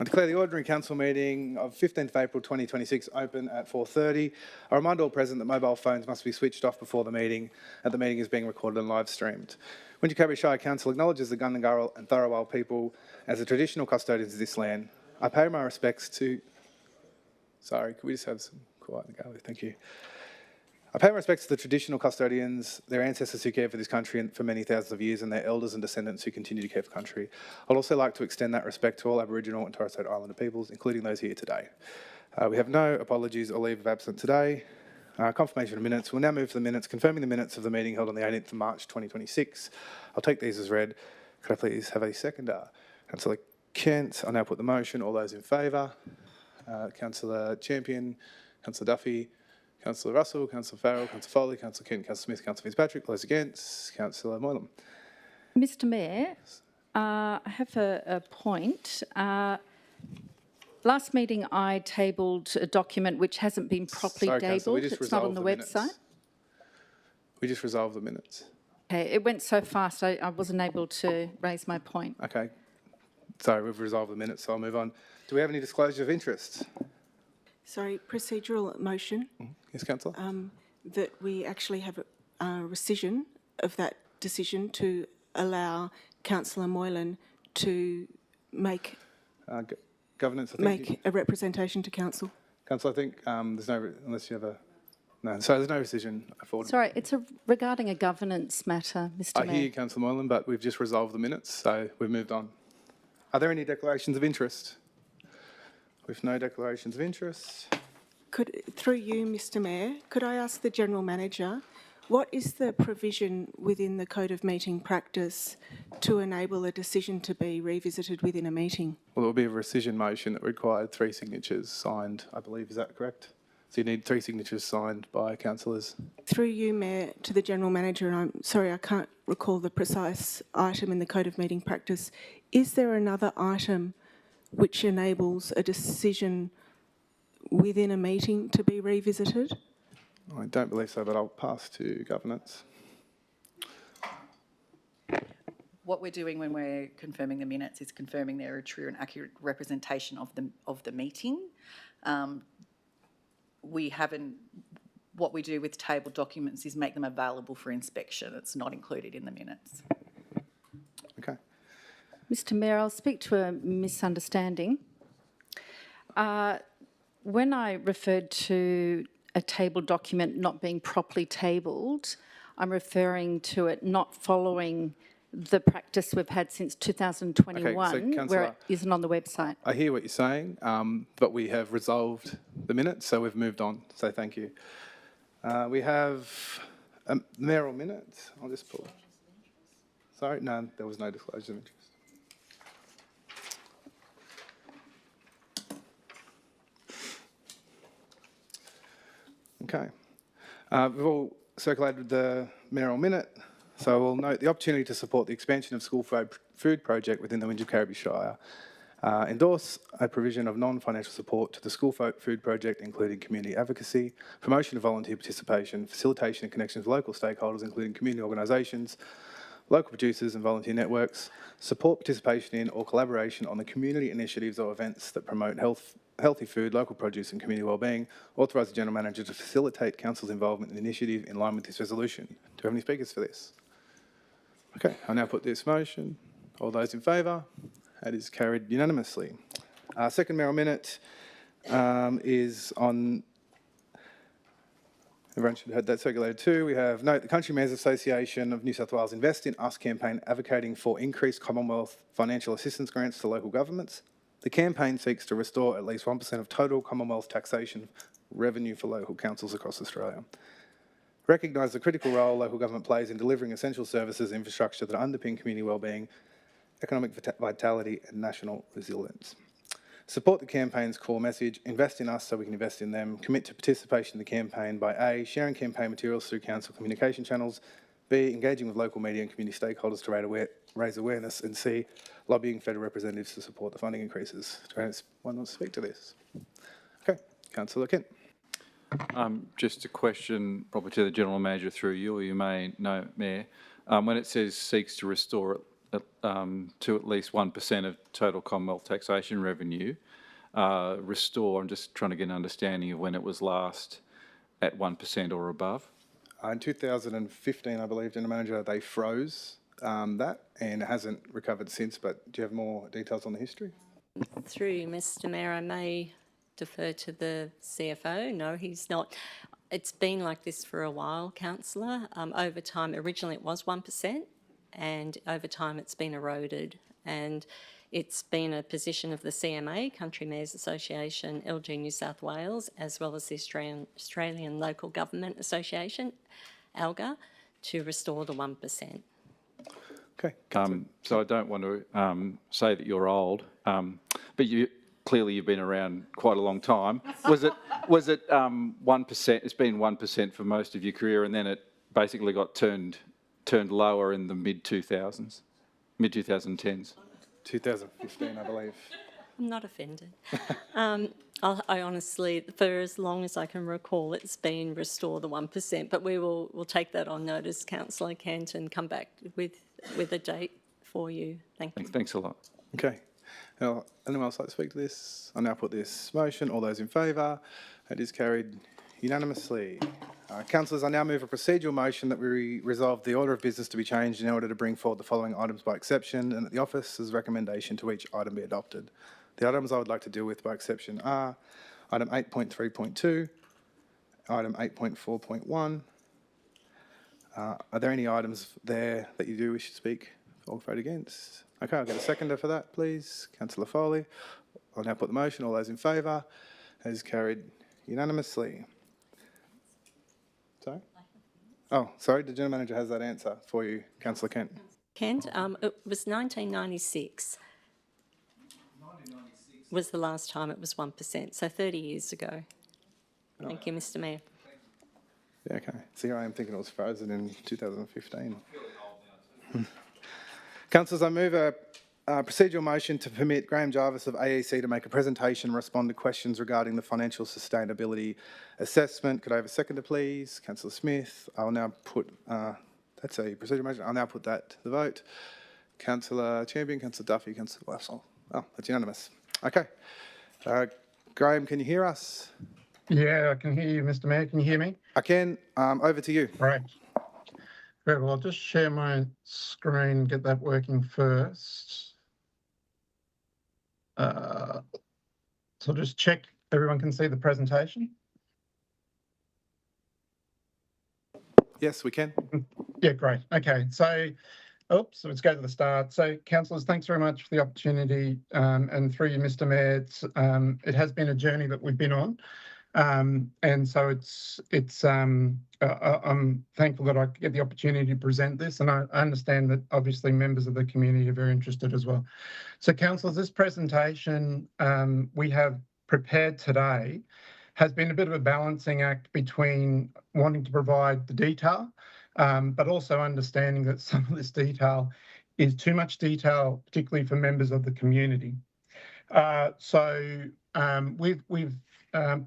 I declare the ordinary council meeting of 15th of April 2026 open at 4:30. I remind all present that mobile phones must be switched off before the meeting, and the meeting is being recorded and live streamed. Wingecarribee Shire Council acknowledges the Gundungurral and Tharawal people as the traditional custodians of this land. I pay my respects to... Sorry, could we just have some quiet in the gallery? Thank you. I pay my respects to the traditional custodians, their ancestors who cared for this country for many thousands of years, and their elders and descendants who continue to care for country. I'd also like to extend that respect to all Aboriginal and Torres Strait Islander peoples, including those here today. We have no apologies or leave of absence today. Confirmation of minutes. We'll now move to the minutes, confirming the minutes of the meeting held on the 18th of March 2026. I'll take these as read. Could I please have a seconder? Councillor Kent. I'll now put the motion. All those in favour? Councillor Champion, Councillor Duffy, Councillor Russell, Councillor Farrell, Councillor Foley, Councillor Kent, Councillor Smith, Councillor Fitzpatrick. Those against? Councillor Moylan. Mr Mayor, I have a point. Last meeting I tabled a document which hasn't been properly tabled. It's not on the website. We just resolved the minutes. Okay, it went so fast I wasn't able to raise my point. Okay. Sorry, we've resolved the minutes, so I'll move on. Do we have any disclosure of interest? Sorry, procedural motion. Yes, Councillor. That we actually have a rescission of that decision to allow Councillor Moylan to make Governance, I think. a representation to council. Councillor, I think there's no, unless you have a, no, sorry, there's no rescission affordable. Sorry, it's regarding a governance matter, Mr Mayor. I hear you, Councillor Moylan, but we've just resolved the minutes, so we've moved on. Are there any declarations of interest? With no declarations of interest. Through you, Mr Mayor, could I ask the General Manager, what is the provision within the Code of Meeting Practice to enable a decision to be revisited within a meeting? Well, it will be a rescission motion that required 3 signatures signed, I believe. Is that correct? So you need 3 signatures signed by councillors. Through you, Mayor, to the General Manager, and I'm sorry I can't recall the precise item in the Code of Meeting Practice. Is there another item which enables a decision within a meeting to be revisited? I don't believe so, but I'll pass to governance. What we're doing when we're confirming the minutes is confirming they're a true and accurate representation of the meeting. What we do with tabled documents is make them available for inspection. It's not included in the minutes. Okay. Mr Mayor, I'll speak to a misunderstanding. When I referred to a tabled document not being properly tabled, I'm referring to it not following the practice we've had since 2021, so where it isn't on the website. I hear what you're saying, but we have resolved the minutes, so we've moved on. So thank you. We have a mayoral minute. I'll just pull. Sorry, no, there was no disclosure of interest. Okay. We've all circulated the mayoral minute, so we'll note the opportunity to support the expansion of school food project within the Wingecarribee Shire. Endorse a provision of non-financial support to the school food project, including community advocacy, promotion of volunteer participation, facilitation and connections with local stakeholders, including community organisations, local producers and volunteer networks, support participation in or collaboration on the community initiatives or events that promote healthy food, local produce and community wellbeing, authorise the General Manager to facilitate Council's involvement in the initiative in line with this resolution. Do we have any speakers for this? Okay, I'll now put this motion. All those in favour? That is carried unanimously. Second mayoral minute is on... Everyone should have had that circulated too. We have, note, the Country Mayors Association of New South Wales Invest in Us campaign advocating for increased Commonwealth financial assistance grants to local governments. The campaign seeks to restore at least 1% of total Commonwealth taxation revenue for local councils across Australia. Recognise the critical role local government plays in delivering essential services and infrastructure that underpin community wellbeing, economic vitality and national resilience. Support the campaign's core message, invest in us so we can invest in them. Commit to participation in the campaign by A, sharing campaign materials through council communication channels, B, engaging with local media and community stakeholders to raise awareness, and C, lobbying federal representatives to support the funding increases. Do anyone want to speak to this? Okay, Councillor Kent. Just a question probably to the General Manager through you, or you may know, Mayor. When it says seeks to restore to at least 1% of total Commonwealth taxation revenue restore? I'm just trying to get an understanding of when it was last at 1% or above. In 2015, I believe, General Manager, they froze that and it hasn't recovered since, but do you have more details on the history? Through Mr. Mayor, I may defer to the CFO. No, he's not. It's been like this for a while, Councillor. Over time, originally it was 1%, and over time it's been eroded. And it's been a position of the CMA, Country Mayors Association, LG New South Wales, as well as the Australian Local Government Association, ALGA, to restore the 1%. Okay. So I don't want to say that you're old, but clearly you've been around quite a long time. Was it 1%? It's been 1% for most of your career, and then it basically got turned lower in the mid-2010s. 2015, I believe. I'm not offended. I honestly, for as long as I can recall, it's been restore the 1%, but we'll take that on notice, Councillor Kent, and come back with a date for you. Thank you. Thanks a lot. Okay. Now, anyone else like to speak to this? I'll now put this motion. All those in favour? It is carried unanimously. Councillors, I now move a procedural motion that we resolve the order of business to be changed in order to bring forward the following items by exception, and that the office's recommendation to each item be adopted. The items I would like to deal with by exception are item 8.3.2, item 8.4.1. Are there any items there that you do wish to speak or vote against? Okay, I'll get a seconder for that, please. Councillor Foley. I'll now put the motion. All those in favour? It is carried unanimously. Sorry? Oh, sorry. The General Manager has that answer for you, Councillor Kent. Kent, it was 1996. 1996 was the last time it was 1%, so 30 years ago. Thank you, Mr. Mayor. Yeah, okay. So here I am thinking it was frozen in 2015. Councillors, I move a procedural motion to permit Graham Jarvis of AEC to make a presentation and respond to questions regarding the financial sustainability assessment. Could I have a seconder, please? Councillor Smith. I'll now put, that's a procedural motion. I'll now put that to the vote. Councillor Champion, Councillor Duffy, Councillor Glassall. Oh, that's unanimous. Okay. Graham, can you hear us? Yeah, I can hear you, Mr. Mayor. Can you hear me? I can. Over to you. Right. Great. Well, I'll just share my screen, get that working first. So just check everyone can see the presentation. Yes, we can. Yeah, great. Okay, so, let's go to the start. So, councillors, thanks very much for the opportunity, and through you, Mr. Mayor, it has been a journey that we've been on. And so I'm thankful that I get the opportunity to present this, and I understand that obviously members of the community are very interested as well. So councillors, this presentation we have prepared today has been a bit of a balancing act between wanting to provide the detail, but also understanding that some of this detail is too much detail, particularly for members of the community. We've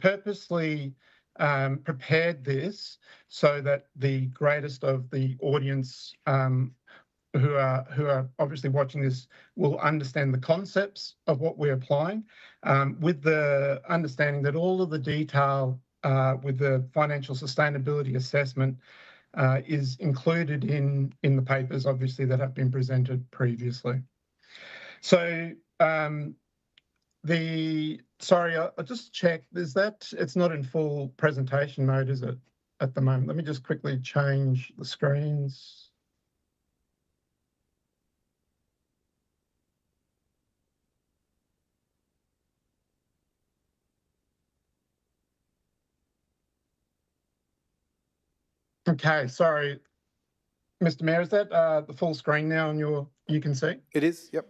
purposely prepared this so that the greatest of the audience who are obviously watching this will understand the concepts of what we're applying, with the understanding that all of the detail with the financial sustainability assessment is included in the papers, obviously, that have been presented previously. So sorry, I'll just check. It's not in full presentation mode, is it, at the moment? Let me just quickly change the screens. Okay, sorry, Mr. Mayor, is that the full screen now on you can see? It is, yep.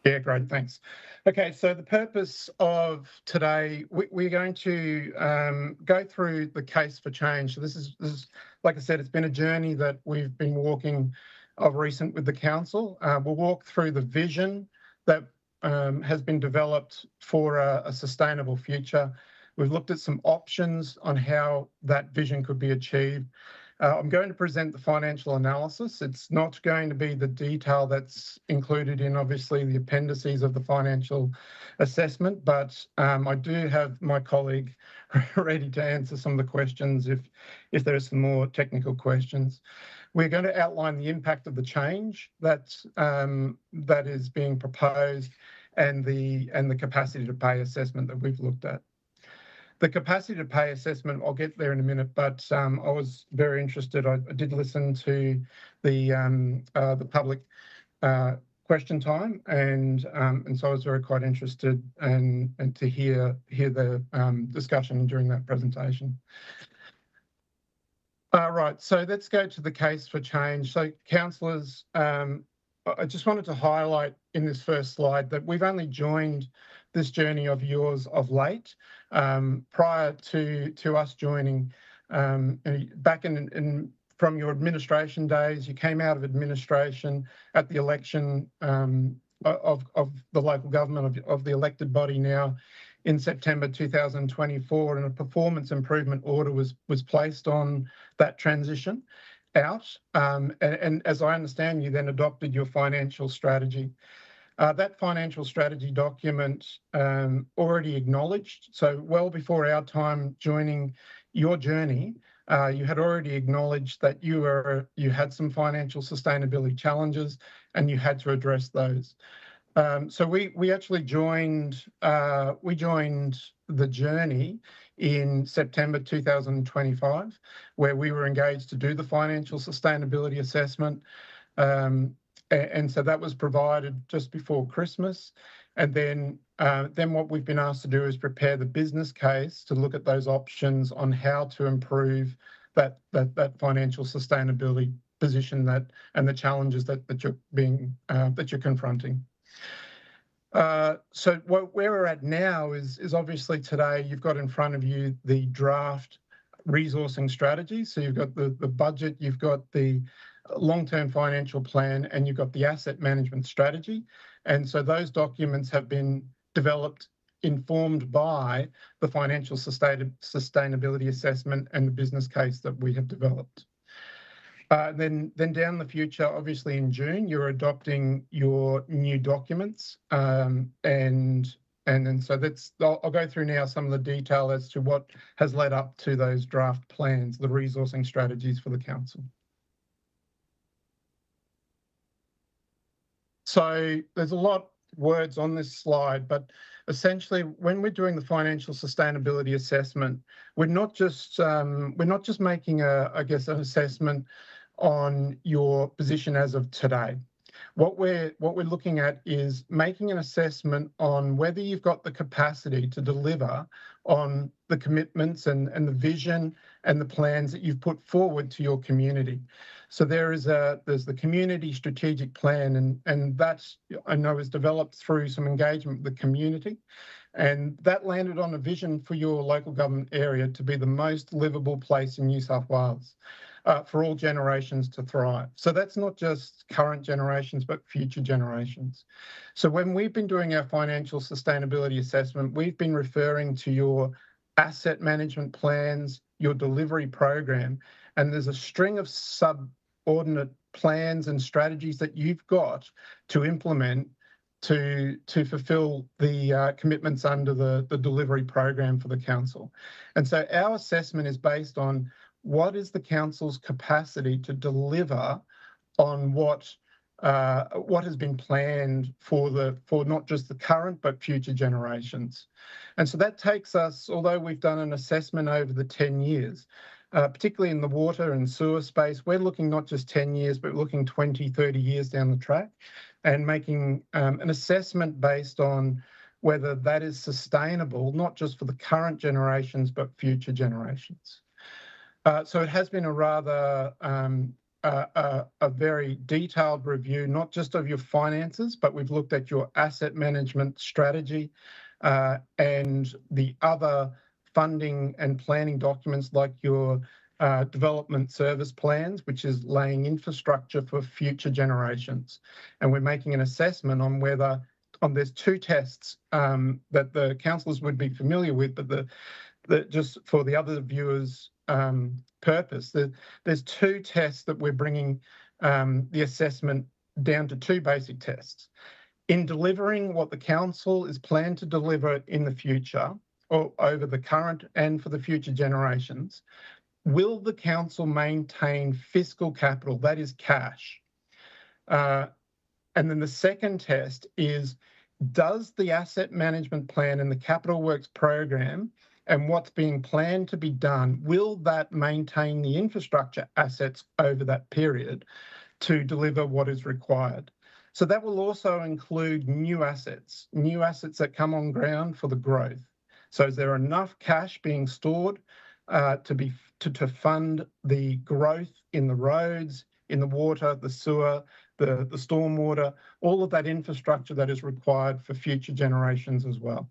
Yeah, great, thanks. Okay, so the purpose of today, we're going to go through the case for change. So this is, like I said, it's been a journey that we've been walking of recent with the council. We'll walk through the vision that has been developed for a sustainable future. We've looked at some options on how that vision could be achieved. I'm going to present the financial analysis. It's not going to be the detail that's included in, obviously, the appendices of the financial assessment, but I do have my colleague ready to answer some of the questions if there are some more technical questions. We're going to outline the impact of the change that is being proposed and the capacity to pay assessment that we've looked at. The capacity to pay assessment, I'll get there in a minute, but I was very interested. I did listen to the public question time, and so I was quite interested and to hear the discussion during that presentation. Right, so let's go to the case for change. So, councillors, I just wanted to highlight in this first slide that we've only joined this journey of yours of late. Prior to us joining, back from your administration days, you came out of administration at the election of the local government of the elected body now in September 2024, and a performance improvement order was placed on that transition out. And as I understand, you then adopted your financial strategy. That financial strategy document already acknowledged, so well before our time joining your journey, you had already acknowledged that you had some financial sustainability challenges and you had to address those. So we actually joined the journey in September 2025, where we were engaged to do the financial sustainability assessment. And so that was provided just before Christmas. And then what we've been asked to do is prepare the business case to look at those options on how to improve that financial sustainability position and the challenges that you're confronting. So where we're at now is obviously today you've got in front of you the draft resourcing strategy. So you've got the budget, you've got the long-term financial plan, and you've got the asset management strategy. And so those documents have been developed, informed by the financial sustainability assessment and the business case that we have developed. Then down the future, obviously in June, you're adopting your new documents, and then so I'll go through now some of the detail as to what has led up to those draft plans, the resourcing strategies for the council. So there's a lot of words on this slide, but essentially when we're doing the financial sustainability assessment, we're not just making an assessment on your position as of today. What we're looking at is making an assessment on whether you've got the capacity to deliver on the commitments and the vision and the plans that you've put forward to your community. So there's the community strategic plan, and that's, I know, is developed through some engagement with the community, and that landed on a vision for your local government area to be the most livable place in New South Wales. For all generations to thrive. So that's not just current generations, but future generations. So when we've been doing our financial sustainability assessment, we've been referring to your asset management plans, your delivery program, and there's a string of subordinate plans and strategies that you've got to implement to fulfil the commitments under the delivery program for the council. And so our assessment is based on what is the council's capacity to deliver on what has been planned for not just the current but future generations. And so that takes us, although we've done an assessment over the 10 years, particularly in the water and sewer space, we're looking not just 10 years, but looking 20, 30 years down the track and making an assessment based on whether that is sustainable, not just for the current generations, but future generations. So it has been a rather a very detailed review, not just of your finances, but we've looked at your asset management strategy and the other funding and planning documents like your development service plans, which is laying infrastructure for future generations. And we're making an assessment on whether, there's two tests that the councillors would be familiar with, but just for the other viewers' purpose, there's 2 tests that we're bringing the assessment down to 2 basic tests. In delivering what the council is planned to deliver in the future, or over the current and for the future generations, will the council maintain fiscal capital, that is cash? And then the second test is, does the asset management plan and the capital works program and what's being planned to be done, will that maintain the infrastructure assets over that period to deliver what is required? So that will also include new assets that come on ground for the growth. So is there enough cash being stored to fund the growth in the roads, in the water, the sewer, the stormwater, all of that infrastructure that is required for future generations as well?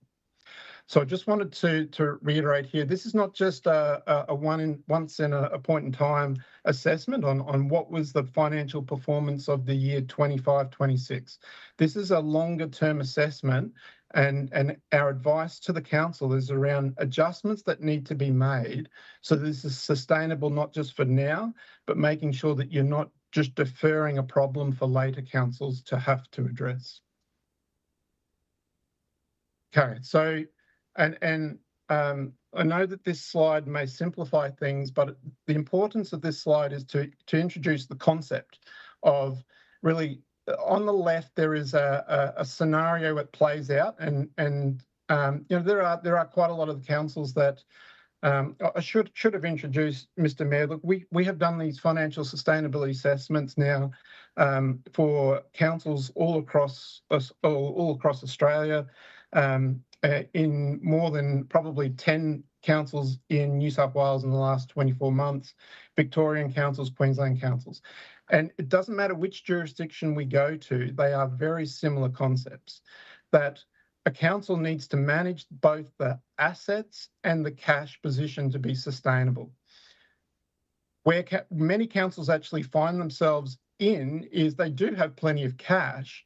So I just wanted to reiterate here, this is not just a once in a point in time assessment on what was the financial performance of the year 25-26. This is a longer term assessment, and our advice to the council is around adjustments that need to be made so this is sustainable not just for now, but making sure that you're not just deferring a problem for later councils to have to address. Okay, so I know that this slide may simplify things, but the importance of this slide is to introduce the concept of really, on the left there is a scenario that plays out, and you know, there are quite a lot of the councils that I should have introduced, Mr. Mayor. Look, we have done these financial sustainability assessments now for councils all across Australia. In more than probably 10 councils in New South Wales in the last 24 months, Victorian councils, Queensland councils. And it doesn't matter which jurisdiction we go to, they are very similar concepts, that a council needs to manage both the assets and the cash position to be sustainable. Where many councils actually find themselves in is they do have plenty of cash,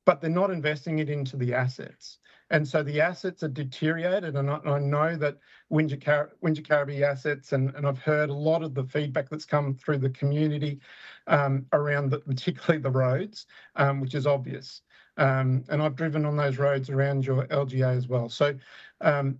but they're not investing it into the assets. And so the assets are deteriorated, and I know that Wingecarribee assets, and I've heard a lot of the feedback that's come through the community around particularly the roads, which is obvious. And I've driven on those roads around your LGA as well. So, you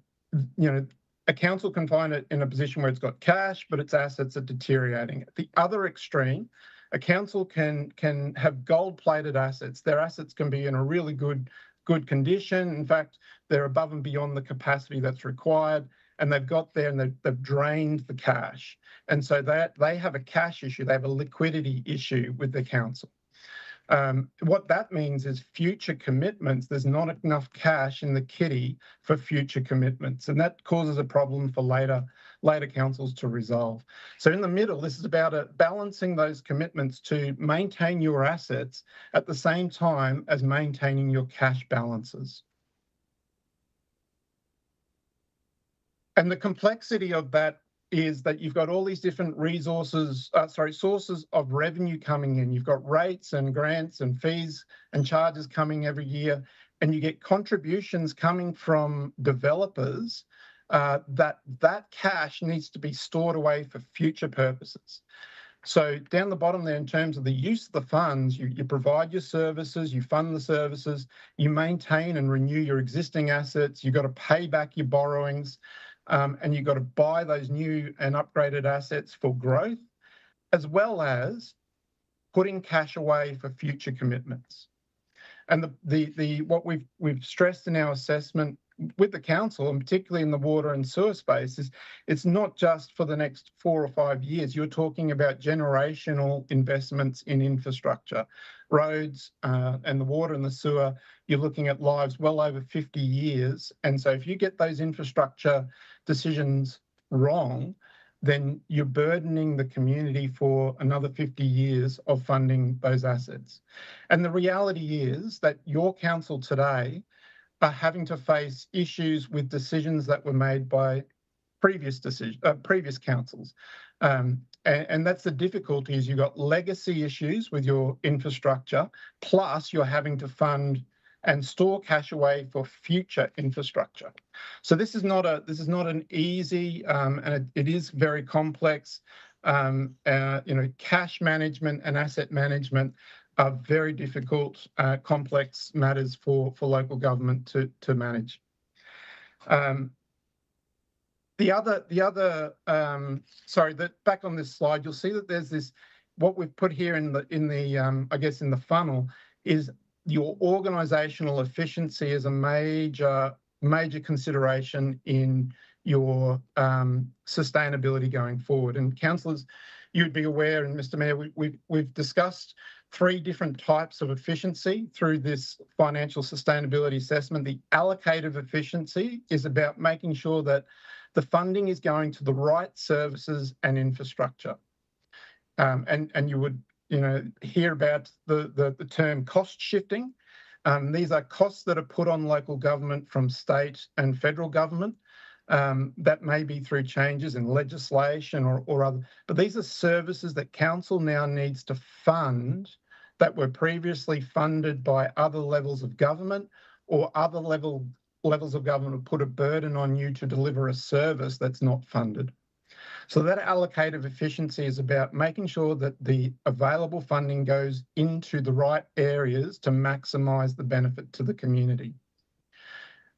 know, a council can find it in a position where it's got cash, but its assets are deteriorating. At the other extreme, a council can have gold-plated assets. Their assets can be in a really good condition. In fact, they're above and beyond the capacity that's required, and they've got there and they've drained the cash. And so they have a cash issue, they have a liquidity issue with the council. What that means is future commitments, there's not enough cash in the kitty for future commitments, and that causes a problem for later councils to resolve. So in the middle, this is about balancing those commitments to maintain your assets at the same time as maintaining your cash balances. And the complexity of that is that you've got all these different sources of revenue coming in. You've got rates and grants and fees and charges coming every year, and you get contributions coming from developers that cash needs to be stored away for future purposes. So down the bottom there, in terms of the use of the funds, you provide your services, you fund the services, you maintain and renew your existing assets, you've got to pay back your borrowings, and you've got to buy those new and upgraded assets for growth, as well as putting cash away for future commitments. And what we've stressed in our assessment with the council, and particularly in the water and sewer space, is it's not just for the next 4 or 5 years. You're talking about generational investments in infrastructure, roads, and the water and the sewer. You're looking at lives well over 50 years. And so if you get those infrastructure decisions wrong, then you're burdening the community for another 50 years of funding those assets. And the reality is that your council today are having to face issues with decisions that were made by previous councils. And that's the difficulty, is you've got legacy issues with your infrastructure, plus you're having to fund and store cash away for future infrastructure. So this is not an easy, and it is very complex. Cash management and asset management are very difficult, complex matters for local government to manage. Back on this slide, you'll see that there's this, what we've put here in the funnel is your organisational efficiency is a major consideration in your sustainability going forward. And councillors, you'd be aware, and Mr. Mayor, we've discussed 3 different types of efficiency through this financial sustainability assessment. The allocative efficiency is about making sure that the funding is going to the right services and infrastructure. And you would hear about the term cost shifting. These are costs that are put on local government from state and federal government. That may be through changes in legislation or other, but these are services that council now needs to fund that were previously funded by other levels of government, or other levels of government put a burden on you to deliver a service that's not funded. So that allocative efficiency is about making sure that the available funding goes into the right areas to maximise the benefit to the community.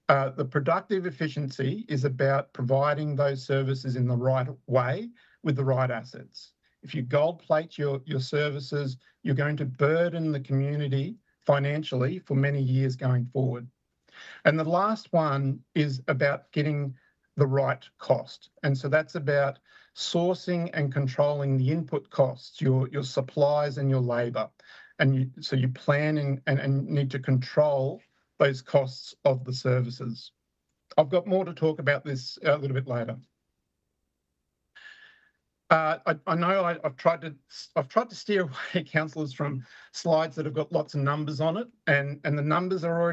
The productive efficiency is about providing those services in the right way with the right assets. If you gold plate your services, you're going to burden the community financially for many years going forward. And the last one is about getting the right cost. And so that's about sourcing and controlling the input costs, your supplies and your labour. And so you plan and need to control those costs of the services. I've got more to talk about this a little bit later. I know I've tried to steer away councillors from slides that have got lots of numbers on it, and the numbers are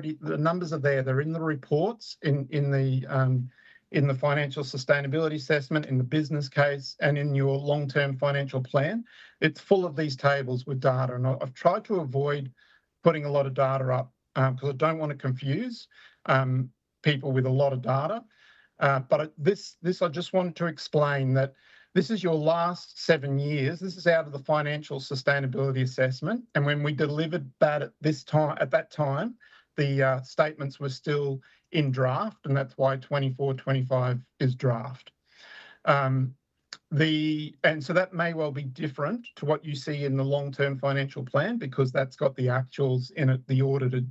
there. They're in the reports, in the financial sustainability assessment, in the business case, and in your long-term financial plan. It's full of these tables with data, and I've tried to avoid putting a lot of data up because I don't want to confuse people with a lot of data. But this I just wanted to explain that this is your last 7 years. This is out of the financial sustainability assessment. And when we delivered that at that time, the statements were still in draft, and that's why 24-25 is draft. And so that may well be different to what you see in the long-term financial plan, because that's got the actuals in it, the audited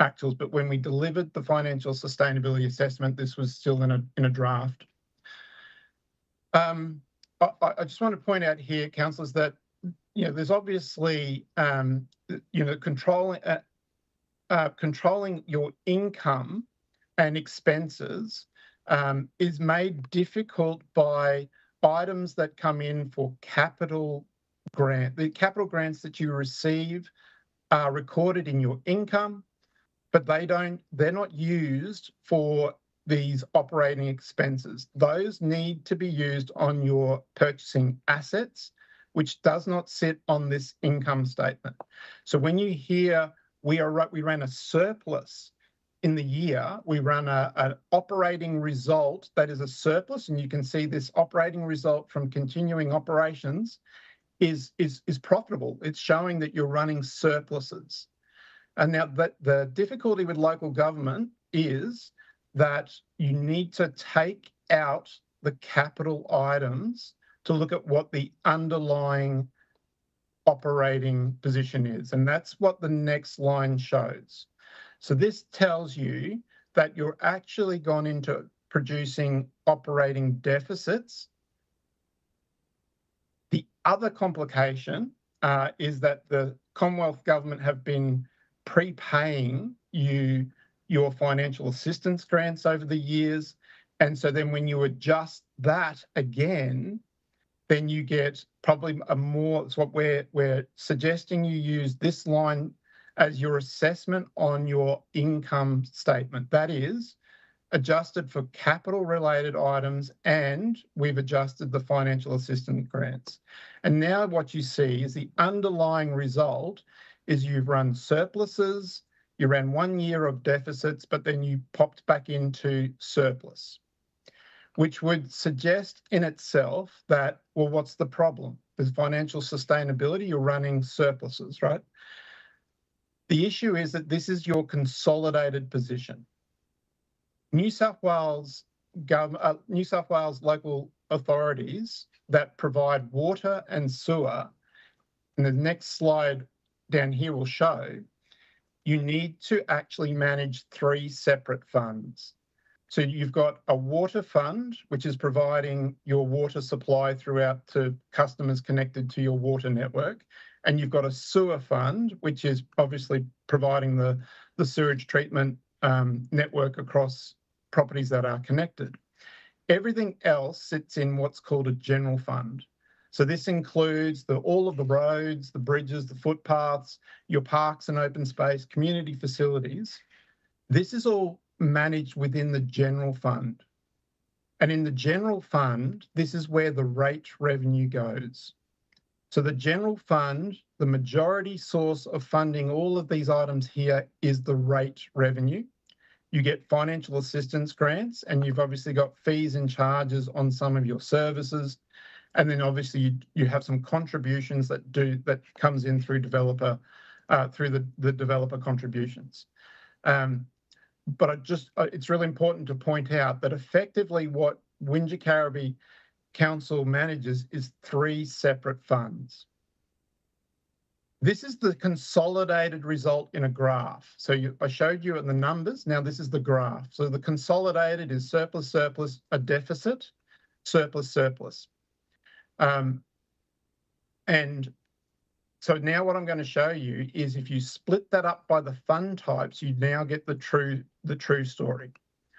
actuals. But when we delivered the financial sustainability assessment, this was still in a draft. I just want to point out here, councillors, that there's obviously controlling your income and expenses is made difficult by items that come in for capital grant. The capital grants that you receive are recorded in your income, but they're not used for these operating expenses. Those need to be used on your purchasing assets, which does not sit on this income statement. So when you hear we ran a surplus in the year, we run an operating result that is a surplus, and you can see this operating result from continuing operations is profitable. It's showing that you're running surpluses. And now the difficulty with local government is that you need to take out the capital items to look at what the underlying operating position is. And that's what the next line shows. So this tells you that you're actually gone into producing operating deficits. The other complication is that the Commonwealth Government have been prepaying your financial assistance grants over the years. And so then when you adjust that again, then you get probably it's what we're suggesting you use this line as your assessment on your income statement. That is adjusted for capital related items, and we've adjusted the financial assistance grants. And now what you see is the underlying result is you've run surpluses, You ran 1 year of deficits, but then you popped back into surplus, which would suggest in itself that, well, what's the problem? There's financial sustainability, you're running surpluses, right? The issue is that this is your consolidated position. New South Wales local authorities that provide water and sewer, and the next slide down here will show, you need to actually manage 3 separate funds. So you've got a water fund, which is providing your water supply throughout to customers connected to your water network. And you've got a sewer fund, which is obviously providing the sewage treatment network across properties that are connected. Everything else sits in what's called a general fund. So this includes all of the roads, the bridges, the footpaths, your parks and open space, community facilities. This is all managed within the general fund. And in the general fund, this is where the rate revenue goes. So the general fund, the majority source of funding all of these items here is the rate revenue. You get financial assistance grants, and you've obviously got fees and charges on some of your services. And then obviously you have some contributions that comes in through developer, through the developer contributions. But it's really important to point out that effectively what Wingecarribee Council manages is 3 separate funds. This is the consolidated result in a graph. So I showed you in the numbers. Now this is the graph. So the consolidated is surplus, surplus, a deficit, surplus, surplus. And so now what I'm going to show you is if you split that up by the fund types, you now get the true story,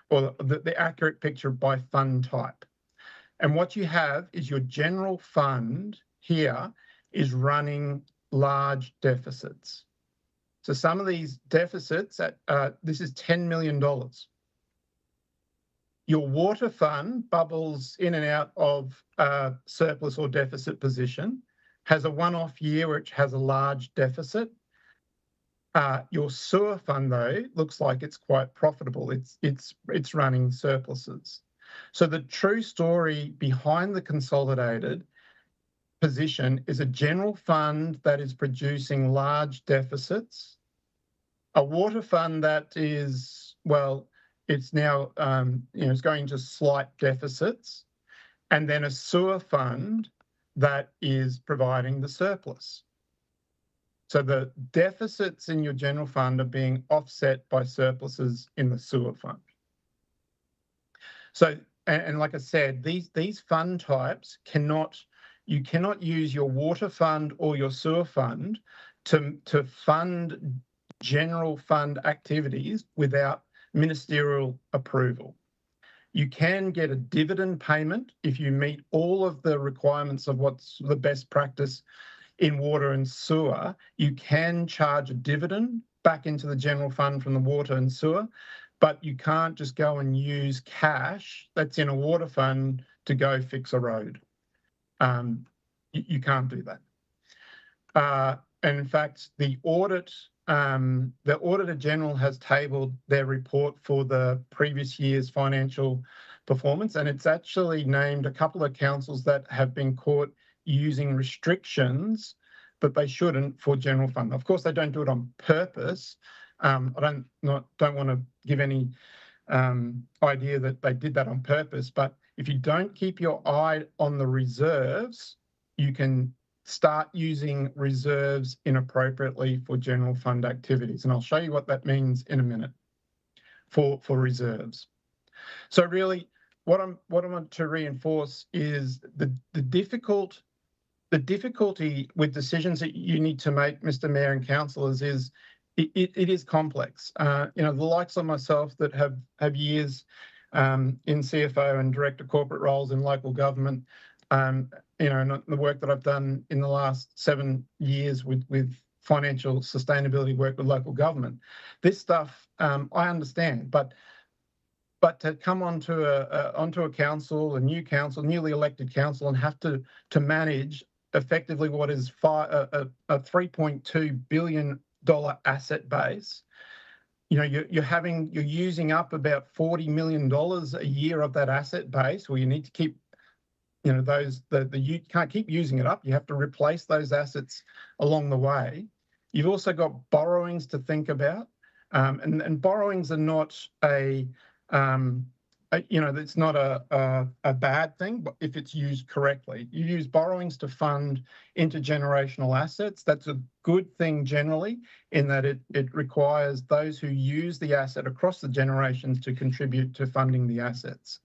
or the accurate picture by fund type. And what you have is your general fund here is running large deficits. So some of these deficits, this is $10 million. Your water fund bubbles in and out of surplus or deficit position, has a one-off year which has a large deficit. Your sewer fund, though, looks like it's quite profitable. It's running surpluses. So the true story behind the consolidated position is a general fund that is producing large deficits, a water fund that is, well, it's now it's going to slight deficits, and then a sewer fund that is providing the surplus. So the deficits in your general fund are being offset by surpluses in the sewer fund. So, and like I said, these fund types you cannot use your water fund or your sewer fund to fund general fund activities without ministerial approval. You can get a dividend payment if you meet all of the requirements of what's the best practice in water and sewer. You can charge a dividend back into the general fund from the water and sewer, but you can't just go and use cash that's in a water fund to go fix a road. You can't do that. And in fact, the Auditor General has tabled their report for the previous year's financial performance, and it's actually named a couple of councils that have been caught using restrictions that they shouldn't for general fund. Of course, they don't do it on purpose. I don't want to give any idea that they did that on purpose, but if you don't keep your eye on the reserves, you can start using reserves inappropriately for general fund activities. And I'll show you what that means in a minute for reserves. So really, what I want to reinforce is the difficulty with decisions that you need to make, Mr. Mayor and councillors, is it is complex. The likes of myself that have years in CFO and director corporate roles in local government, and the work that I've done in the last 7 years with financial sustainability work with local government. This stuff I understand, but to come onto a council, a new council, newly elected council, and have to manage effectively what is a $3.2 billion asset base, you're using up about $40 million a year of that asset base, well, you need to keep, you can't keep using it up. You have to replace those assets along the way. You've also got borrowings to think about, and borrowings are not it's not a bad thing, but if it's used correctly. You use borrowings to fund intergenerational assets. That's a good thing generally, in that it requires those who use the asset across the generations to contribute to funding the assets.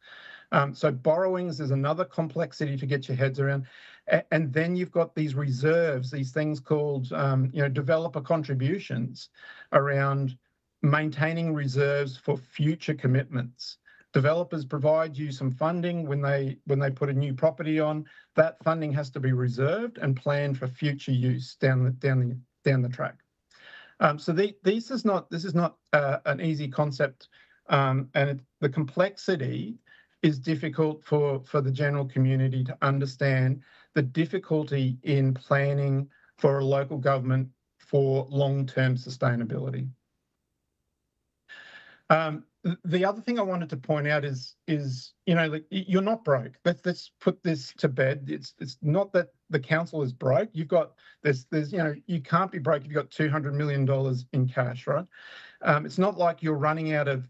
So borrowings is another complexity to get your heads around. And then you've got these reserves, these things called developer contributions, around maintaining reserves for future commitments. Developers provide you some funding when they put a new property on. That funding has to be reserved and planned for future use down the track. So this is not an easy concept, and the complexity is difficult for the general community to understand. The difficulty in planning for a local government for long-term sustainability. The other thing I wanted to point out is you're not broke. Let's put this to bed. It's not that the council is broke. You've got there's you can't be broke if you've got $200 million in cash, right? It's not like you're running out of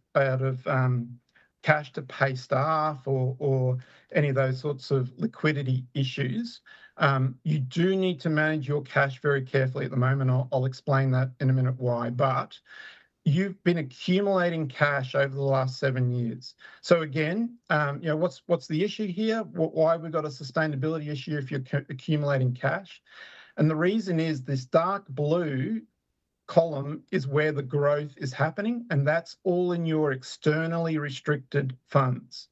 cash to pay staff or any of those sorts of liquidity issues. You do need to manage your cash very carefully at the moment. I'll explain that in a minute why, but you've been accumulating cash over the last 7 years. So again, what's the issue here? Why we've got a sustainability issue if you're accumulating cash? And the reason is this dark blue column is where the growth is happening, and that's all in your externally restricted funds.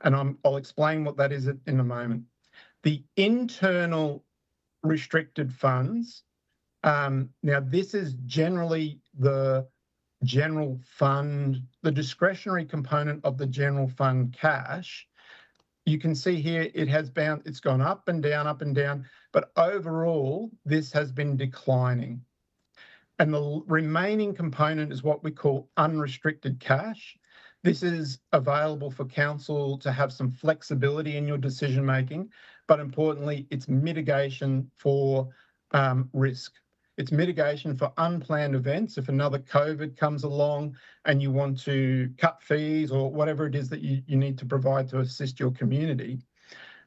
And I'll explain what that is in a moment. The internal restricted funds, now this is generally the general fund, the discretionary component of the general fund cash. You can see here it's gone up and down, but overall this has been declining. And the remaining component is what we call unrestricted cash. This is available for council to have some flexibility in your decision making, but importantly, it's mitigation for risk. It's mitigation for unplanned events. If another COVID comes along and you want to cut fees or whatever it is that you need to provide to assist your community,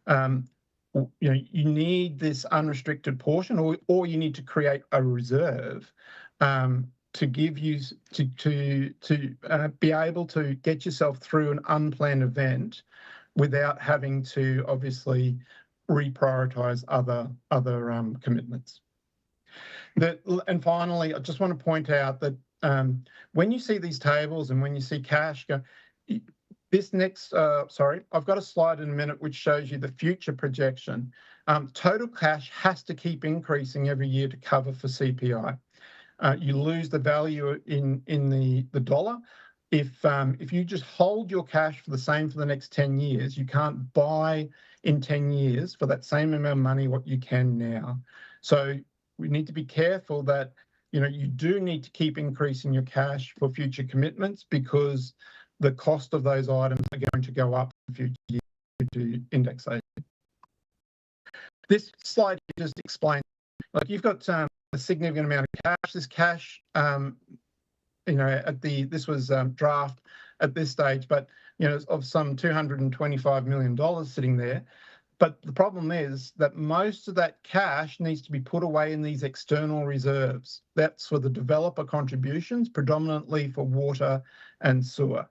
you need this unrestricted portion, or you need to create a reserve to give you to be able to get yourself through an unplanned event without having to obviously reprioritize other commitments. And finally, I just want to point out that when you see these tables and when you see cash go, this next, I've got a slide in a minute which shows you the future projection. Total cash has to keep increasing every year to cover for CPI. You lose the value in the dollar. If you just hold your cash for the same for the next 10 years, you can't buy in 10 years for that same amount of money what you can now. So we need to be careful that you do need to keep increasing your cash for future commitments, because the cost of those items are going to go up in future years due to indexation. This slide just explains, like, you've got a significant amount of cash. This cash, this was draft at this stage, but of some $225 million sitting there. But the problem is that most of that cash needs to be put away in these external reserves. That's for the developer contributions, predominantly for water and sewer.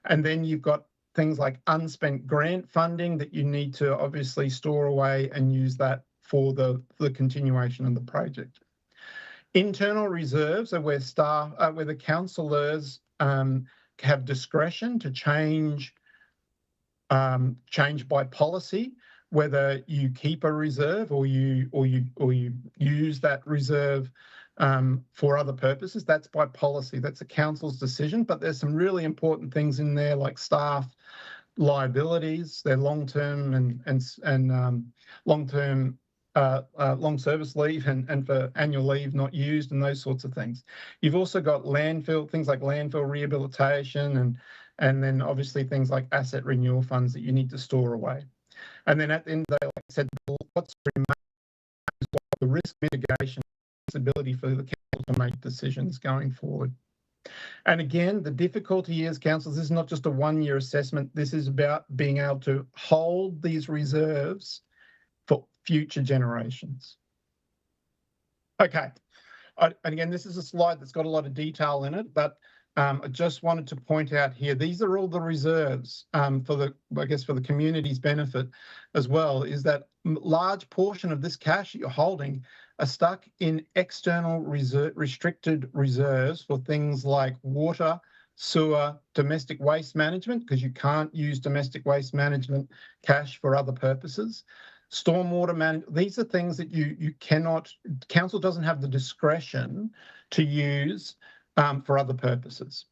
And then you've got things like unspent grant funding that you need to obviously store away and use that for the continuation of the project. Internal reserves are where where the councillors have discretion to change by policy whether you keep a reserve or you use that reserve for other purposes. That's by policy. That's a council's decision. But there's some really important things in there, like staff liabilities, their long-term and long-term long service leave and for annual leave not used and those sorts of things. You've also got landfill, things like landfill rehabilitation and then obviously things like asset renewal funds that you need to store away. And then at the end of the day, like I said, what's remains is what the risk mitigation ability for the council to make decisions going forward. And again, the difficulty is, council, this is not just a one-year assessment. This is about being able to hold these reserves for future generations. Okay. And again, this is a slide that's got a lot of detail in it, but I just wanted to point out here, these are all the reserves for the community's benefit as well, is that large portion of this cash that you're holding are stuck in external restricted reserves for things like water, sewer, domestic waste management, because you can't use domestic waste management cash for other purposes. Stormwater management, these are things that you cannot, council doesn't have the discretion to use for other purposes.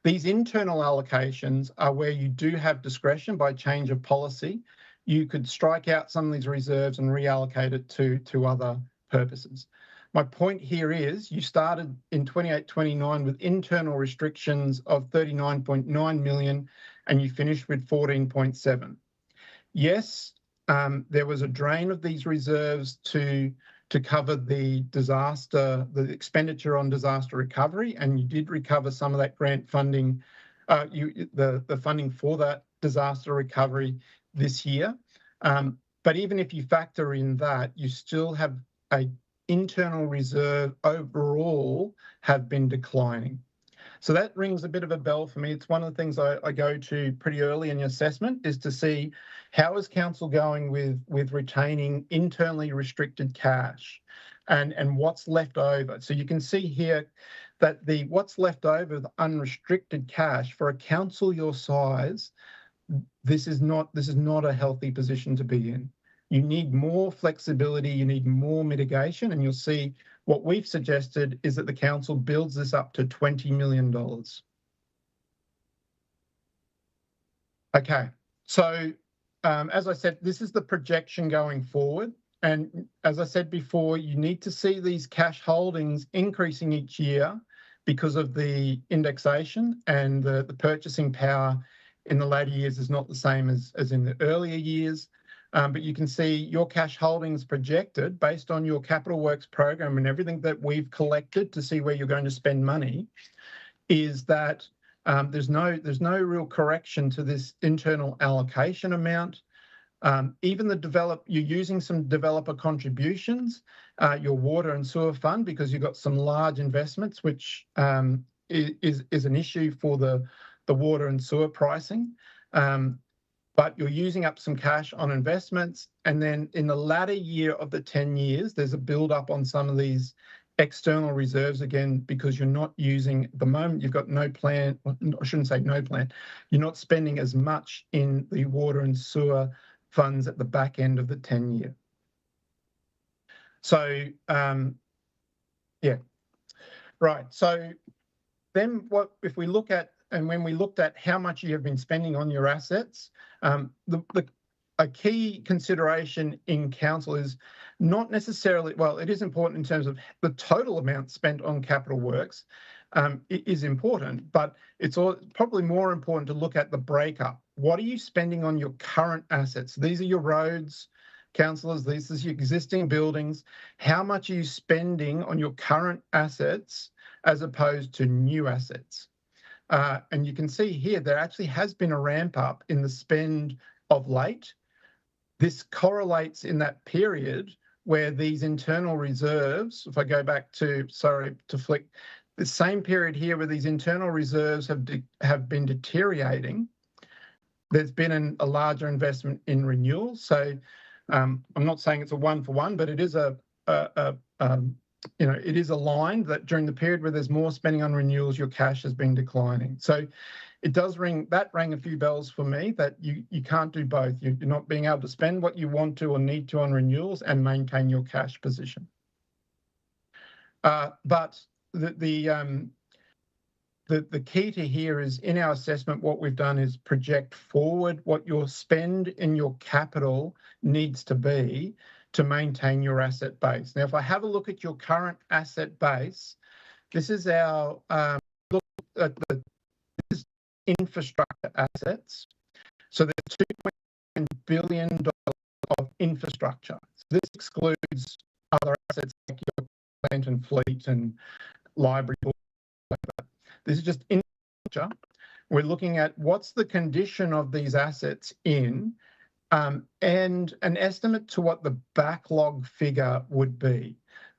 These internal allocations are where you do have discretion by change of policy. You could strike out some of these reserves and reallocate it to other purposes. My point here is you started in 28-29 with internal restrictions of 39.9 million and you finished with 14.7. Yes, there was a drain of these reserves to cover the expenditure on disaster recovery, and you did recover some of that grant funding, the funding for that disaster recovery this year. But even if you factor in that, you still have a internal reserve overall have been declining. So that rings a bit of a bell for me. It's one of the things I go to pretty early in the assessment, is to see how is council going with retaining internally restricted cash and what's left over. So you can see here that what's left over, the unrestricted cash for a council your size, this is not a healthy position to be in. You need more flexibility, you need more mitigation, and you'll see what we've suggested is that the council builds this up to $20 million. Okay, so as I said, this is the projection going forward. And as I said before, you need to see these cash holdings increasing each year because of the indexation, and the purchasing power in the latter years is not the same as in the earlier years. But you can see your cash holdings projected based on your capital works program and everything that we've collected to see where you're going to spend money, is that there's no real correction to this internal allocation amount. Even you're using some developer contributions, your water and sewer fund, because you've got some large investments, which is an issue for the water and sewer pricing. But you're using up some cash on investments. And then in the latter year of the 10 years, there's a build up on some of these external reserves again, because you're not using, at the moment, you've got no plan, I shouldn't say no plan, you're not spending as much in the water and sewer funds at the back end of the 10 year. So, yeah, right. So then what, if we look at, and when we looked at how much you have been spending on your assets, a key consideration in council is not necessarily, well, it is important in terms of the total amount spent on capital works. It is important, but it's probably more important to look at the breakup. What are you spending on your current assets? These are your roads, councillors, this is your existing buildings. How much are you spending on your current assets as opposed to new assets? And you can see here there actually has been a ramp up in the spend of late. This correlates in that period where these internal reserves, if I go back to, sorry, to flick, the same period here where these internal reserves have been deteriorating, there's been a larger investment in renewals. So I'm not saying it's a one-for-one, but it is it is aligned that during the period where there's more spending on renewals, your cash has been declining. So it does rang a few bells for me that you can't do both. You're not being able to spend what you want to or need to on renewals and maintain your cash position. But the key to here is, in our assessment, what we've done is project forward what your spend in your capital needs to be to maintain your asset base. Now, if I have a look at your current asset base, this is our look at the infrastructure assets. So there's $2.9 billion of infrastructure. So this excludes other assets like your plant and fleet and library. Like that. This is just infrastructure. We're looking at what's the condition of these assets in, and an estimate to what the backlog figure would be.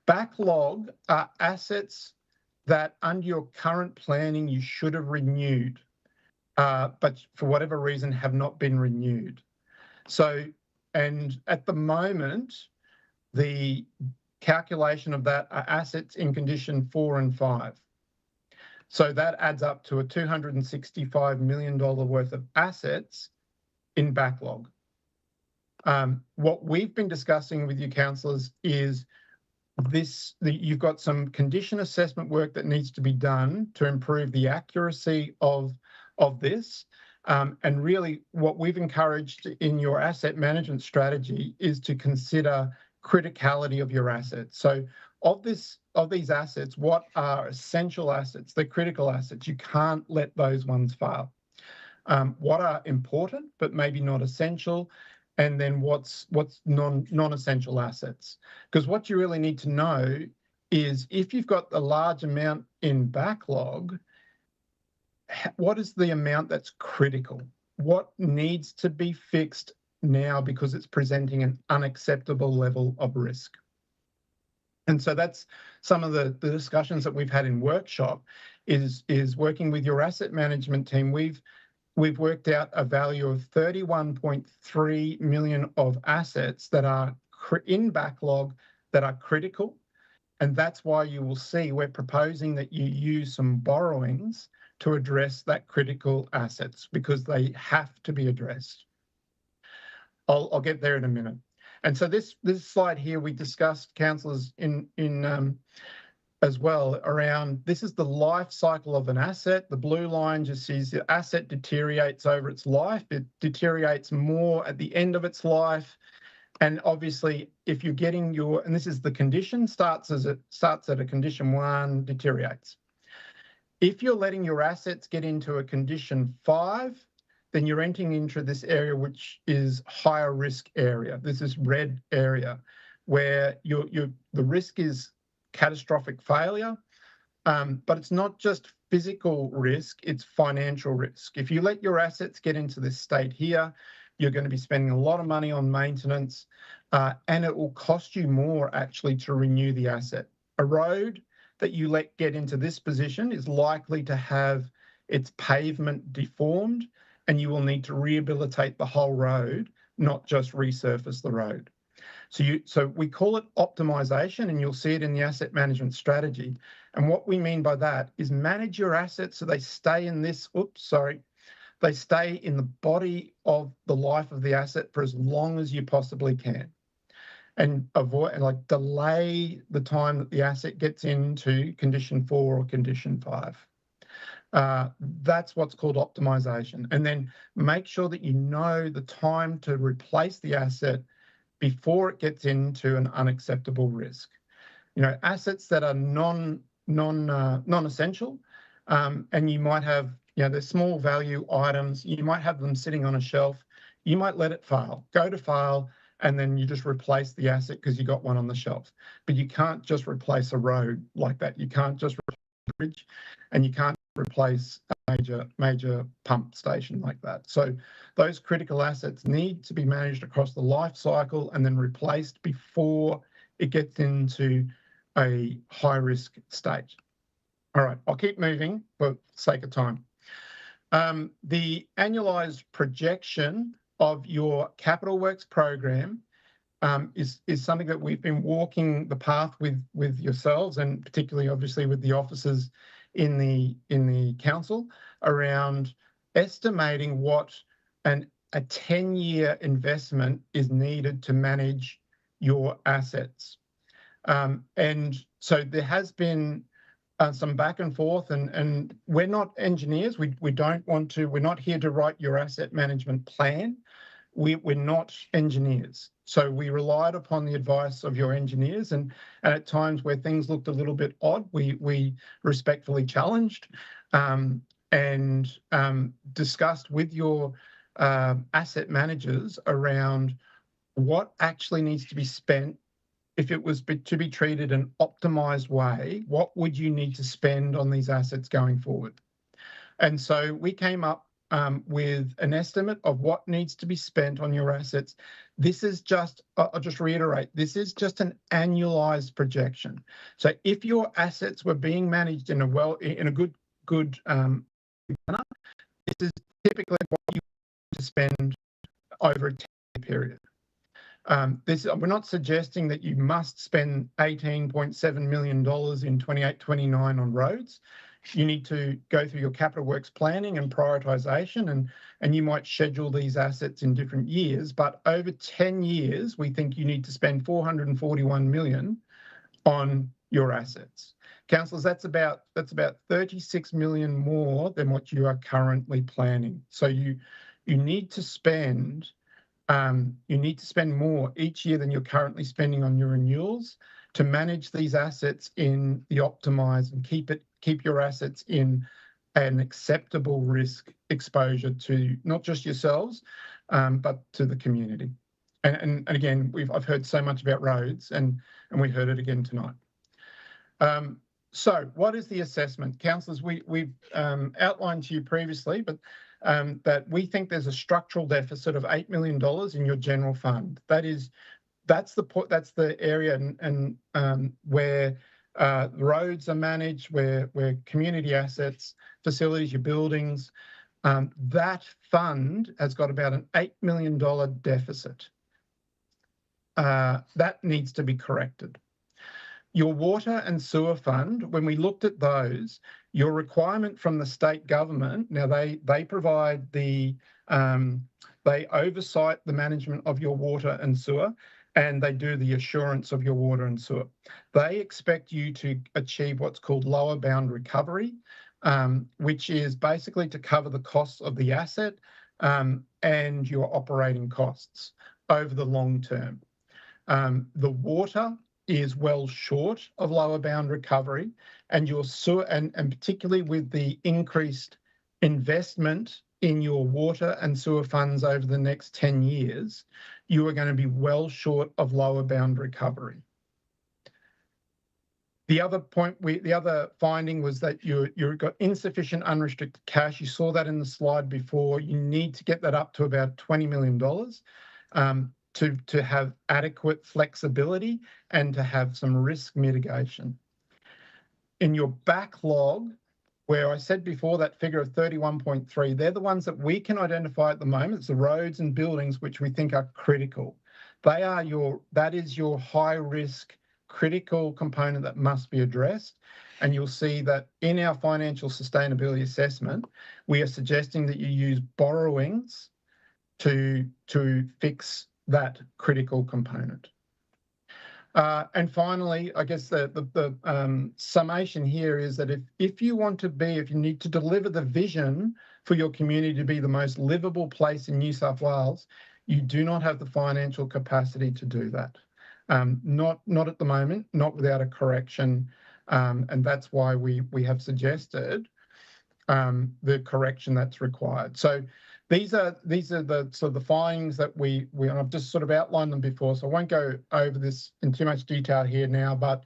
Backlog are assets that under your current planning you should have renewed, but for whatever reason have not been renewed. So, and at the moment, the calculation of that are assets in condition 4 and 5. So that adds up to a $265 million worth of assets in backlog. What we've been discussing with you councillors is you've got some condition assessment work that needs to be done to improve the accuracy of this. And really what we've encouraged in your asset management strategy is to consider criticality of your assets. So of these assets, what are essential assets? They're critical assets. You can't let those ones fail. What are important but maybe not essential? And then what's non-essential assets? Because what you really need to know is if you've got a large amount in backlog, what is the amount that's critical? What needs to be fixed now because it's presenting an unacceptable level of risk? And so that's some of the discussions that we've had in workshop is working with your asset management team. We've worked out a value of 31.3 million of assets that are in backlog that are critical. And that's why you will see we're proposing that you use some borrowings to address that critical assets because they have to be addressed. I'll get there in a minute. And so this slide here, we discussed councillors in as well around, this is the life cycle of an asset. The blue line just says the asset deteriorates over its life. It deteriorates more at the end of its life. And obviously, if you're getting and this is the condition, starts at a condition 1, deteriorates. If you're letting your assets get into a condition 5, then you're entering into this area which is higher risk area. This is red area where the risk is catastrophic failure, but it's not just physical risk, it's financial risk. If you let your assets get into this state here, you're going to be spending a lot of money on maintenance, and it will cost you more actually to renew the asset. A road that you let get into this position is likely to have its pavement deformed, and you will need to rehabilitate the whole road, not just resurface the road. So we call it optimization, and you'll see it in the asset management strategy. And what we mean by that is manage your assets so they stay in this, they stay in the body of the life of the asset for as long as you possibly can. And delay the time that the asset gets into condition 4 or condition 5. That's what's called optimization. And then make sure that you know the time to replace the asset before it gets into an unacceptable risk. Assets that are non-essential, and you might have, they're small value items, you might have them sitting on a shelf, you might let it fail, go to fail, and then you just replace the asset because you got one on the shelf. But you can't just replace a road like that. You can't just replace a bridge, and you can't replace a major pump station like that. So those critical assets need to be managed across the life cycle and then replaced before it gets into a high risk state. All right, I'll keep moving for the sake of time. The annualized projection of your capital works program is something that we've been walking the path with yourselves, and particularly obviously with the officers in the council around estimating what a 10-year investment is needed to manage your assets. And so there has been some back and forth, and we're not engineers. We're not here to write your asset management plan. we're not engineers. So we relied upon the advice of your engineers, and at times where things looked a little bit odd, we respectfully challenged and discussed with your asset managers around what actually needs to be spent. If it was to be treated an optimized way, what would you need to spend on these assets going forward? And so we came up with an estimate of what needs to be spent on your assets. This is just, I'll just reiterate, this is just an annualized projection. So if your assets were being managed in a good manner, this is typically what you need to spend over a 10-year period. We're not suggesting that you must spend $18.7 million in 28-29 on roads. You need to go through your capital works planning and prioritisation, and you might schedule these assets in different years. But over 10 years, we think you need to spend $441 million on your assets. Councillors, that's about 36 million more than what you are currently planning. So you need to spend. You need to spend more each year than you're currently spending on your renewals to manage these assets in the optimised and keep your assets in an acceptable risk exposure to not just yourselves, but to the community. And again, I've heard so much about roads, and we heard it again tonight. So what is the assessment? Councillors, we've outlined to you previously, but that we think there's a structural deficit of $8 million in your general fund. That's the area and where roads are managed, where community assets, facilities, your buildings. That fund has got about an $8 million deficit. That needs to be corrected. Your water and sewer fund, when we looked at those, your requirement from the state government, now they provide they oversight the management of your water and sewer, and they do the assurance of your water and sewer. They expect you to achieve what's called lower bound recovery, which is basically to cover the costs of the asset and your operating costs over the long term. The water is well short of lower bound recovery, and your sewer, and particularly with the increased investment in your water and sewer funds over the next 10 years, you are going to be well short of lower bound recovery. The other finding was that you've got insufficient unrestricted cash. You saw that in the slide before. You need to get that up to about $20 million to have adequate flexibility and to have some risk mitigation. In your backlog, where I said before that figure of 31.3, they're the ones that we can identify at the moment. It's the roads and buildings which we think are critical. That is your high risk critical component that must be addressed. And you'll see that in our financial sustainability assessment, we are suggesting that you use borrowings to fix that critical component. And finally, I guess the summation here is that if you need to deliver the vision for your community to be the most livable place in New South Wales, you do not have the financial capacity to do that. Not at the moment, not without a correction, and that's why we have suggested the correction that's required. So these are the sort of the findings that we and I've just sort of outlined them before, so I won't go over this in too much detail here now, but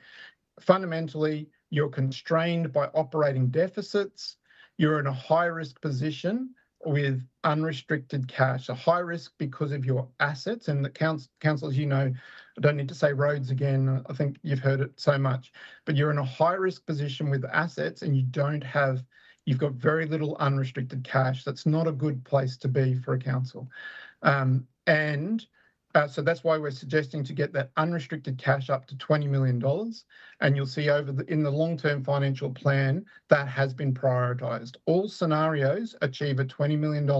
fundamentally you're constrained by operating deficits, you're in a high risk position with unrestricted cash, a high risk because of your assets, and the councillors, you know, I don't need to say roads again, I think you've heard it so much, but you're in a high risk position with assets and you've got very little unrestricted cash. That's not a good place to be for a council. So that's why we're suggesting to get that unrestricted cash up to $20 million. And you'll see in the long-term financial plan, that has been prioritised. All scenarios achieve a $20 million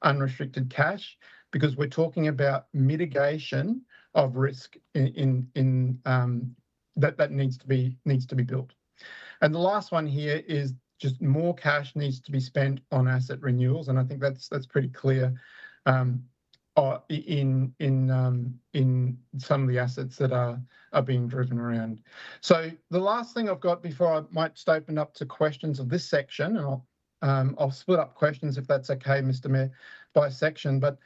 unrestricted cash because we're talking about mitigation of risk that needs to be built. And the last one here is just more cash needs to be spent on asset renewals, and I think that's pretty clear. in some of the assets that are being driven around. So the last thing I've got before I might just open up to questions of this section, and I'll split up questions if that's okay, Mr. Mayor, by section. But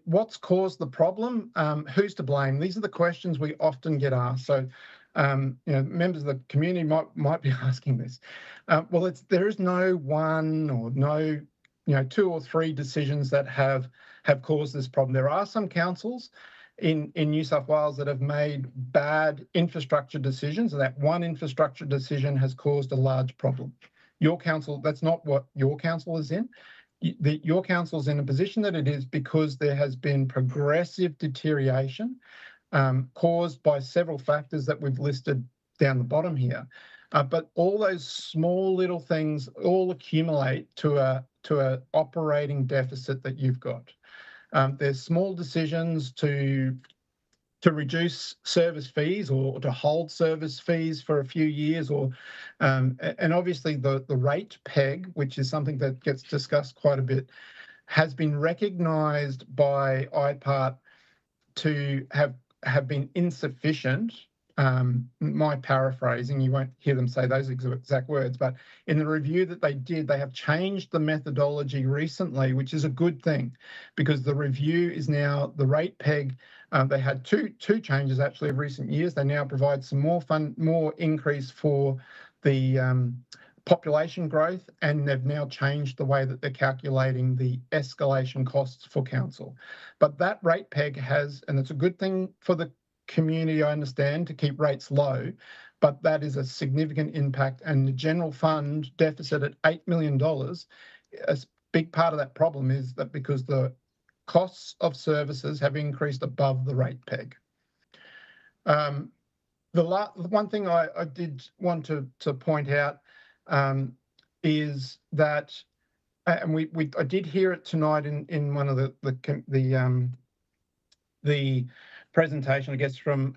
what's caused the problem? Who's to blame? These are the questions we often get asked. So members of the community might be asking this. Well, there is no one or no 2 or 3 decisions that have caused this problem. There are some councils in New South Wales that have made bad infrastructure decisions, and that one infrastructure decision has caused a large problem. Your council, that's not what your council is in. Your council is in a position that it is because there has been progressive deterioration caused by several factors that we've listed down the bottom here. But all those small little things all accumulate to a operating deficit that you've got. There's small decisions to reduce service fees or to hold service fees for a few years, and obviously the rate peg, which is something that gets discussed quite a bit, has been recognised by IPART to have been insufficient. My paraphrasing, you won't hear them say those exact words, but in the review that they did, they have changed the methodology recently, which is a good thing, because the review is now the rate peg. They had two changes actually of recent years. They now provide some more increase for the population growth, and they've now changed the way that they're calculating the escalation costs for council. But that rate peg has, and it's a good thing for the community, I understand, to keep rates low, but that is a significant impact. And the general fund deficit at $8 million, a big part of that problem is that because the costs of services have increased above the rate peg. The one thing I did want to point out is that, and I did hear it tonight in one of the presentation, I guess, from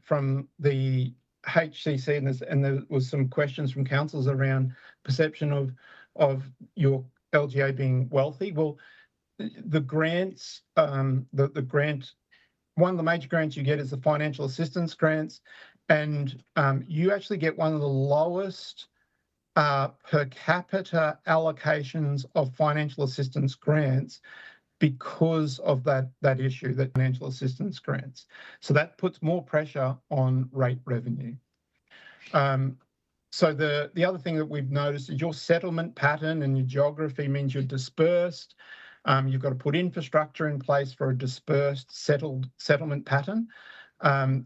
the HCC, and there was some questions from councils around perception of your LGA being wealthy. Well, the grants, the grant, one of the major grants you get is the financial assistance grants, and you actually get one of the lowest per capita allocations of financial assistance grants because of that issue, that financial assistance grants. So that puts more pressure on rate revenue. So the other thing that we've noticed is your settlement pattern and your geography means you're dispersed. You've got to put infrastructure in place for a dispersed settlement pattern.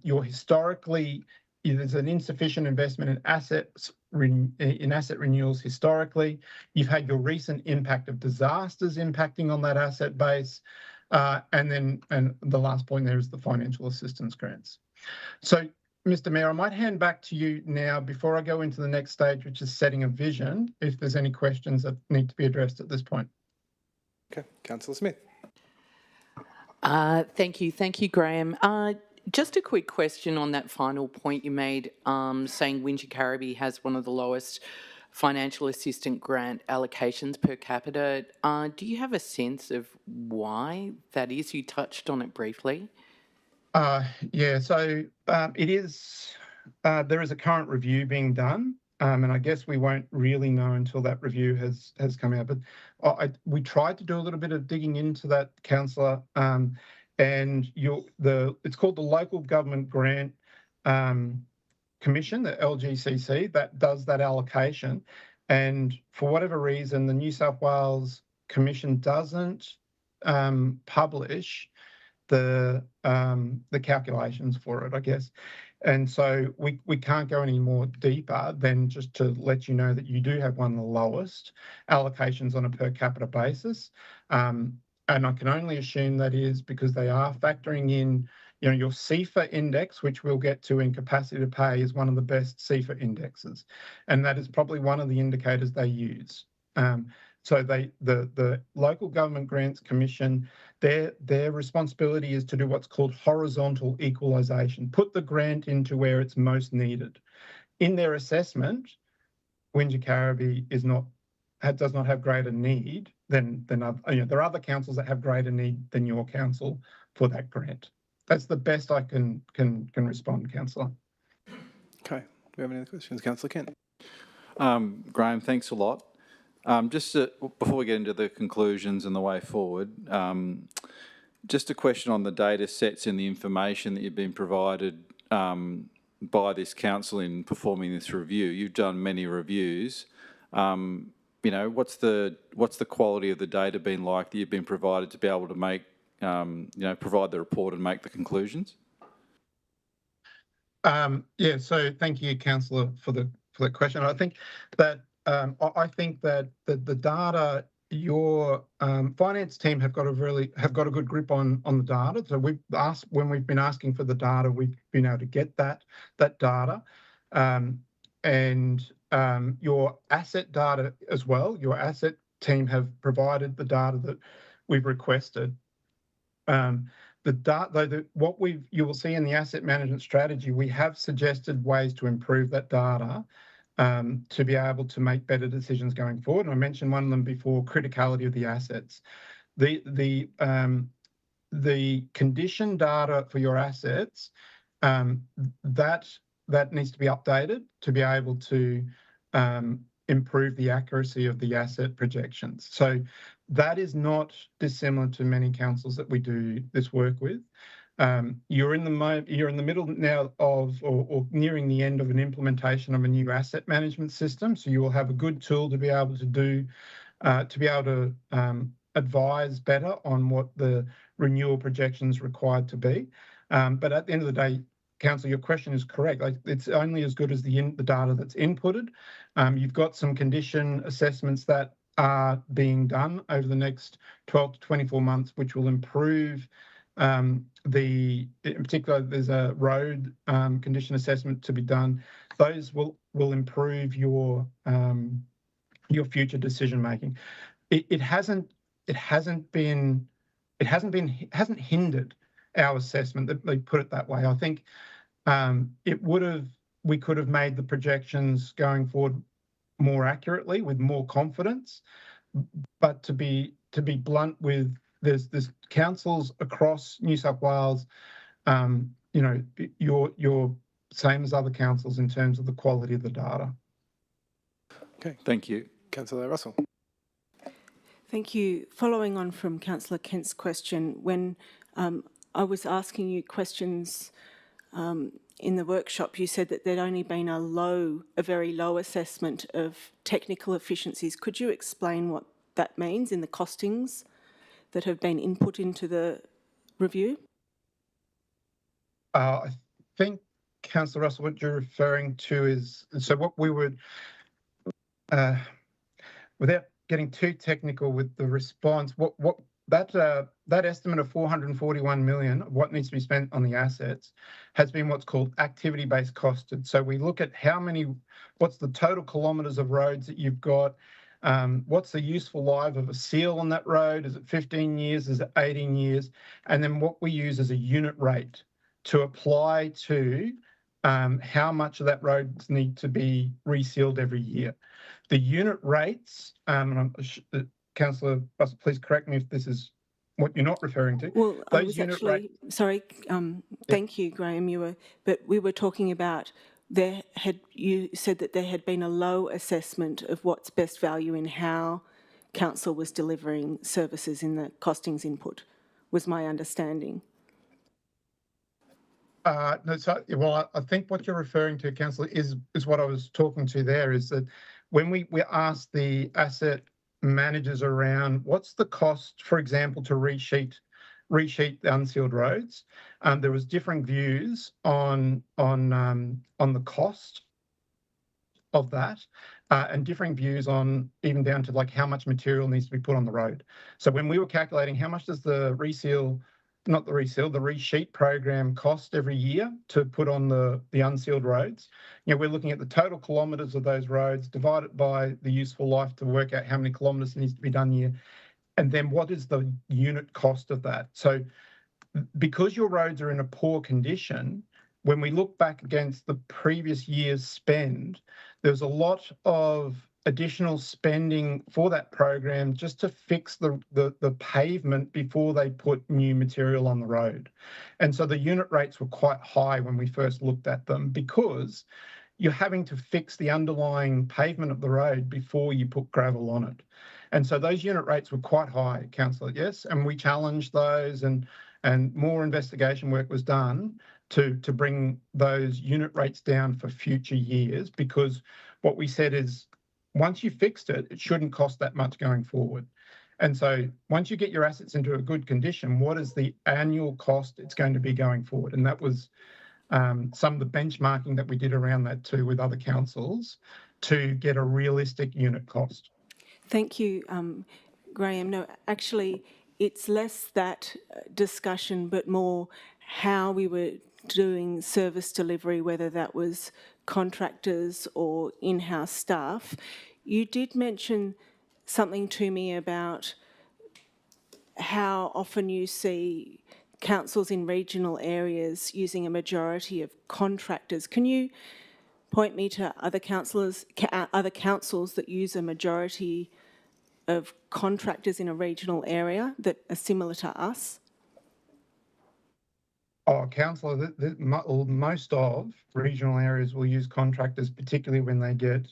You're historically, there's an insufficient investment in asset renewals historically. You've had your recent impact of disasters impacting on that asset base. And the last point there is the financial assistance grants. So, Mr. Mayor, I might hand back to you now before I go into the next stage, which is setting a vision, if there's any questions that need to be addressed at this point. Okay, Councillor Smith. Thank you, Graham. Just a quick question on that final point you made, saying Wingecarribee has one of the lowest financial assistance grant allocations per capita. Do you have a sense of why that is? You touched on it briefly. Yeah, so it is, there is a current review being done, and I guess we won't really know until that review has come out. But we tried to do a little bit of digging into that, Councillor, and it's called the Local Government Grant Commission, the LGCC, that does that allocation. And for whatever reason, the New South Wales Commission doesn't publish the calculations for it, I guess. And so we can't go any more deeper than just to let you know that you do have one of the lowest allocations on a per capita basis. And I can only assume that is because they are factoring in, your CFA index, which we'll get to in capacity to pay, is one of the best CFA indexes. And that is probably one of the indicators they use. So the Local Government Grants Commission, their responsibility is to do what's called horizontal equalisation, put the grant into where it's most needed. In their assessment, Wingecarribee does not have greater need there are other councils that have greater need than your council for that grant. That's the best I can respond, councillor. Okay. Do we have any other questions? Councillor Kent. Graham, thanks a lot. Before we get into the conclusions and the way forward, just a question on the data sets and the information that you've been provided by this council in performing this review. You've done many reviews. What's the quality of the data been like that you've been provided to be able to make, provide the report and make the conclusions? So thank you, councillor, for the question. I think that the data, your finance team have got a good grip on the data. So when we've been asking for the data, we've been able to get that data, and your asset data as well. Your asset team have provided the data that we've requested. You will see in the asset management strategy, we have suggested ways to improve that data to be able to make better decisions going forward. And I mentioned one of them before: criticality of the assets. The condition data for your assets, that needs to be updated to be able to improve the accuracy of the asset projections. So that is not dissimilar to many councils that we do this work with. You're in the middle now of, or nearing the end of an implementation of a new asset management system. So you will have a good tool to be able to advise better on what the renewal projections required to be. But at the end of the day, council, your question is correct. It's only as good as the data that's inputted. You've got some condition assessments that are being done over the next 12 to 24 months, which will improve in particular, there's a road condition assessment to be done. Those will improve your future decision making. It hasn't hindered our assessment. Let me put it that way. I think we could have made the projections going forward more accurately with more confidence. But to be blunt with, there's councils across New South Wales, you're same as other councils in terms of the quality of the data. Okay. Thank you. Councillor Russell. Thank you. Following on from Councillor Kent's question, when I was asking you questions in the workshop, you said that there'd only been a very low assessment of technical efficiencies. Could you explain what that means in the costings that have been input into the review? I think, Councillor Russell, what you're referring to is, so what we would, without getting too technical with the response, that estimate of 441 million of what needs to be spent on the assets has been what's called activity-based costed. So we look at what's the total kilometres of roads that you've got, what's the useful life of a seal on that road? Is it 15 years? Is it 18 years? And then what we use as a unit rate to apply to how much of that road need to be resealed every year. The unit rates, Councillor Russell, please correct me if this is what you're not referring to. Well, I was actually, sorry, thank you, Graham, but we were talking about, you said that there had been a low assessment of what's best value in how council was delivering services in the costings input, was my understanding. No, I think what you're referring to, Councillor, is what I was talking to there, is that when we asked the asset managers around what's the cost, for example, to resheet the unsealed roads, there was differing views on the cost of that, and differing views on even down to like how much material needs to be put on the road. So when we were calculating how much does the resheet program cost every year to put on the unsealed roads, we're looking at the total kilometres of those roads divided by the useful life to work out how many kilometres needs to be done a year, and then what is the unit cost of that. So because your roads are in a poor condition, when we look back against the previous year's spend, there's a lot of additional spending for that program just to fix the pavement before they put new material on the road. And so the unit rates were quite high when we first looked at them, because you're having to fix the underlying pavement of the road before you put gravel on it. And so those unit rates were quite high, Councillor, yes, and we challenged those, and more investigation work was done to bring those unit rates down for future years, because what we said is, once you fixed it, it shouldn't cost that much going forward. And so once you get your assets into a good condition, what is the annual cost it's going to be going forward? And that was some of the benchmarking that we did around that too with other councils to get a realistic unit cost. Thank you, Graham. No, actually, it's less that discussion, but more how we were doing service delivery, whether that was contractors or in-house staff. You did mention something to me about how often you see councils in regional areas using a majority of contractors. Can you point me to other councils that use a majority of contractors in a regional area that are similar to us? Oh, councillor, most of regional areas will use contractors, particularly when they get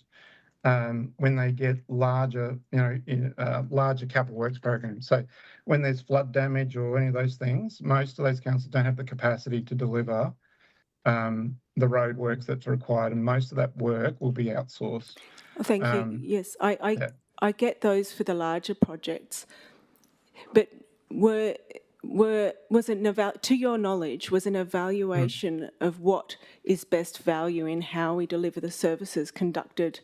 larger, larger capital works programs. So when there's flood damage or any of those things, most of those councils don't have the capacity to deliver the road works that's required, and most of that work will be outsourced. Thank you. Yes, I get those for the larger projects, but was it to your knowledge, was an evaluation of what is best value in how we deliver the services conducted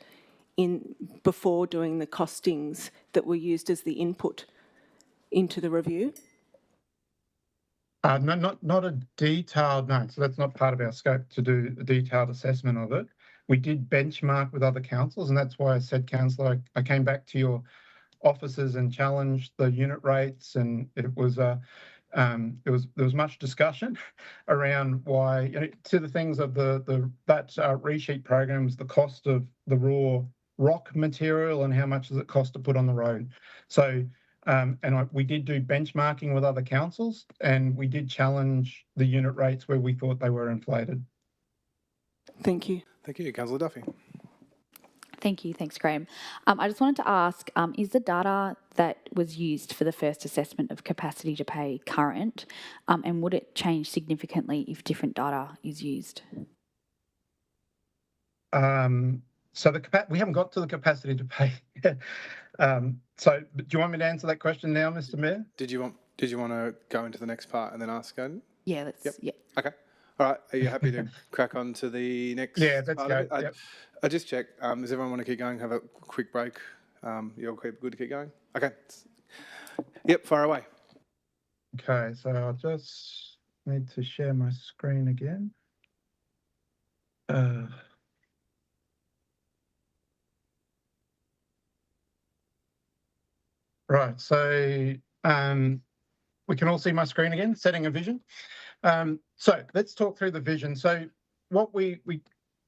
before doing the costings that were used as the input into the review? No, not a detailed, no. So that's not part of our scope to do a detailed assessment of it. We did benchmark with other councils, and that's why I said, councillor, I came back to your offices and challenged the unit rates, and it was there was much discussion around why, to the things of that resheet programs, the cost of the raw rock material and how much does it cost to put on the road. So we did do benchmarking with other councils, and we did challenge the unit rates where we thought they were inflated. Thank you. Thank you. Councillor Duffy. Thank you. Thanks, Graham. I just wanted to ask, is the data that was used for the first assessment of capacity to pay current, and would it change significantly if different data is used? So we haven't got to the capacity to pay. So do you want me to answer that question now, Mr. Mayor? Did you want to go into the next part and then ask Gordon? Yeah, let's. Yep. Yeah. Okay. All right. Are you happy to crack on to the next? Yeah, let's part go. Of it? Yep. I just check. Does everyone want to keep going? Have a quick break? You're good to keep going? Okay. Yep. Fire away. Okay. So I'll just need to share my screen again. Right. So we can all see my screen again. Setting a vision. So let's talk through the vision. So what we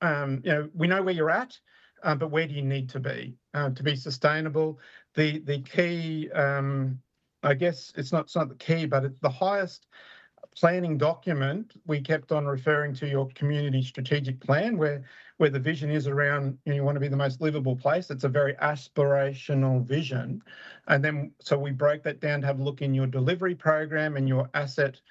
know where you're at, but where do you need to be sustainable? The key, I guess it's not the key, but it's the highest planning document. We kept on referring to your community strategic plan, where the vision is around, you want to be the most livable place. It's a very aspirational vision. And then so we broke that down to have a look in your delivery program and your asset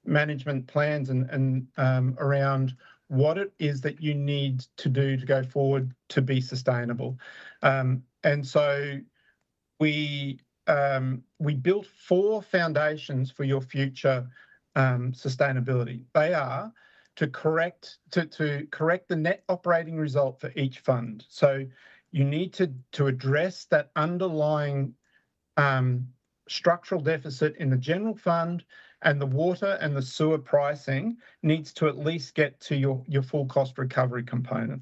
management plans and around what it is that you need to do to go forward to be sustainable. And so we built 4 foundations for your future sustainability. They are to correct the net operating result for each fund. So you need to address that underlying structural deficit in the general fund, and the water and the sewer pricing needs to at least get to your full cost recovery component.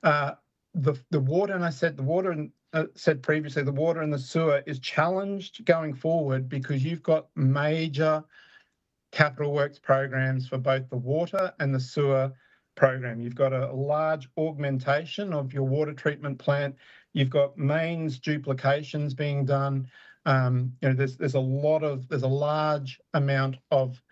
The water, and I said the water, and said previously, the water and the sewer is challenged going forward because you've got major capital works programs for both the water and the sewer program. You've got a large augmentation of your water treatment plant. You've got mains duplications being done. There's a large amount of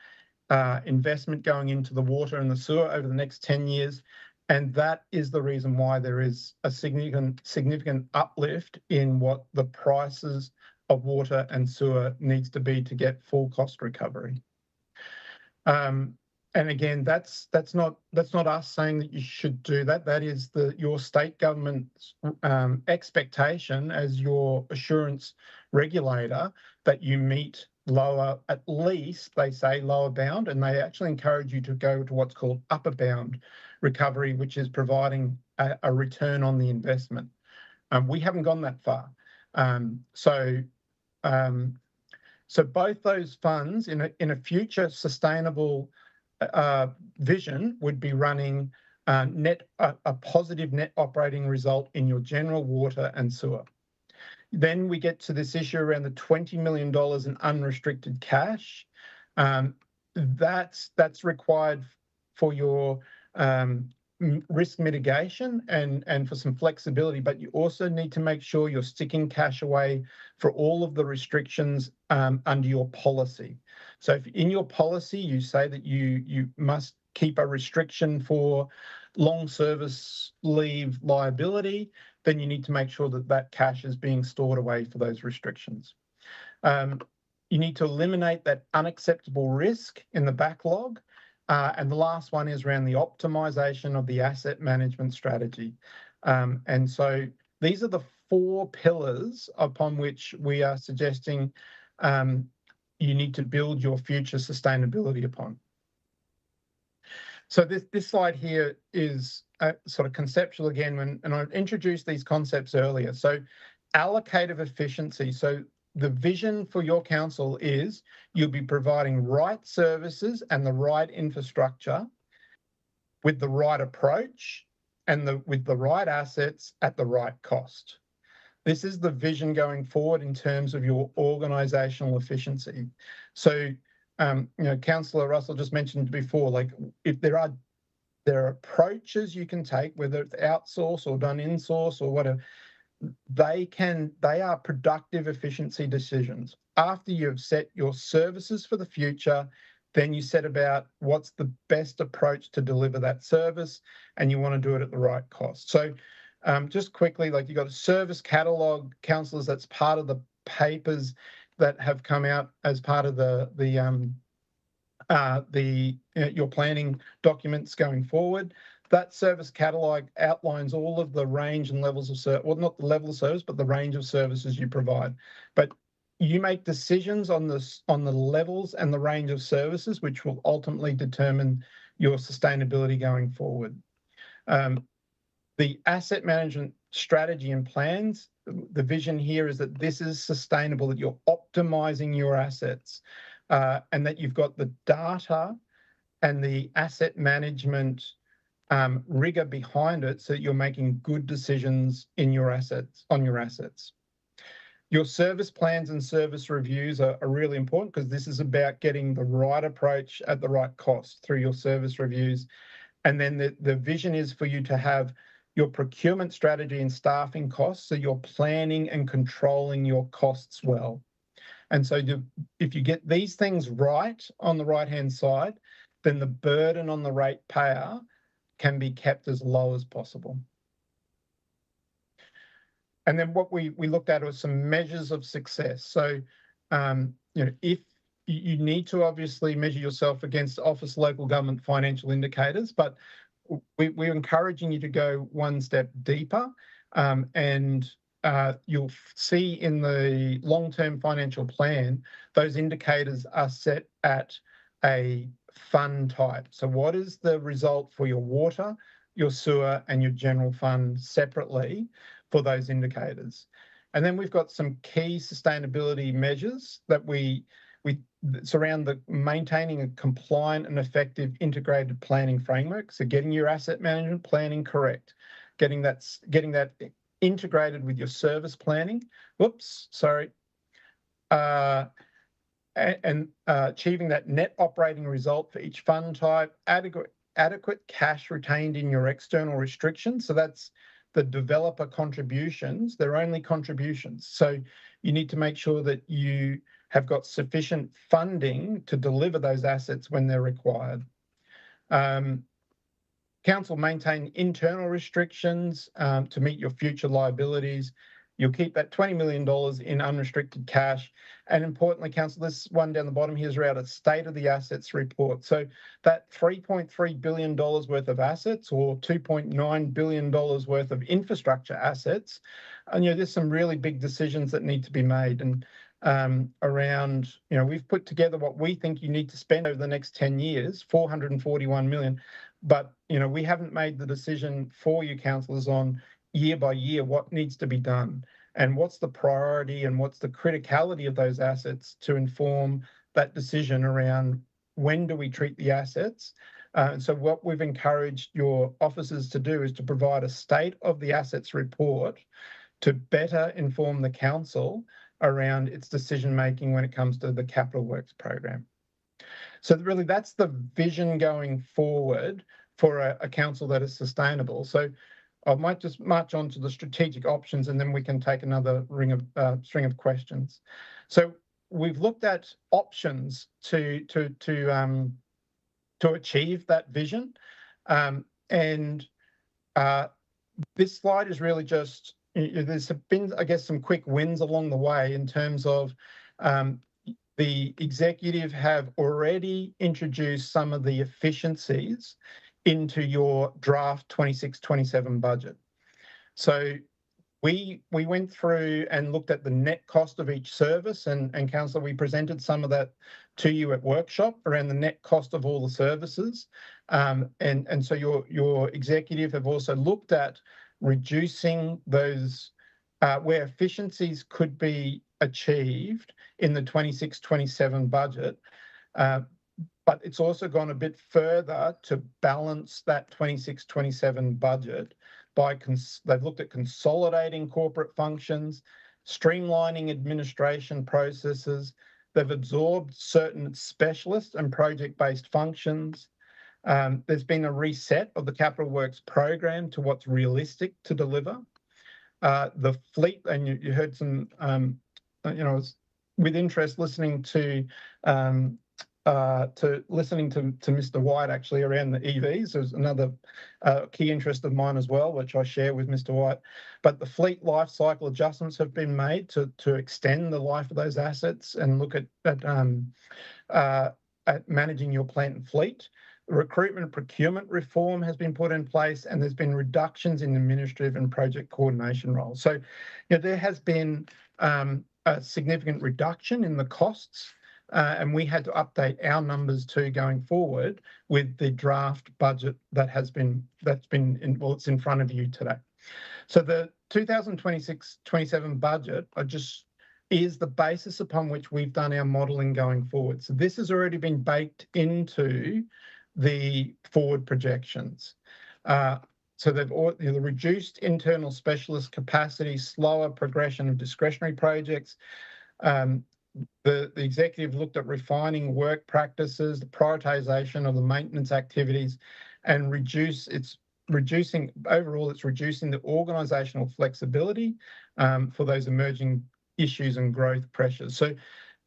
investment going into the water and the sewer over the next 10 years. And that is the reason why there is a significant uplift in what the prices of water and sewer needs to be to get full cost recovery. And again, that's not us saying that you should do that. That is your state government's expectation as your assurance regulator, that you meet lower, at least they say lower bound, and they actually encourage you to go to what's called upper bound recovery, which is providing a return on the investment. We haven't gone that far. So both those funds in a future sustainable vision would be running a positive net operating result in your general water and sewer. Then we get to this issue around the $20 million in unrestricted cash. That's required for your risk mitigation and for some flexibility, but you also need to make sure you're sticking cash away for all of the restrictions under your policy. So if in your policy you say that you must keep a restriction for long service leave liability, then you need to make sure that that cash is being stored away for those restrictions. You need to eliminate that unacceptable risk in the backlog. And the last one is around the optimization of the asset management strategy. And so these are the 4 pillars upon which we are suggesting you need to build your future sustainability upon. So this slide here is sort of conceptual again, and I introduced these concepts earlier. So allocative efficiency. So the vision for your council is you'll be providing right services and the right infrastructure with the right approach and with the right assets at the right cost. This is the vision going forward in terms of your organisational efficiency. So, Councillor Russell just mentioned before, like if there are approaches you can take, whether it's outsource or done in-source or whatever, they are productive efficiency decisions. After you've set your services for the future, then you set about what's the best approach to deliver that service, and you want to do it at the right cost. So just quickly, like you've got a service catalogue, councillors, that's part of the papers that have come out as part of your planning documents going forward. That service catalogue outlines all of the range and levels of service, well, not the level of service, but the range of services you provide. But you make decisions on the levels and the range of services, which will ultimately determine your sustainability going forward. The asset management strategy and plans, the vision here is that this is sustainable, that you're optimizing your assets, and that you've got the data and the asset management rigor behind it, so that you're making good decisions in your assets, on your assets. Your service plans and service reviews are really important, because this is about getting the right approach at the right cost through your service reviews. And then the vision is for you to have your procurement strategy and staffing costs, so you're planning and controlling your costs well. And so if you get these things right on the right-hand side, then the burden on the ratepayer can be kept as low as possible. And then what we looked at was some measures of success. So, if you need to obviously measure yourself against Office Local Government financial indicators, but we're encouraging you to go one step deeper, and you'll see in the long-term financial plan, those indicators are set at a fund type. So what is the result for your water, your sewer, and your general fund separately for those indicators? And then we've got some key sustainability measures that we surround the maintaining a compliant and effective integrated planning framework. So getting your asset management planning correct, getting that integrated with your service planning. And achieving that net operating result for each fund type, adequate cash retained in your external restrictions. So that's the developer contributions. They're only contributions. So you need to make sure that you have got sufficient funding to deliver those assets when they're required. Council maintain internal restrictions to meet your future liabilities. You'll keep that $20 million in unrestricted cash. And importantly, Council, this one down the bottom here is around a state of the assets report. So that $3.3 billion worth of assets or $2.9 billion worth of infrastructure assets, and there's some really big decisions that need to be made. And around, we've put together what we think you need to spend over the next 10 years, $441 million. But, we haven't made the decision for you, councillors, on year by year what needs to be done and what's the priority and what's the criticality of those assets to inform that decision around when do we treat the assets. And so what we've encouraged your officers to do is to provide a state of the assets report to better inform the council around its decision making when it comes to the capital works program. So really that's the vision going forward for a council that is sustainable. So I might just march on to the strategic options and then we can take another string of questions. So we've looked at options to achieve that vision. And this slide is really just, there's been, I guess, some quick wins along the way in terms of the executive have already introduced some of the efficiencies into your draft 26-27 budget. So we went through and looked at the net cost of each service, and Councillor, we presented some of that to you at workshop around the net cost of all the services. And so your executive have also looked at reducing those where efficiencies could be achieved in the 26-27 budget. But it's also gone a bit further to balance that 26-27 budget by they've looked at consolidating corporate functions, streamlining administration processes. They've absorbed certain specialist and project-based functions. There's been a reset of the capital works program to what's realistic to deliver. The fleet, and you heard some, I was with interest listening to Mr. White actually around the EVs. There's another key interest of mine as well, which I share with Mr. White. But the fleet life cycle adjustments have been made to extend the life of those assets and look at managing your plant and fleet. Recruitment and procurement reform has been put in place, and there's been reductions in administrative and project coordination roles. So, there has been a significant reduction in the costs. And we had to update our numbers too going forward with the draft budget that's been it's in front of you today. So the 2026-27 budget is the basis upon which we've done our modelling going forward. So this has already been baked into the forward projections. So they've the reduced internal specialist capacity, slower progression of discretionary projects. The executive looked at refining work practices, the prioritisation of the maintenance activities, and it's reducing the organisational flexibility for those emerging issues and growth pressures. So,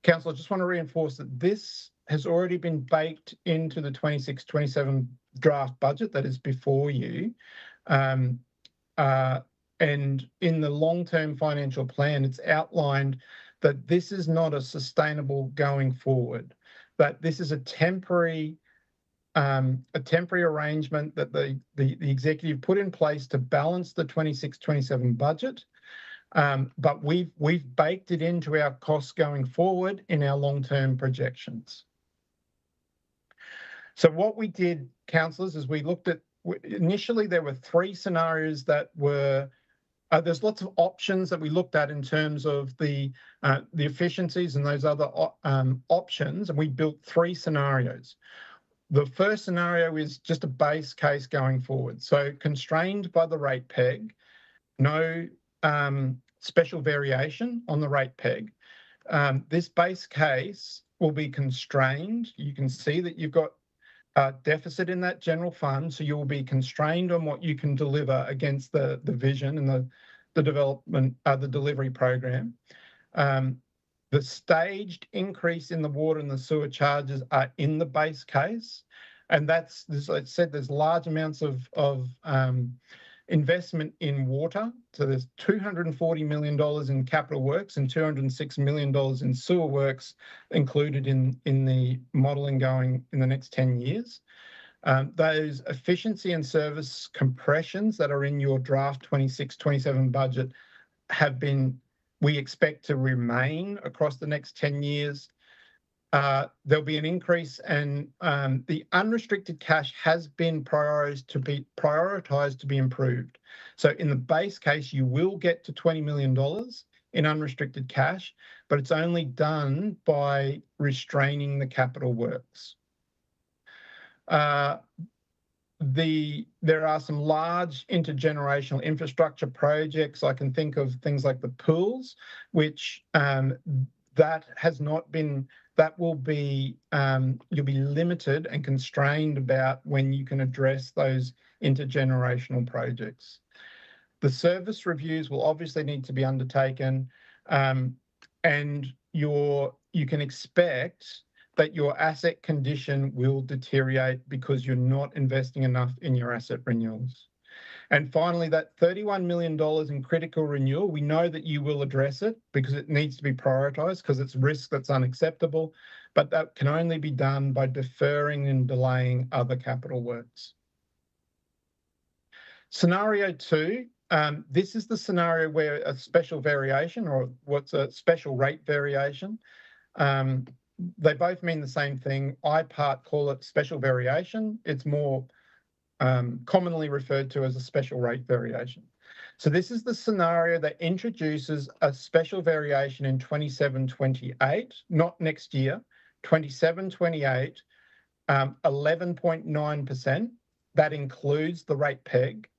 Council, I just want to reinforce that this has already been baked into the 26-27 draft budget that is before you. And in the long-term financial plan, it's outlined that this is not a sustainable going forward, that this is a temporary arrangement that the executive put in place to balance the 26-27 budget. But we've baked it into our costs going forward in our long-term projections. So what we did, councillors, is we looked at, initially there were 3 scenarios that were, there's lots of options that we looked at in terms of the efficiencies and those other options, and we built 3 scenarios. The first scenario is just a base case going forward. So constrained by the rate peg, no special variation on the rate peg. This base case will be constrained. You can see that you've got deficit in that general fund, so you will be constrained on what you can deliver against the vision and the development, the delivery program. The staged increase in the water and the sewer charges are in the base case, and that's, as I said, there's large amounts of investment in water. So there's $240 million in capital works and $206 million in sewer works included in the modelling going in the next 10 years. Those efficiency and service compressions that are in your draft 26-27 budget have been, we expect to remain across the next 10 years. There'll be an increase, and the unrestricted cash has been prioritised to be improved. So in the base case, you will get to $20 million in unrestricted cash, but it's only done by restraining the capital works. There are some large intergenerational infrastructure projects. I can think of things like the pools, which that has not been, that will be, you'll be limited and constrained about when you can address those intergenerational projects. The service reviews will obviously need to be undertaken, and you can expect that your asset condition will deteriorate because you're not investing enough in your asset renewals. And finally, that $31 million in critical renewal, we know that you will address it because it needs to be prioritised because it's risk that's unacceptable, but that can only be done by deferring and delaying other capital works. Scenario 2, this is the scenario where a special variation, or what's a special rate variation, they both mean the same thing. IPART call it special variation. It's more commonly referred to as a special rate variation. So this is the scenario that introduces a special variation in 27-28, not next year, 27-28, 11.9%. That includes the rate peg.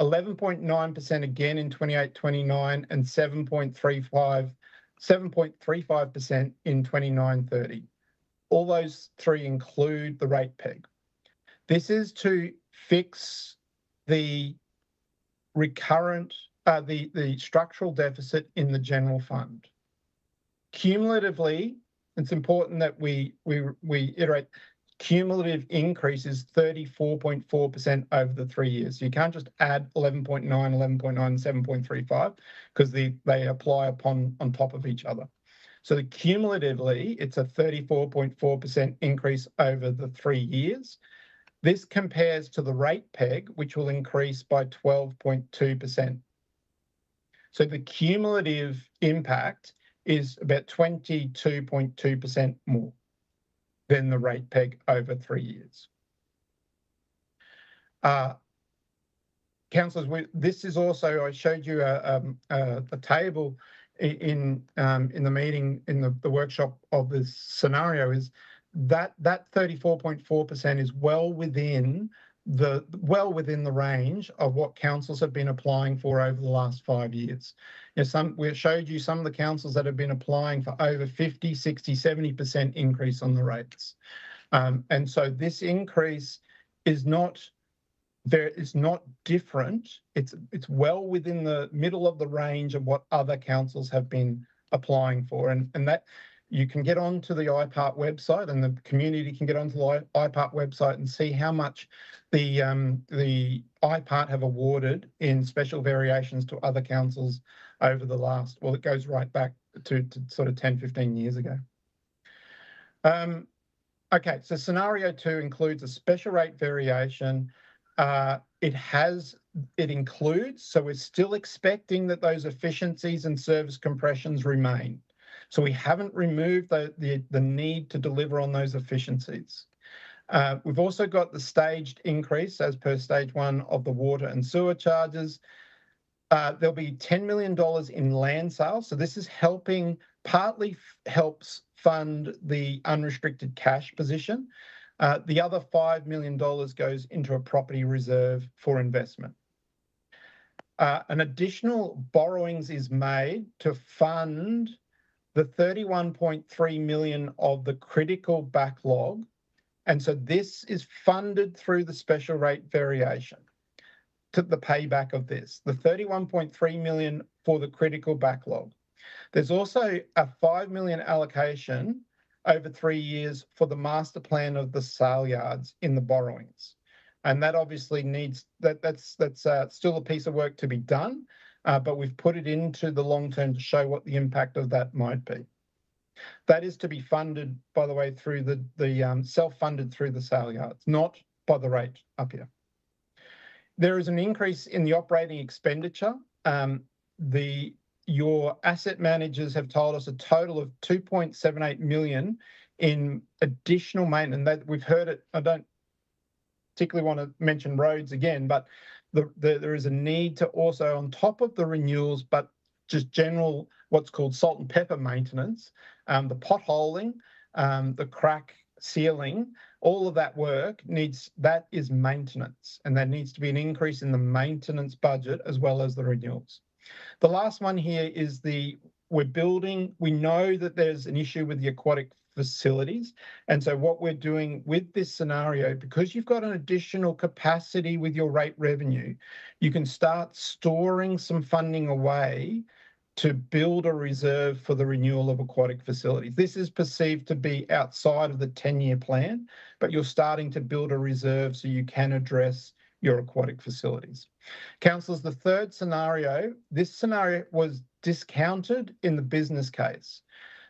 11.9% again in 28-29, and 7.35% in 29-30. All those three include the rate peg. This is to fix the recurrent, the structural deficit in the general fund. Cumulatively, it's important that we iterate, cumulative increase is 34.4% over the 3 years. So you can't just add 11.9, 11.9, and 7.35 because they apply on top of each other. So cumulatively, it's a 34.4% increase over the 3 years. This compares to the rate peg, which will increase by 12.2%. So the cumulative impact is about 22.2% more than the rate peg over 3 years. Councillors, this is also, I showed you a table in the meeting, in the workshop of this scenario, is that 34.4% is well within the range of what councils have been applying for over the last 5 years. You know, we showed you some of the councils that have been applying for over 50, 60, 70% increase on the rates. And so this increase is not different. It's well within the middle of the range of what other councils have been applying for. And that you can get onto the IPART website, and the community can get onto the IPART website and see how much the IPART have awarded in special variations to other councils over the last, well, it goes right back to sort of 10, 15 years ago. Okay, so scenario 2 includes a special rate variation. It includes, so we're still expecting that those efficiencies and service compressions remain. So we haven't removed the need to deliver on those efficiencies. We've also got the staged increase as per stage 1 of the water and sewer charges. There'll be $10 million in land sales. So this is partly helps fund the unrestricted cash position. The other $5 million goes into a property reserve for investment. An additional borrowings is made to fund the 31.3 million of the critical backlog And so this is funded through the special rate variation to the payback of this, the 31.3 million for the critical backlog. There's also a 5 million allocation over 3 years for the master plan of the sale yards in the borrowings. And that obviously needs, that's still a piece of work to be done, but we've put it into the long term to show what the impact of that might be. That is to be funded, by the way, through the self-funded through the sale yards, not by the rate up here. There is an increase in the operating expenditure. Your asset managers have told us a total of 2.78 million in additional maintenance. That we've heard it. I don't particularly want to mention roads again, but there is a need to also, on top of the renewals, but just general what's called salt and pepper maintenance, the potholing, the crack sealing, all of that work that is maintenance, and there needs to be an increase in the maintenance budget as well as the renewals. The last one here is we know that there's an issue with the aquatic facilities. And so what we're doing with this scenario, because you've got an additional capacity with your rate revenue, you can start storing some funding away to build a reserve for the renewal of aquatic facilities. This is perceived to be outside of the 10-year plan, but you're starting to build a reserve so you can address your aquatic facilities. Councillors, the third scenario, this scenario was discounted in the business case.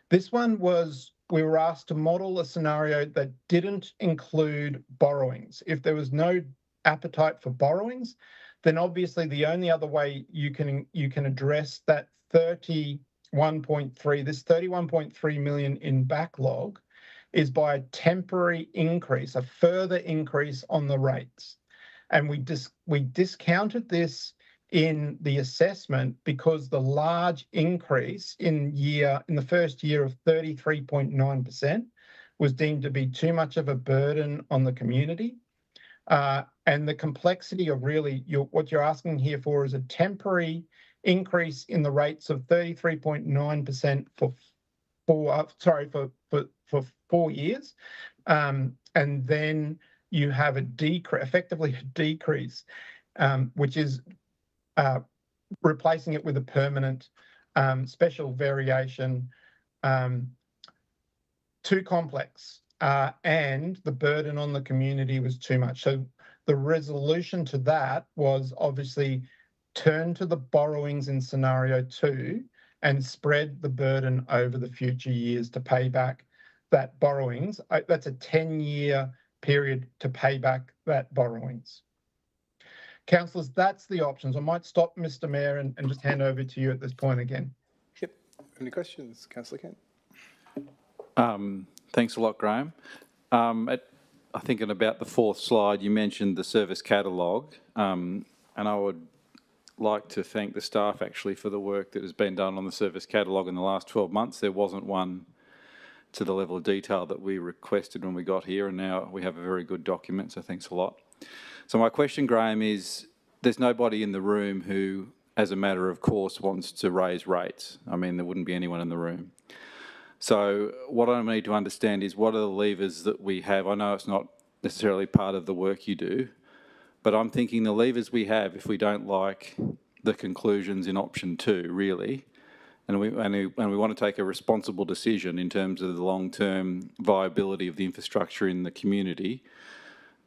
This one was, we were asked to model a scenario that didn't include borrowings. If there was no appetite for borrowings, then obviously the only other way you can address that 31.3 million in backlog is by a temporary increase, a further increase on the rates. And we discounted this in the assessment because the large increase in the first year of 33.9% was deemed to be too much of a burden on the community. And the complexity of really what you're asking here for is a temporary increase in the rates of 33.9% for 4 years, and then you have effectively a decrease, which is replacing it with a permanent special variation, too complex, and the burden on the community was too much. So the resolution to that was obviously turn to the borrowings in scenario 2 and spread the burden over the future years to pay back that borrowings. That's a 10-year period to pay back that borrowings. Councillors, that's the options. I might stop, Mr. Mayor, and just hand over to you at this point again. Yep. Any questions? Councillor Kent. Thanks a lot, Graham. I think in about the fourth slide, you mentioned the service catalogue, and I would like to thank the staff actually for the work that has been done on the service catalogue in the last 12 months. There wasn't one to the level of detail that we requested when we got here, and now we have a very good document, so thanks a lot. So my question, Graham, is there's nobody in the room who, as a matter of course, wants to raise rates. I mean, there wouldn't be anyone in the room. So what I need to understand is what are the levers that we have? I know it's not necessarily part of the work you do, but I'm thinking the levers we have, if we don't like the conclusions in option 2, really, and we want to take a responsible decision in terms of the long-term viability of the infrastructure in the community,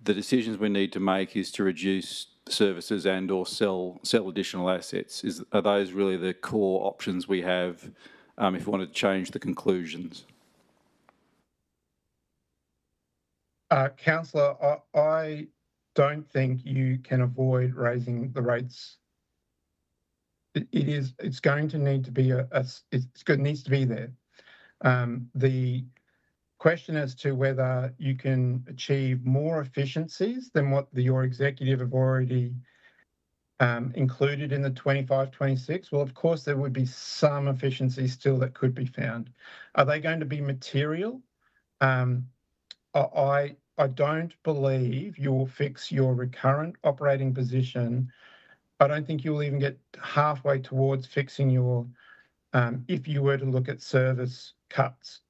the decisions we need to make is to reduce services and or sell additional assets. Are those really the core options we have if we want to change the conclusions? Councillor, I don't think you can avoid raising the rates. It's going to need to be needs to be there. The question as to whether you can achieve more efficiencies than what your executive have already included in the 25-26, well, of course, there would be some efficiencies still that could be found. Are they going to be material? I don't believe you will fix your recurrent operating position. I don't think you'll even get halfway towards fixing your, if you were to look at service cuts.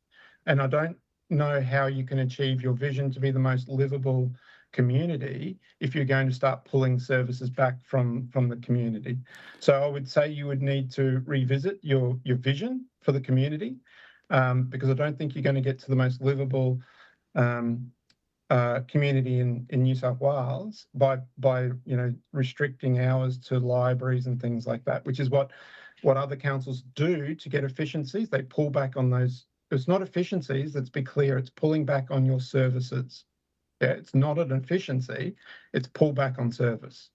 And I don't know how you can achieve your vision to be the most livable community if you're going to start pulling services back from the community. So I would say you would need to revisit your vision for the community, because I don't think you're going to get to the most livable community in New South Wales by restricting hours to libraries and things like that, which is what other councils do to get efficiencies. They pull back on those. It's not efficiencies, let's be clear, it's pulling back on your services. Yeah, it's not an efficiency, it's pull back on service.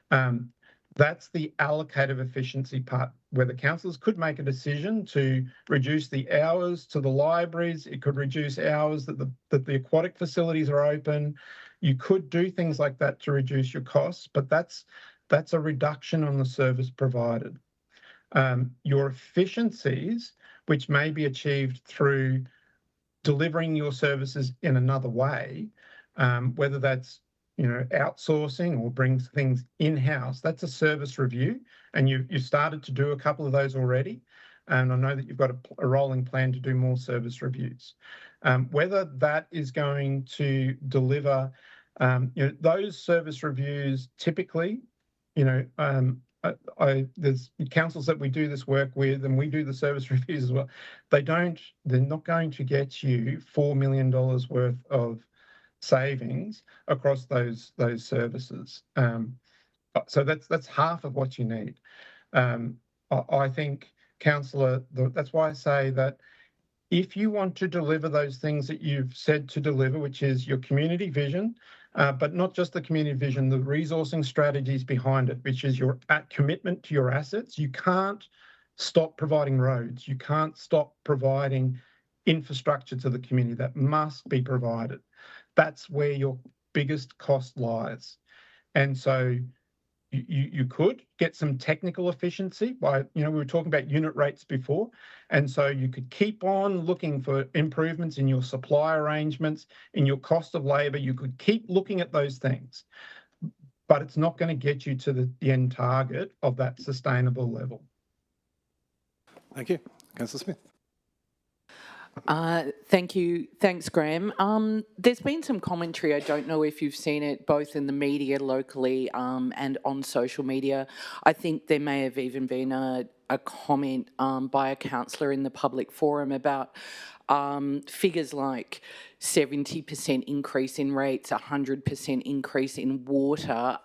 That's the allocative efficiency part, where the councils could make a decision to reduce the hours to the libraries. It could reduce hours that the aquatic facilities are open. You could do things like that to reduce your costs, but that's a reduction on the service provided. Your efficiencies, which may be achieved through delivering your services in another way, whether that's outsourcing or brings things in-house, that's a service review, and you've started to do a couple of those already, and I know that you've got a rolling plan to do more service reviews. Whether that is going to deliver, those service reviews typically, there's councils that we do this work with, and we do the service reviews as well. They're not going to get you $4 million worth of savings across those services. So that's half of what you need. I think, councillor, that's why I say that if you want to deliver those things that you've said to deliver, which is your community vision, but not just the community vision, the resourcing strategies behind it, which is your commitment to your assets. You can't stop providing roads. You can't stop providing infrastructure to the community. That must be provided. That's where your biggest cost lies. And so you could get some technical efficiency by, we were talking about unit rates before. And so you could keep on looking for improvements in your supply arrangements, in your cost of labour. You could keep looking at those things, but it's not going to get you to the end target of that sustainable level. Thank you. Councillor Smith. Thank you. Thanks, Graham. There's been some commentary, I don't know if you've seen it, both in the media locally and on social media. I think there may have even been a comment by a councillor in the public forum about figures like 70% increase in rates, 100% increase in water.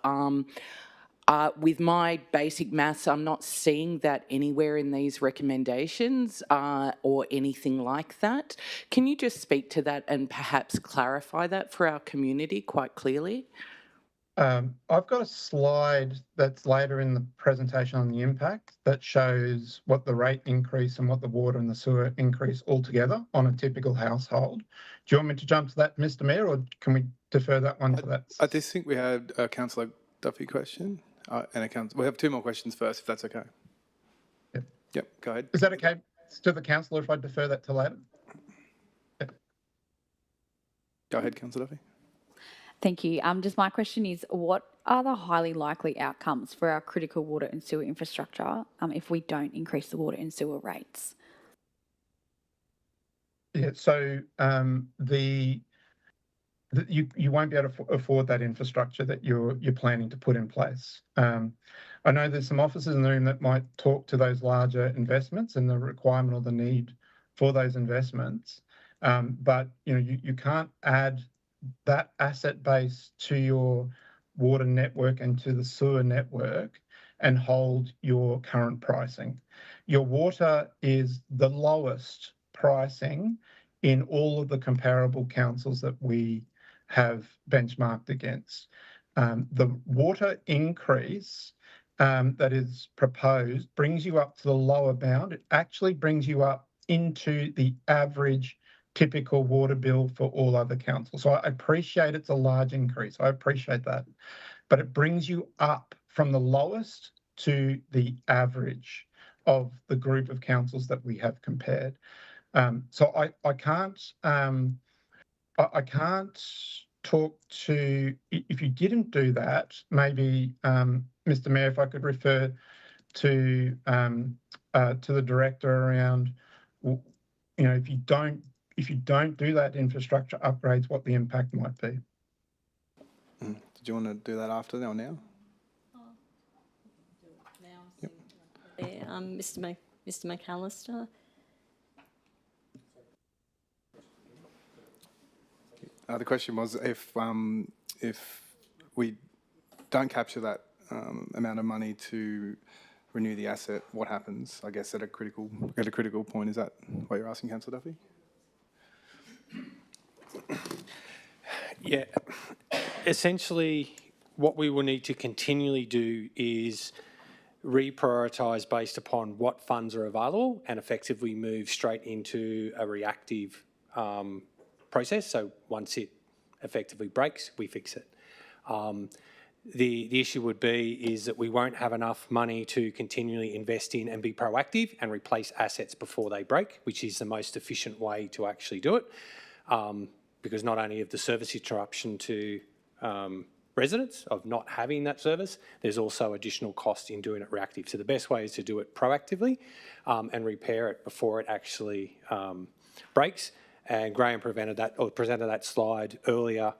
With my basic maths, I'm not seeing that anywhere in these recommendations or anything like that. Can you just speak to that and perhaps clarify that for our community quite clearly? I've got a slide that's later in the presentation on the impact that shows what the rate increase and what the water and the sewer increase altogether on a typical household. Do you want me to jump to that, Mr. Mayor, or can we defer that one to that? I just think we had a Councillor Duffy question. We have two more questions first, if that's okay. Yep, go ahead. Is that okay to the councillor if I defer that to later? Yep. Go ahead, Councillor Duffy. Thank you. Just my question is, what are the highly likely outcomes for our critical water and sewer infrastructure if we don't increase the water and sewer rates? Yeah, so you won't be able to afford that infrastructure that you're planning to put in place. I know there's some officers in the room that might talk to those larger investments and the requirement or the need for those investments, but you can't add that asset base to your water network and to the sewer network and hold your current pricing. Your water is the lowest pricing in all of the comparable councils that we have benchmarked against. The water increase that is proposed brings you up to the lower bound. It actually brings you up into the average typical water bill for all other councils. So I appreciate it's a large increase. I appreciate that. But it brings you up from the lowest to the average of the group of councils that we have compared. So I can't talk to, if you didn't do that, maybe, Mr. Mayor, if I could refer to the director around, if you don't if you don't do that infrastructure upgrades, what the impact might be. Did you want to do that after or now? There, Mr. McAllister. The question was if we don't capture that amount of money to renew the asset, what happens? I guess at a critical point. Is that what you're asking, Councillor Duffy? Yeah, essentially what we will need to continually do is reprioritise based upon what funds are available and effectively move straight into a reactive process. So once it effectively breaks, we fix it. The issue would be is that we won't have enough money to continually invest in and be proactive and replace assets before they break, which is the most efficient way to actually do it. Because not only of the service interruption to residents of not having that service, there's also additional cost in doing it reactive. So the best way is to do it proactively and repair it before it actually breaks. And Graham presented that slide earlier,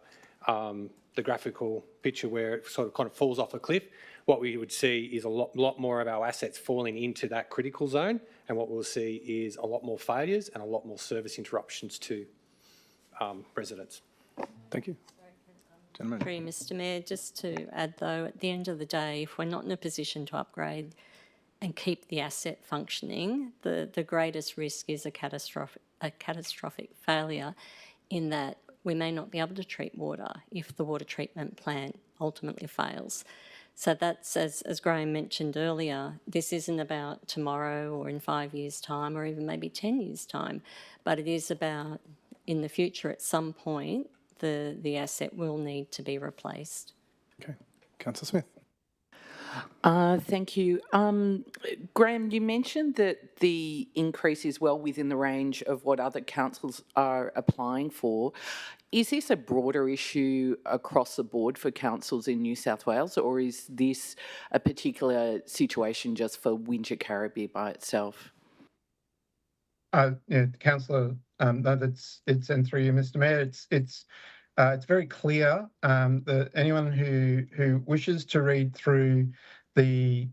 the graphical picture where it sort of kind of falls off a cliff. What we would see is a lot more of our assets falling into that critical zone, and what we'll see is a lot more failures and a lot more service interruptions to residents. Thank you. Gentlemen. Sorry, Mr. Mayor, just to add though, at the end of the day, if we're not in a position to upgrade and keep the asset functioning, the greatest risk is a catastrophic failure, in that we may not be able to treat water if the water treatment plant ultimately fails. So that's, as Graham mentioned earlier, this isn't about tomorrow or in 5 years' time or even maybe 10 years' time, but it is about in the future at some point the asset will need to be replaced. Okay. Councillor Smith. Thank you. Graham, you mentioned that the increase is well within the range of what other councils are applying for. Is this a broader issue across the board for councils in New South Wales, or is this a particular situation just for Wingecarribee by itself? Yeah, Councillor, no, it's and through you, Mr. Mayor, it's very clear that anyone who wishes to read through the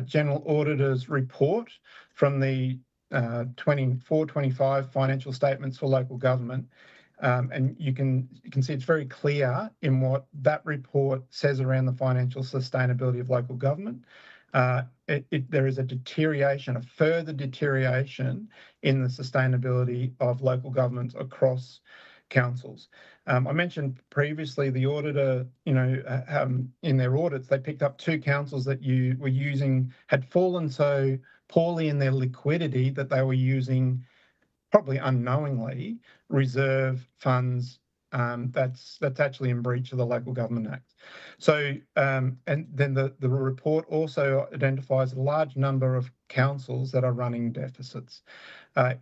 General Auditor's report from the 24-25 financial statements for local government, and you can see it's very clear in what that report says around the financial sustainability of local government. There is a further deterioration in the sustainability of local governments across councils. I mentioned previously the auditor, in their audits, they picked up 2 councils that had fallen so poorly in their liquidity that they were using, probably unknowingly, reserve funds that's actually in breach of the Local Government Act. So, and then the report also identifies a large number of councils that are running deficits.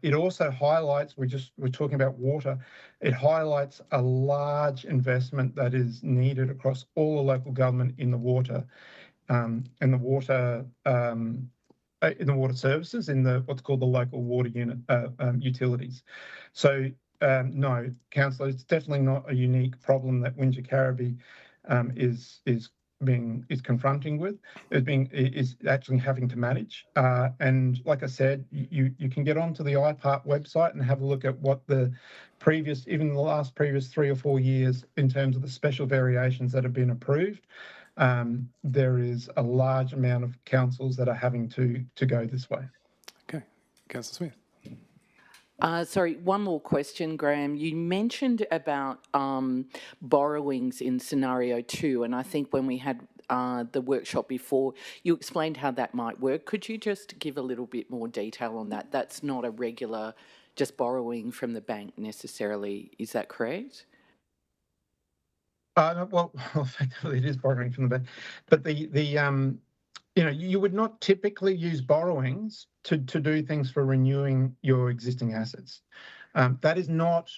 It also highlights, we're talking about water, it highlights a large investment that is needed across all the local government in the water, services, in what's called the local water unit utilities. So no, Councillor, it's definitely not a unique problem that Wingecarribee is confronting with. Is actually having to manage. And like I said, you can get onto the IPART website and have a look at what the previous 3 or 4 years in terms of the special variations that have been approved. There is a large amount of councils that are having to go this way. Okay. Councillor Smith. Sorry, one more question, Graham. You mentioned about borrowings in scenario 2, and I think when we had the workshop before, you explained how that might work. Could you just give a little bit more detail on that? That's not a regular just borrowing from the bank necessarily. Is that correct? Well, effectively it is borrowing from the bank, but you would not typically use borrowings to do things for renewing your existing assets. That is not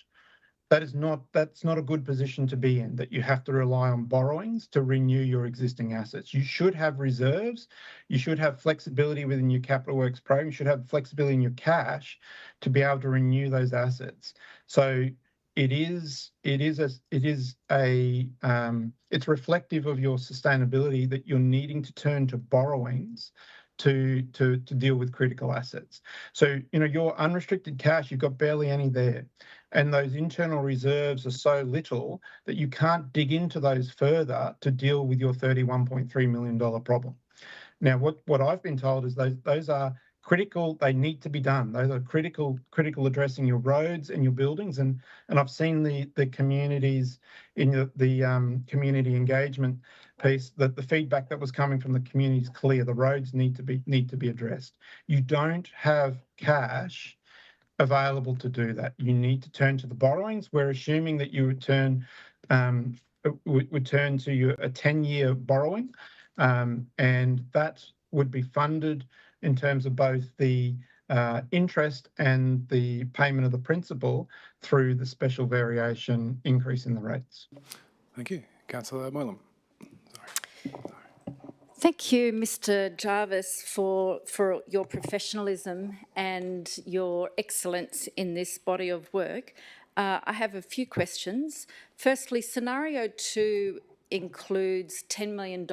that's not a good position to be in, that you have to rely on borrowings to renew your existing assets. You should have reserves. You should have flexibility within your capital works program. You should have flexibility in your cash to be able to renew those assets. So it's reflective of your sustainability that you're needing to turn to borrowings to deal with critical assets. So, your unrestricted cash, you've got barely any there. And those internal reserves are so little that you can't dig into those further to deal with your $31.3 million problem. Now, what I've been told is those are critical. They need to be done. Those are critical addressing your roads and your buildings. And I've seen the communities in the community engagement piece, that the feedback that was coming from the community is clear. The roads need to be addressed. You don't have cash available to do that. You need to turn to the borrowings. We're assuming that you would turn to a 10-year borrowing, and that would be funded in terms of both the interest and the payment of the principal through the special variation increase in the rates. Thank you. Councillor Moylan. Thank you, Mr. Jarvis, for your professionalism and your excellence in this body of work. I have a few questions. Firstly, scenario 2 includes $10 million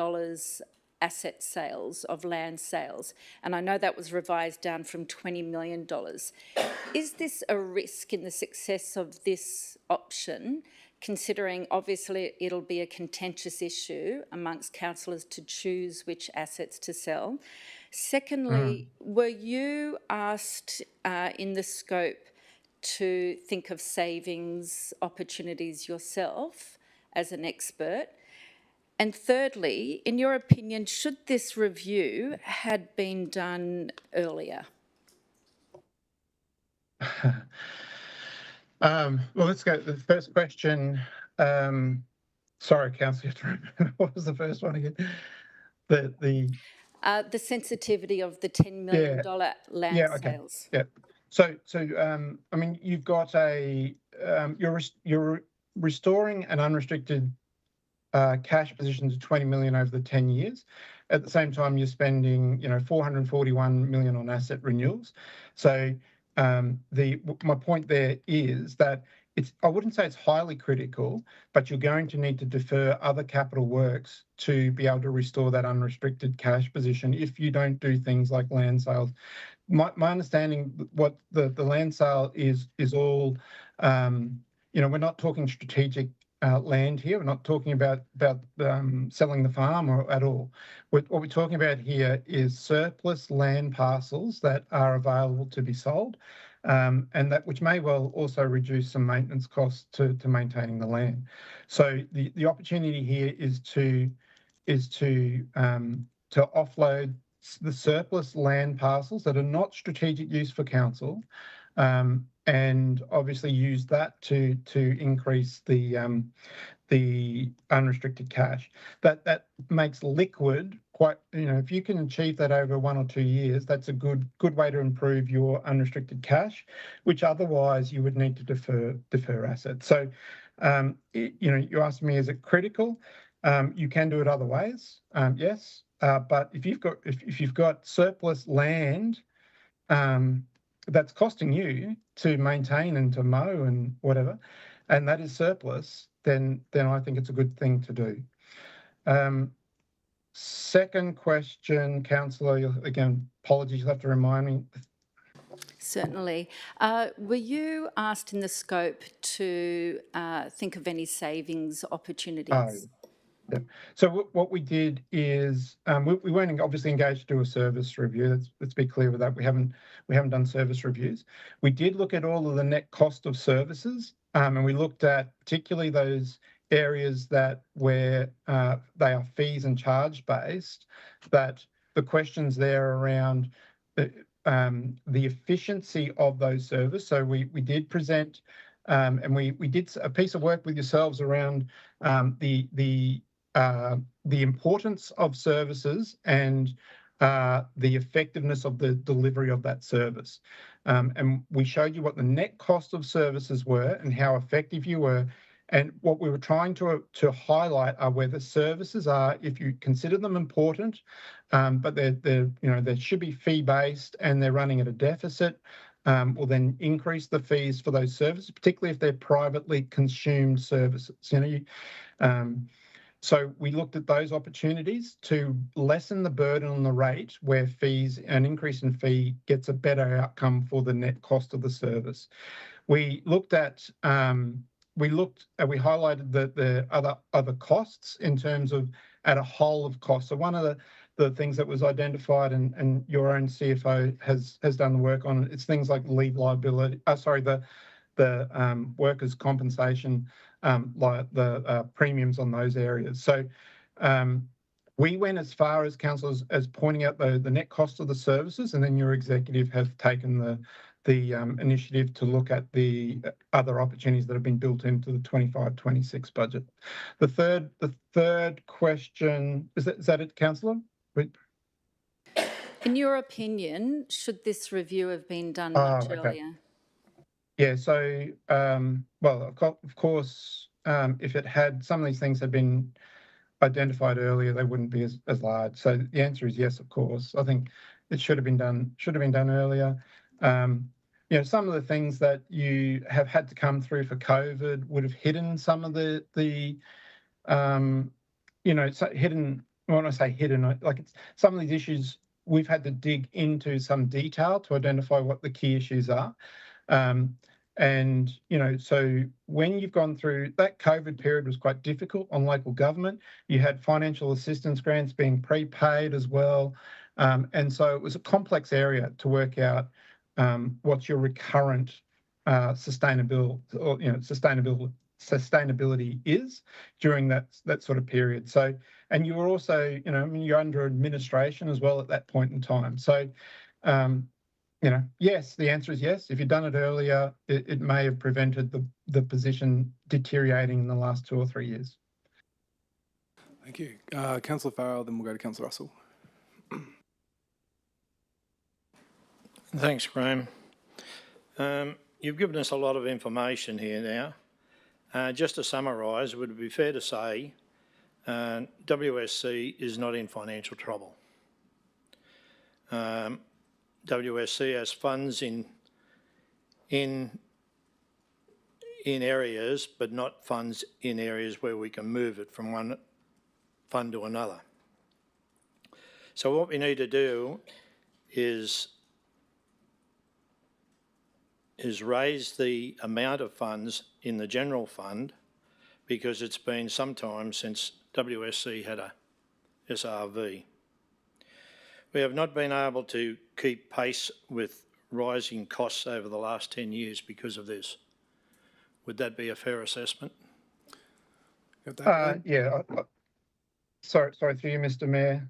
asset sales of land sales, and I know that was revised down from $20 million. Is this a risk in the success of this option, considering obviously it'll be a contentious issue amongst councillors to choose which assets to sell? Secondly, were you asked in the scope to think of savings opportunities yourself as an expert? And thirdly, in your opinion, should this review had been done earlier? Well, let's go. The first question. Sorry, Councillor, what was the first one again? The sensitivity of the $10 million land sales. Yeah. So I mean, you've got you're restoring an unrestricted cash position to 20 million over the 10 years. At the same time, you're spending, 441 million on asset renewals. So my point there is that I wouldn't say it's highly critical, but you're going to need to defer other capital works to be able to restore that unrestricted cash position if you don't do things like land sales. My understanding, what the land sale is all, we're not talking strategic land here. We're not talking about selling the farm or at all. What we're talking about here is surplus land parcels that are available to be sold, and that which may well also reduce some maintenance costs to maintaining the land. So the opportunity here is to offload the surplus land parcels that are not strategic use for council, and obviously use that to increase the unrestricted cash. That makes liquid quite, if you can achieve that over 1 or 2 years, that's a good way to improve your unrestricted cash, which otherwise you would need to defer assets. So, you asked me, is it critical? You can do it other ways, yes. But if you've got surplus land that's costing you to maintain and to mow and whatever, and that is surplus, then I think it's a good thing to do. Second question, Councillor, again, apologies, you'll have to remind me. Certainly. Were you asked in the scope to think of any savings opportunities? Yeah. So what we did is we weren't obviously engaged to do a service review. Let's be clear with that. We haven't done service reviews. We did look at all of the net cost of services, and we looked at particularly those areas where they are fees and charge based. That the questions there around the efficiency of those services. So we did present, and we did a piece of work with yourselves around the importance of services and the effectiveness of the delivery of that service. and we showed you what the net cost of services were and how effective you were. And what we were trying to highlight are where the services are, if you consider them important, but they should be fee-based and they're running at a deficit, will then increase the fees for those services, particularly if they're privately consumed services. So we looked at those opportunities to lessen the burden on the rate where an increase in fee gets a better outcome for the net cost of the service. We highlighted the other costs in terms of at a whole of cost. So one of the things that was identified and your own CFO has done the work on, it's things like leave liability, the workers' compensation, like the premiums on those areas. So we went as far as council as pointing out the net cost of the services, and then your executive have taken the initiative to look at the other opportunities that have been built into the 25-26 budget. The third question, is that it, councillor? In your opinion, should this review have been done much earlier? Yeah, so, well, of course, if some of these things had been identified earlier, they wouldn't be as large. So the answer is yes, of course. I think it should have been done earlier. Some of the things that you have had to come through for COVID would have hidden some of hidden, when I say hidden, some of these issues we've had to dig into some detail to identify what the key issues are. So when you've gone through that COVID period was quite difficult on local government. You had financial assistance grants being prepaid as well. And so it was a complex area to work out what's your recurrent sustainability is during that sort of period. So, and you were also, you're under administration as well at that point in time. So, yes, the answer is yes. If you'd done it earlier, it may have prevented the position deteriorating in the last 2 or 3 years. Thank you. Councillor Farrell, then we'll go to Councillor Russell. Thanks, Graham. You've given us a lot of information here now. Just to summarise, would it be fair to say WSC is not in financial trouble? WSC has funds in areas, but not funds in areas where we can move it from one fund to another. So what we need to do is raise the amount of funds in the general fund, because it's been some time since WSC had a SRV. We have not been able to keep pace with rising costs over the last 10 years because of this. Would that be a fair assessment? Yeah. Sorry through you, Mr. Mayor.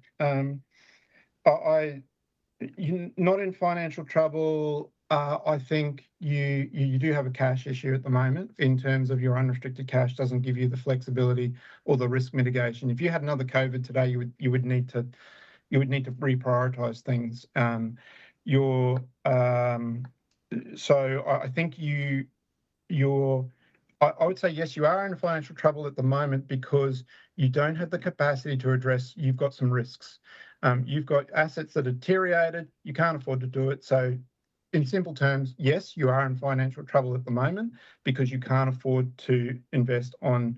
You're not in financial trouble. I think you do have a cash issue at the moment in terms of your unrestricted cash doesn't give you the flexibility or the risk mitigation. If you had another COVID today, you would need to reprioritise things. So I think I would say yes, you are in financial trouble at the moment because you don't have the capacity to address. You've got some risks. You've got assets that are deteriorated. You can't afford to do it. So, in simple terms, yes, you are in financial trouble at the moment because you can't afford to invest on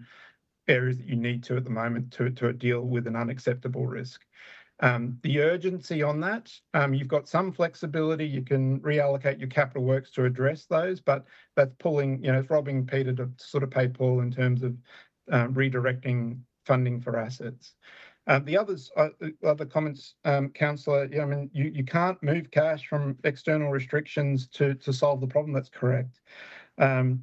areas that you need to at the moment to deal with an unacceptable risk. The urgency on that, you've got some flexibility. You can reallocate your capital works to address those, but that's pulling, it's robbing Peter to sort of pay Paul in terms of redirecting funding for assets. The other comments, Councillor, you can't move cash from external restrictions to solve the problem. That's correct. You're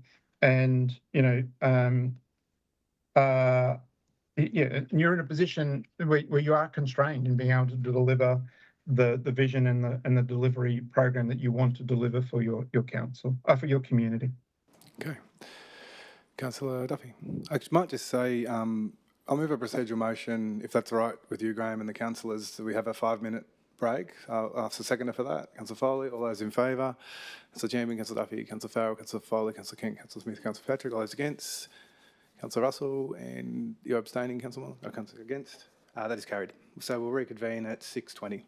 in a position where you are constrained in being able to deliver the vision and the delivery program that you want to deliver for your council, for your community. Okay. Councillor Duffy. I might just say, I'll move a procedural motion, if that's all right with you, Graham, and the councillors. So we have a 5-minute break. I'll ask the seconder for that. Councillor Foley, all those in favour? Councillor Champion, Councillor Duffy, Councillor Farrell, Councillor Foley, Councillor Kent, Councillor Smith, Councillor Patrick, all those against? Councillor Russell, and you're abstaining, Councillor Muller? No, Councillor against? That is carried. So we'll reconvene at 6:20.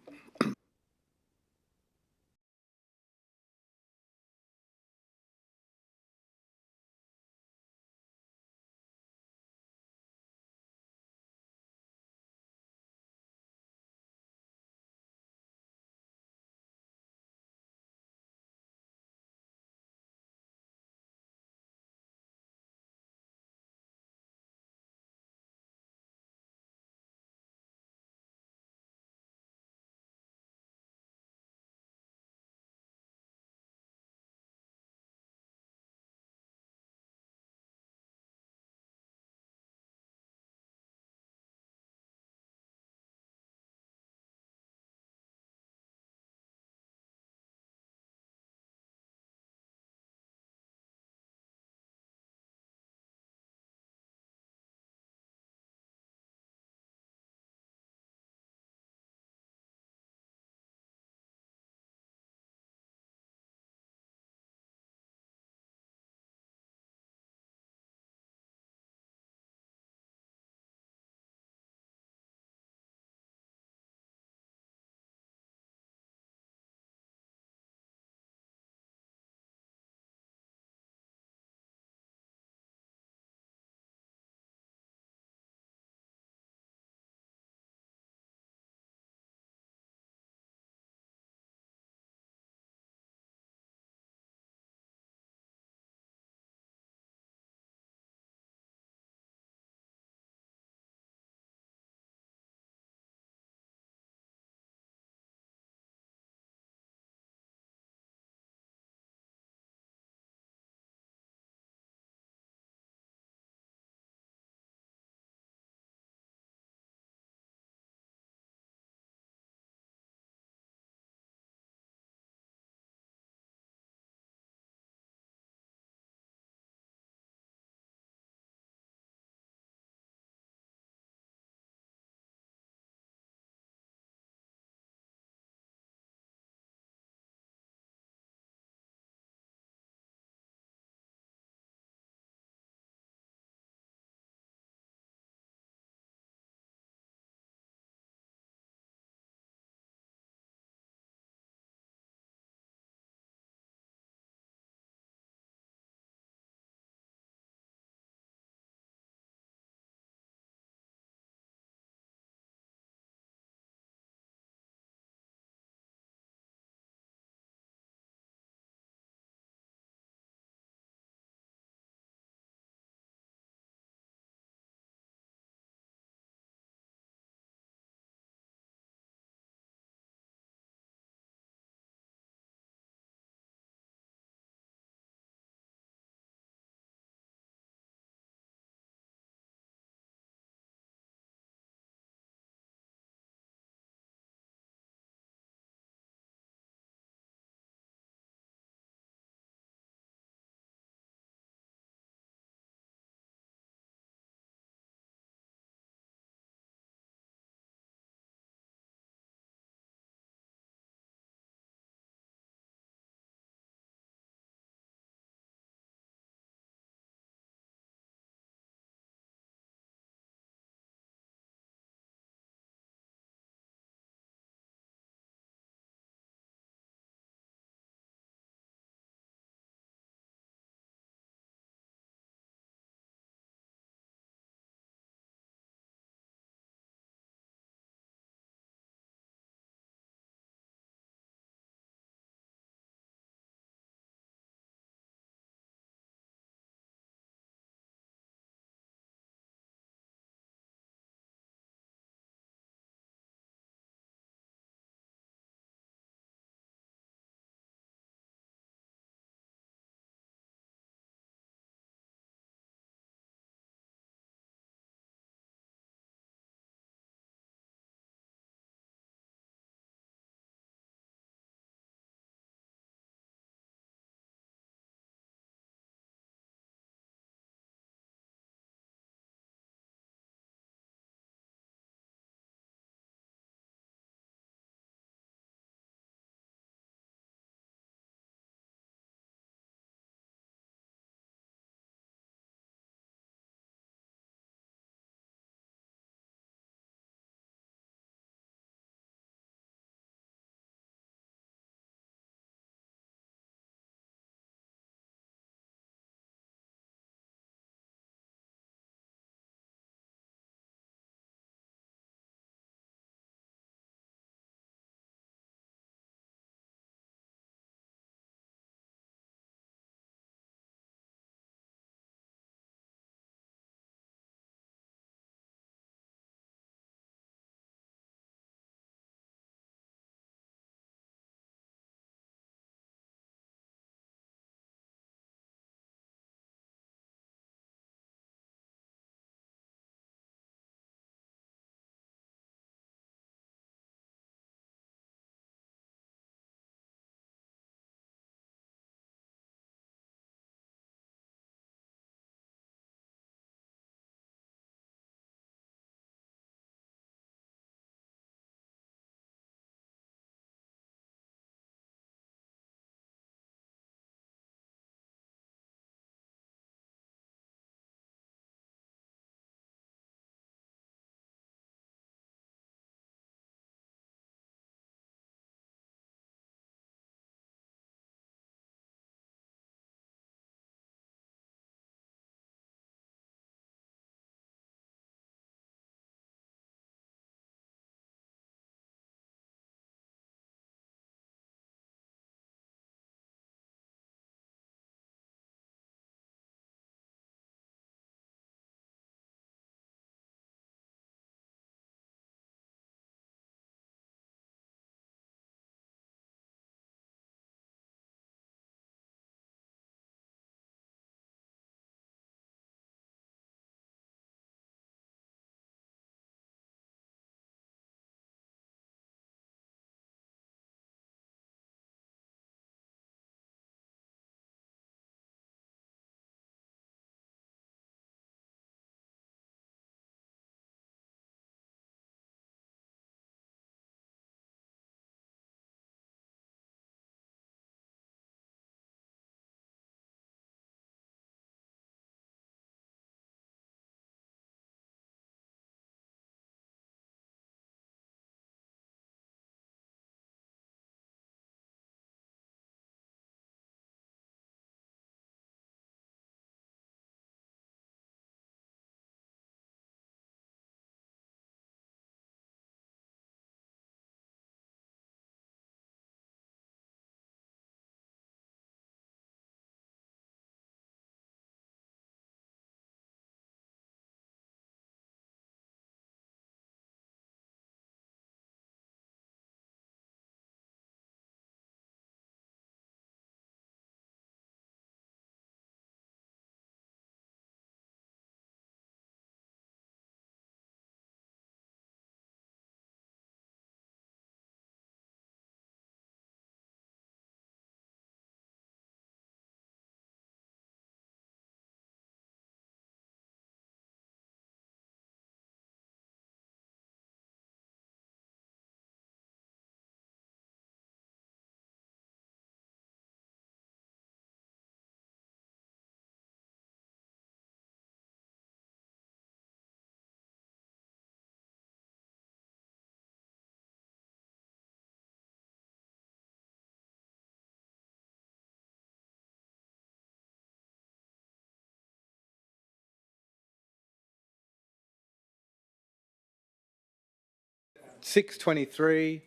6:23,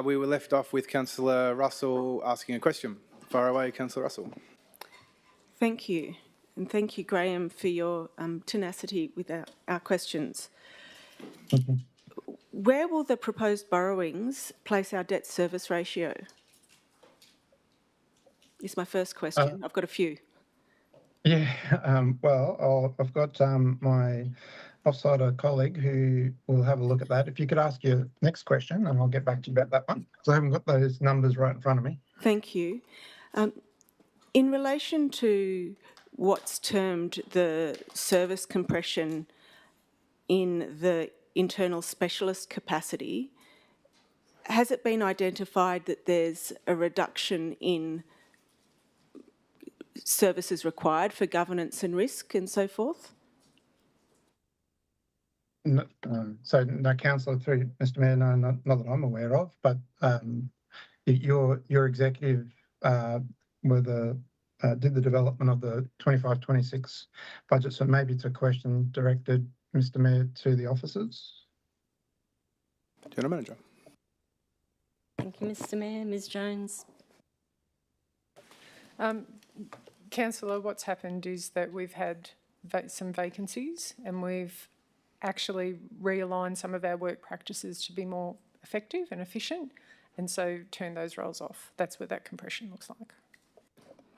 we were left off with Councillor Russell asking a question. Fire away, Councillor Russell. Thank you. And thank you, Graham, for your tenacity with our questions. Where will the proposed borrowings place our debt service ratio? Is my first question. I've got a few. Yeah, I've got my offsider colleague who will have a look at that. If you could ask your next question, and I'll get back to you about that one, because I haven't got those numbers right in front of me. Thank you. In relation to what's termed the service compression in the internal specialist capacity, has it been identified that there's a reduction in services required for governance and risk and so forth? No, no, councillor, through Mr. Mayor, no, not that I'm aware of, but your executive did the development of the 25-26 budget, so maybe it's a question directed, Mr. Mayor, to the officers. General Manager. Thank you, Mr. Mayor. Ms. Jones. Councillor, what's happened is that we've had some vacancies and we've actually realigned some of our work practices to be more effective and efficient, and so turn those roles off. That's what that compression looks like.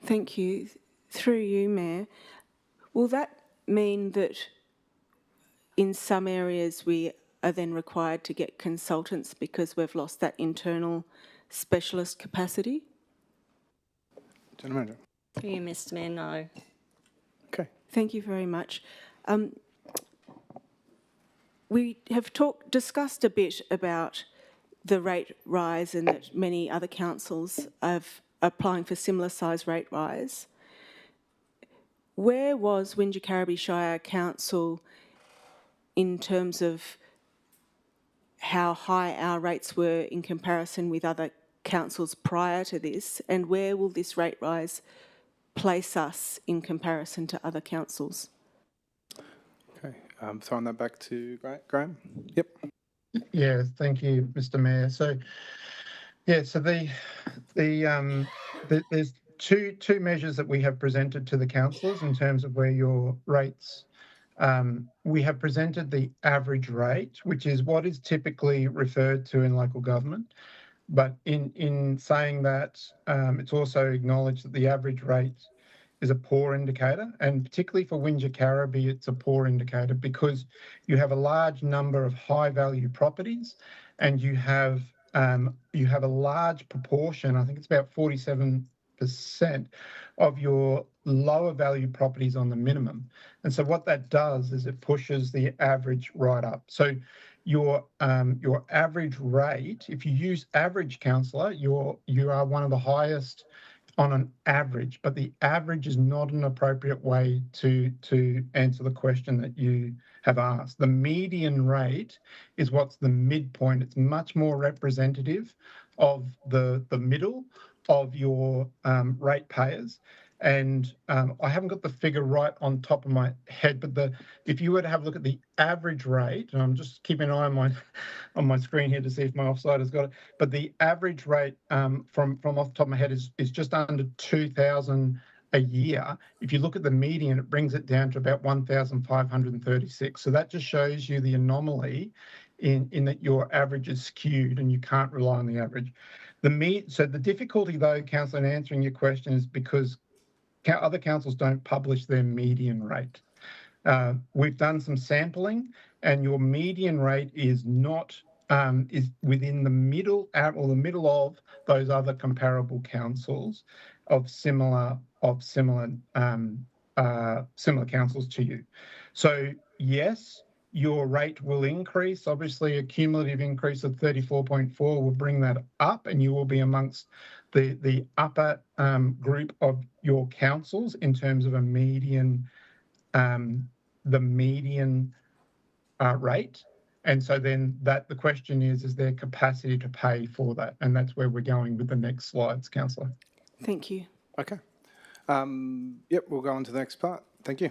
Thank you. Through you, Mayor, will that mean that in some areas we are then required to get consultants because we've lost that internal specialist capacity? General Manager. For you, Mr. Mayor, no. Okay. Thank you very much. We have discussed a bit about the rate rise and that many other councils are applying for similar size rate rise. Where was Wingecarribee Shire Council in terms of how high our rates were in comparison with other councils prior to this, and where will this rate rise place us in comparison to other councils? Okay, throwing that back to Graham. Yep. Yeah, thank you, Mr. Mayor. So, yeah, so there's two measures that we have presented to the councillors in terms of where your rates. We have presented the average rate, which is what is typically referred to in local government. But in saying that, it's also acknowledged that the average rate is a poor indicator, and particularly for Wingecarribee, it's a poor indicator because you have a large number of high-value properties, and you have a large proportion. I think it's about 47% of your lower value properties on the minimum, and so what that does is it pushes the average right up. So your average rate, if you use average, councillor, you are one of the highest on an average, but the average is not an appropriate way to answer the question that you have asked. The median rate is what's the midpoint. It's much more representative of the middle of your ratepayers. And I haven't got the figure right on top of my head, but if you were to have a look at the average rate, and I'm just keeping an eye on my screen here to see if my offside has got it, but the average rate from off the top of my head is just under 2,000 a year. If you look at the median, it brings it down to about 1,536. So that just shows you the anomaly in that your average is skewed and you can't rely on the average. So the difficulty, though, councillor, in answering your question is because other councils don't publish their median rate. We've done some sampling, and your median rate is not is within the middle or the middle of those other comparable councils of similar councils to you. So yes, your rate will increase. Obviously, a cumulative increase of 34.4 will bring that up, and you will be amongst the upper group of your councils in terms of a median, the median rate. And so then the question is there capacity to pay for that? And that's where we're going with the next slides, councillor. Thank you. Okay. Yep, we'll go on to the next part. Thank you.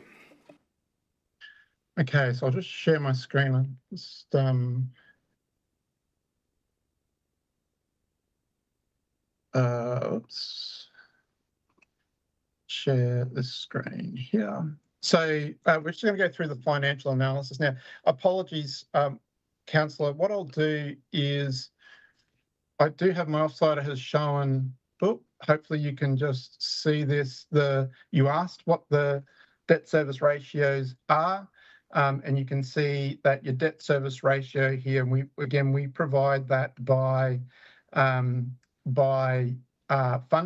Okay, so I'll just share my screen. Oops. Share the screen here. So we're just going to go through the financial analysis now. Apologies, Councillor. What I'll do is I do have my offsider has shown. Oh, hopefully you can just see this. You asked what the debt service ratios are, and you can see that your debt service ratio here. And we provide that by fund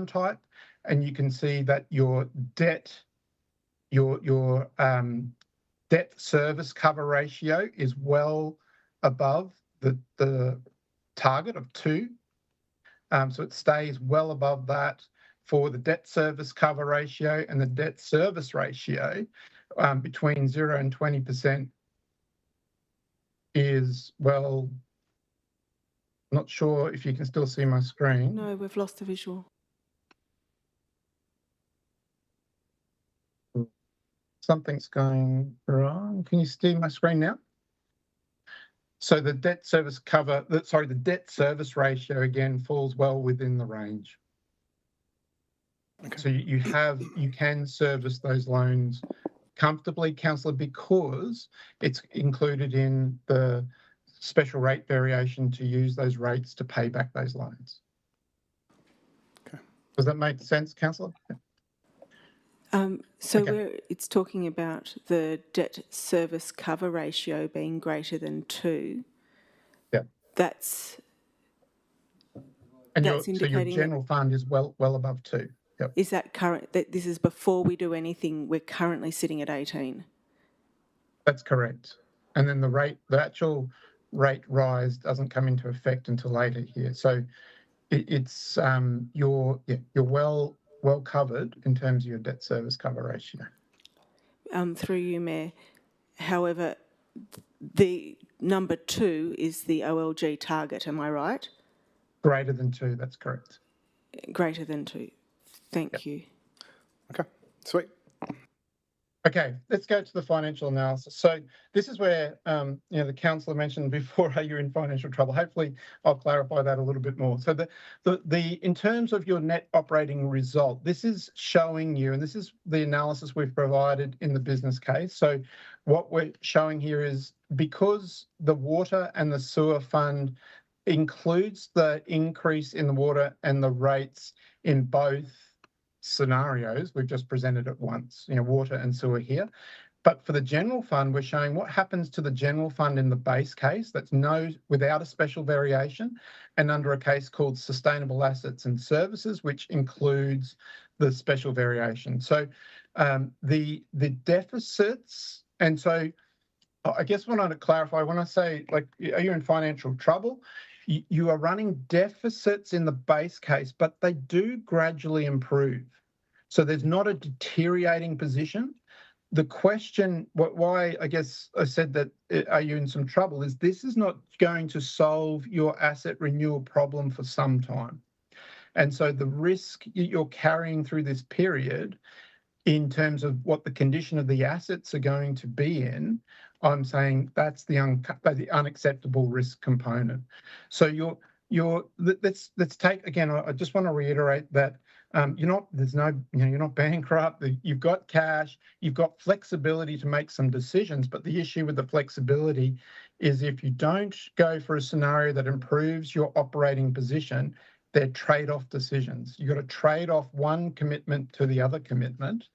type, and you can see that your debt service cover ratio is well above the target of 2. So it stays well above that for the debt service cover ratio, and the debt service ratio between 0 and 20% is, well, not sure if you can still see my screen. No, we've lost the visual. Something's going wrong. Can you see my screen now? So the debt service the debt service ratio again falls well within the range. Okay. So you can service those loans comfortably, Councillor, because it's included in the special rate variation to use those rates to pay back those loans. Okay. Does that make sense, Councillor? It's talking about the debt service cover ratio being greater than 2. Yeah. That's indicating so your general fund is well above 2. Yep. Is that current? That this is before we do anything. We're currently sitting at 18. That's correct. And then the actual rate rise doesn't come into effect until later here. So it's you're well covered in terms of your debt service cover ratio. Through you, Mayor. However, the number 2 is the OLG target. Am I right? Greater than 2. That's correct. Greater than 2. Thank you. Okay, sweet. Okay, let's go to the financial analysis. So this is where the councillor mentioned before, how you're in financial trouble. Hopefully, I'll clarify that a little bit more. So in terms of your net operating result, this is showing you, and this is the analysis we've provided in the business case. So what we're showing here is, because the water and the sewer fund includes the increase in the water and the rates in both scenarios, we've just presented it once, water and sewer here. But for the general fund, we're showing what happens to the general fund in the base case, that's without a special variation, and under a case called sustainable assets and services, which includes the special variation. So the deficits, and so I guess what I want to clarify, when I say, like, are you in financial trouble? You are running deficits in the base case, but they do gradually improve. So there's not a deteriorating position. The question, why I guess I said that, are you in some trouble, is this is not going to solve your asset renewal problem for some time. And so the risk you're carrying through this period, in terms of what the condition of the assets are going to be in, I'm saying that's the unacceptable risk component. So let's take again. I just want to reiterate that you're not bankrupt. You've got cash. You've got flexibility to make some decisions. But the issue with the flexibility is, if you don't go for a scenario that improves your operating position, they're trade-off decisions. You've got to trade off one commitment to the other commitment.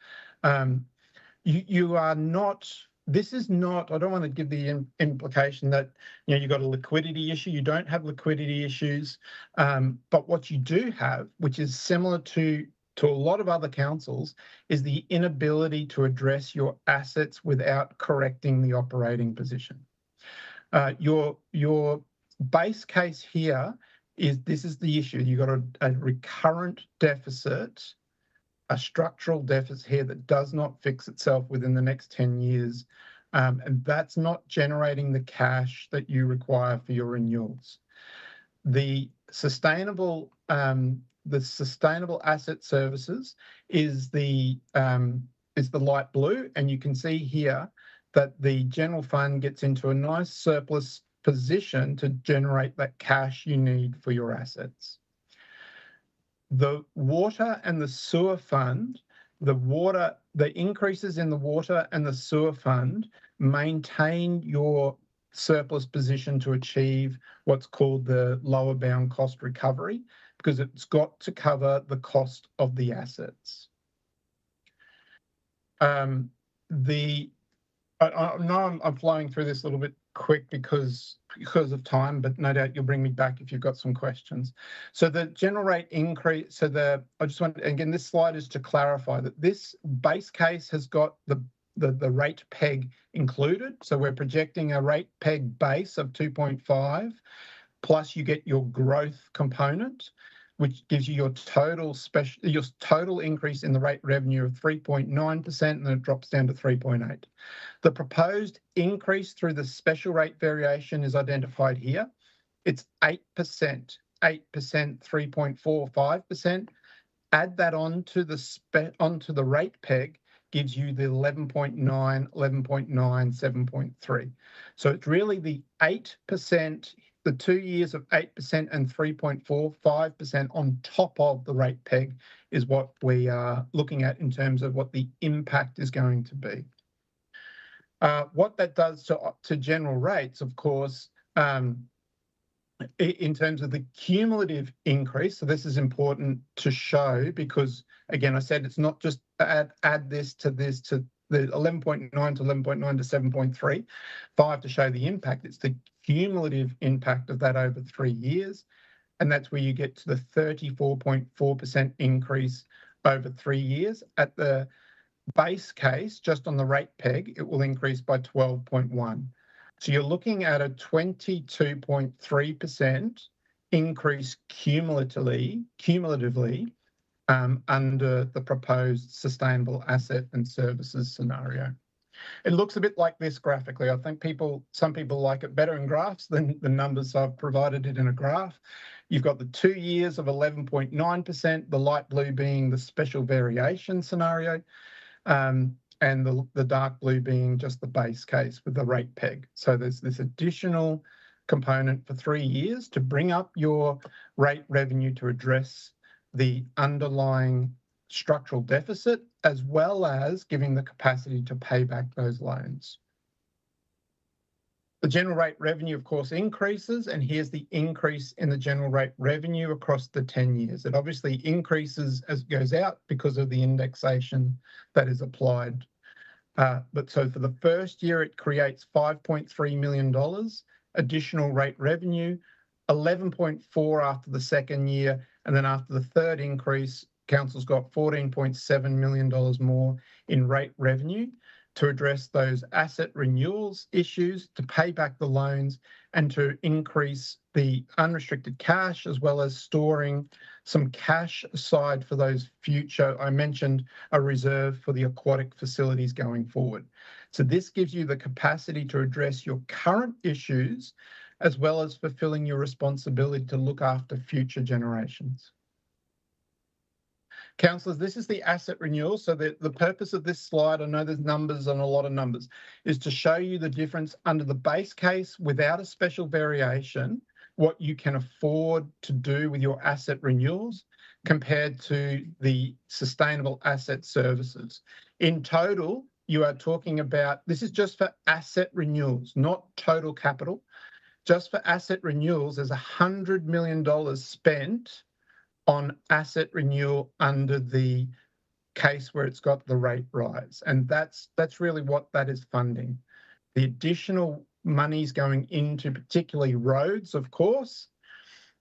You are not. This is not, I don't want to give the implication that you've got a liquidity issue. You don't have liquidity issues. But what you do have, which is similar to a lot of other councils, is the inability to address your assets without correcting the operating position. Your base case here is, this is the issue. You've got a recurrent deficit, a structural deficit here that does not fix itself within the next 10 years. And that's not generating the cash that you require for your renewals. The sustainable asset services is the light blue, and you can see here that the general fund gets into a nice surplus position. position to generate that cash you need for your assets. the water and the sewer fund, the increases in the water and the sewer fund maintain your surplus position to achieve what's called the lower bound cost recovery, because it's got to cover the cost of the assets. I know I'm flowing through this a little bit quick because of time, but no doubt you'll bring me back if you've got some questions. So the general rate increase, I just want, again, this slide is to clarify that this base case has got the rate peg included. So we're projecting a rate peg base of 2.5, plus you get your growth component, which gives you your total increase in the rate revenue of 3.9%, and then it drops down to 3.8. The proposed increase through the special rate variation is identified here. It's 8%, 3.45%. Add that onto the rate peg, gives you the 11.9, 11.9, 7.3. So it's really the 8%, the 2 years of 8% and 3.45% on top of the rate peg is what we are looking at in terms of what the impact is going to be. What that does to general rates, of course, in terms of the cumulative increase, so this is important to show because, again, I said it's not just add this to the 11.9 to 11.9 to 7.35 to show the impact. It's the cumulative impact of that over 3 years, and that's where you get to the 34.4% increase over 3 years. At the base case, just on the rate peg, it will increase by 12.1. So you're looking at a 22.3% increase cumulatively under the proposed sustainable asset and services scenario. It looks a bit like this graphically. I think some people like it better in graphs than the numbers, so I've provided it in a graph. You've got the 2 years of 11.9%, the light blue being the special variation scenario, and the dark blue being just the base case with the rate peg. So there's this additional component for 3 years to bring up your rate revenue to address the underlying structural deficit, as well as giving the capacity to pay back those loans. The general rate revenue, of course, increases, and here's the increase in the general rate revenue across the 10 years. It obviously increases as it goes out because of the indexation that is applied. But so for the first year, it creates $5.3 million additional rate revenue, 11.4 after the second year, and then after the third increase, council's got $14.7 million more in rate revenue to address those asset renewals issues, to pay back the loans, and to increase the unrestricted cash, as well as storing some cash aside for those future. I mentioned a reserve for the aquatic facilities going forward. So this gives you the capacity to address your current issues, as well as fulfilling your responsibility to look after future generations. Councillors, this is the asset renewal. So the purpose of this slide, I know there's numbers and a lot of numbers, is to show you the difference under the base case without a special variation, what you can afford to do with your asset renewals compared to the sustainable asset services. In total, you are talking about, this is just for asset renewals, not total capital. Just for asset renewals, there's $100 million spent on asset renewal under the case where it's got the rate rise. And that's really what that is funding. The additional money's going into particularly roads, of course.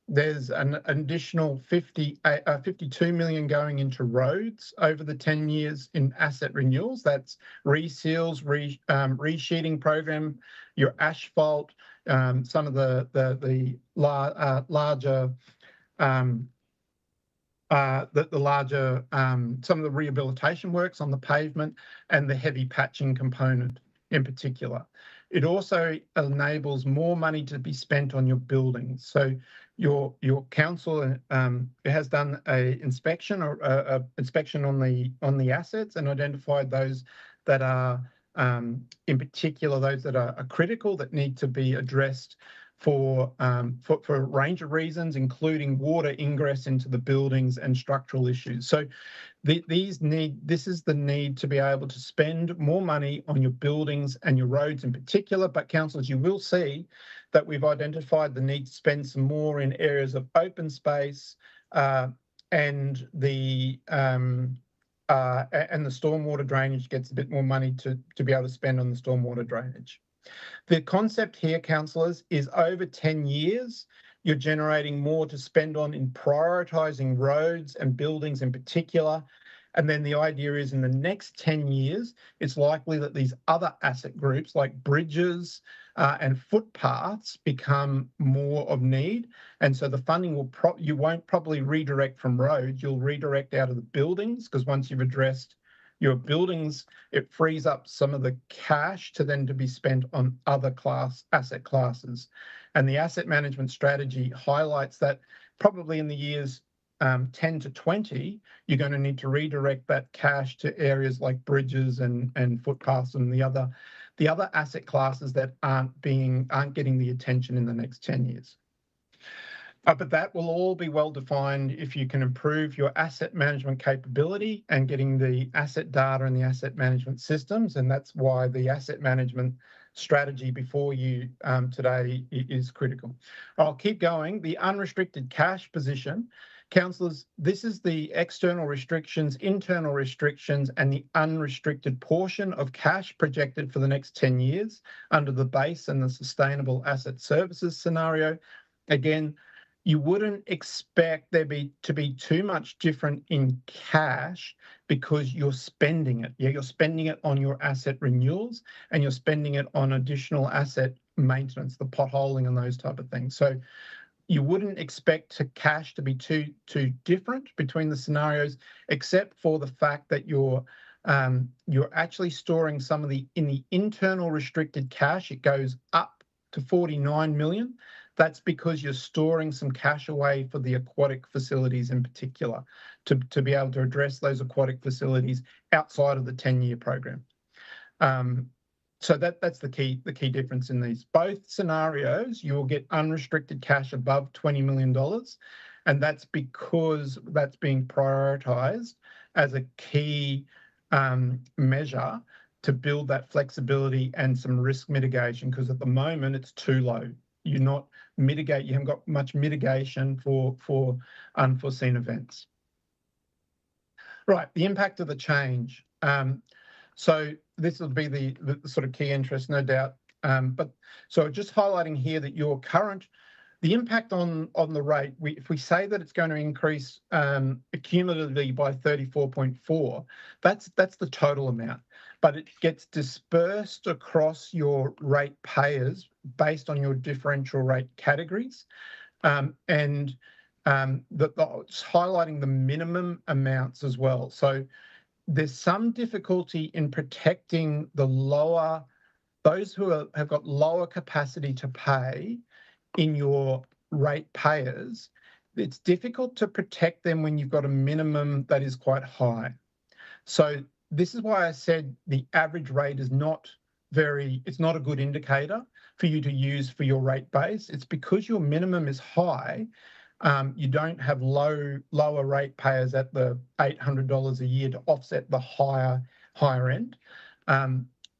There's an additional 52 million going into roads over the 10 years in asset renewals. That's reseals, resheeting program, your asphalt, some of the larger some of the rehabilitation works on the pavement and the heavy patching component in particular. It also enables more money to be spent on your buildings. So your council has done an inspection or inspection on the assets and identified those that are in particular those that are critical, that need to be addressed for a range of reasons, including water ingress into the buildings and structural issues. So this is the need to be able to spend more money on your buildings and your roads in particular. But councillors, you will see that we've identified the need to spend some more in areas of open space and the stormwater drainage gets a bit more money to be able to spend on the stormwater drainage. The concept here, councillors, is over 10 years, you're generating more to spend on in prioritising roads and buildings in particular. And then the idea is in the next 10 years, it's likely that these other asset groups like bridges and footpaths become more of need. And so the funding will you won't probably redirect from roads, you'll redirect out of the buildings, because once you've addressed your buildings, it frees up some of the cash to then to be spent on other asset classes. And the asset management strategy highlights that probably in the years 10 to 20, you're going to need to redirect that cash to areas like bridges and footpaths and the other asset classes that aren't getting the attention in the next 10 years. But that will all be well defined if you can improve your asset management capability and getting the asset data and the asset management systems. And that's why the asset management strategy before you today is critical. I'll keep going. The unrestricted cash position. Councillors, this is the external restrictions, internal restrictions, and the unrestricted portion of cash projected for the next 10 years under the base and the sustainable asset services scenario. Again, you wouldn't expect there to be too much different in cash because you're spending it. Yeah, you're spending it on your asset renewals and you're spending it on additional asset maintenance, the potholing and those type of things. So you wouldn't expect cash to be too different between the scenarios, except for the fact that you're actually storing some of in the internal restricted cash. It goes up to 49 million. That's because you're storing some cash away for the aquatic facilities in particular to be able to address those aquatic facilities outside of the 10-year program. So that's the key difference in these. Both scenarios, you will get unrestricted cash above $20 million, and that's because that's being prioritised as a key measure to build that flexibility and some risk mitigation, because at the moment it's too low. You haven't got much mitigation for unforeseen events. Right, the impact of the change. So this will be the sort of key interest, no doubt. But so just highlighting here that the impact on the rate, if we say that it's going to increase cumulatively by 34.4, that's the total amount. But it gets dispersed across your rate payers based on your differential rate categories. It's highlighting the minimum amounts as well. So there's some difficulty in protecting those who have got lower capacity to pay in your rate payers. It's difficult to protect them when you've got a minimum that is quite high. So this is why I said the average rate is it's not a good indicator for you to use for your rate base. It's because your minimum is high. You don't have lower rate payers at the $800 a year to offset the higher end.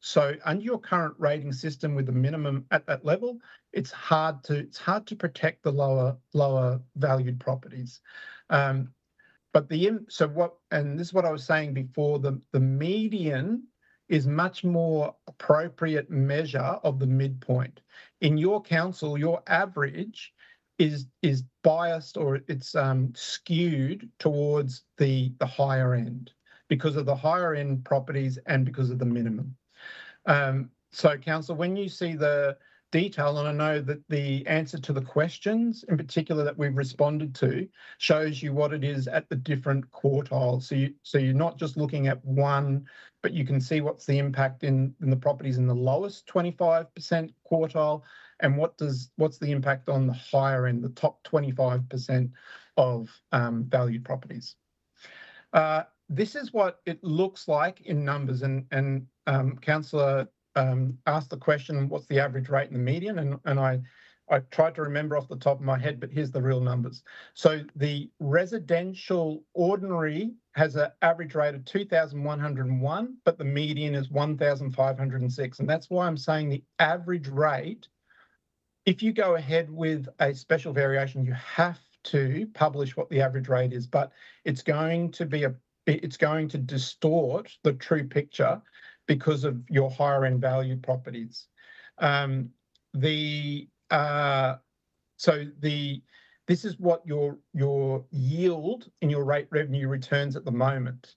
So under your current rating system with the minimum at that level, it's hard to protect the lower valued properties. But this is what I was saying before, the median is much more appropriate measure of the midpoint. In your council, your average is biased, or it's skewed towards the higher end because of the higher end properties and because of the minimum. So council, when you see the detail, and I know that the answer to the questions in particular that we've responded to shows you what it is at the different quartiles. So you're not just looking at one, but you can see what's the impact in the properties in the lowest 25% quartile, and what's the impact on the higher end, the top 25% of valued properties. This is what it looks like in numbers, and Councillor asked the question, what's the average rate in the median? And I tried to remember off the top of my head, but here's the real numbers. So the residential ordinary has an average rate of 2,101, but the median is 1,506. And that's why I'm saying the average rate, if you go ahead with a special variation, you have to publish what the average rate is, but it's going to distort the true picture because of your higher end value properties. This is what your yield in your rate revenue returns at the moment.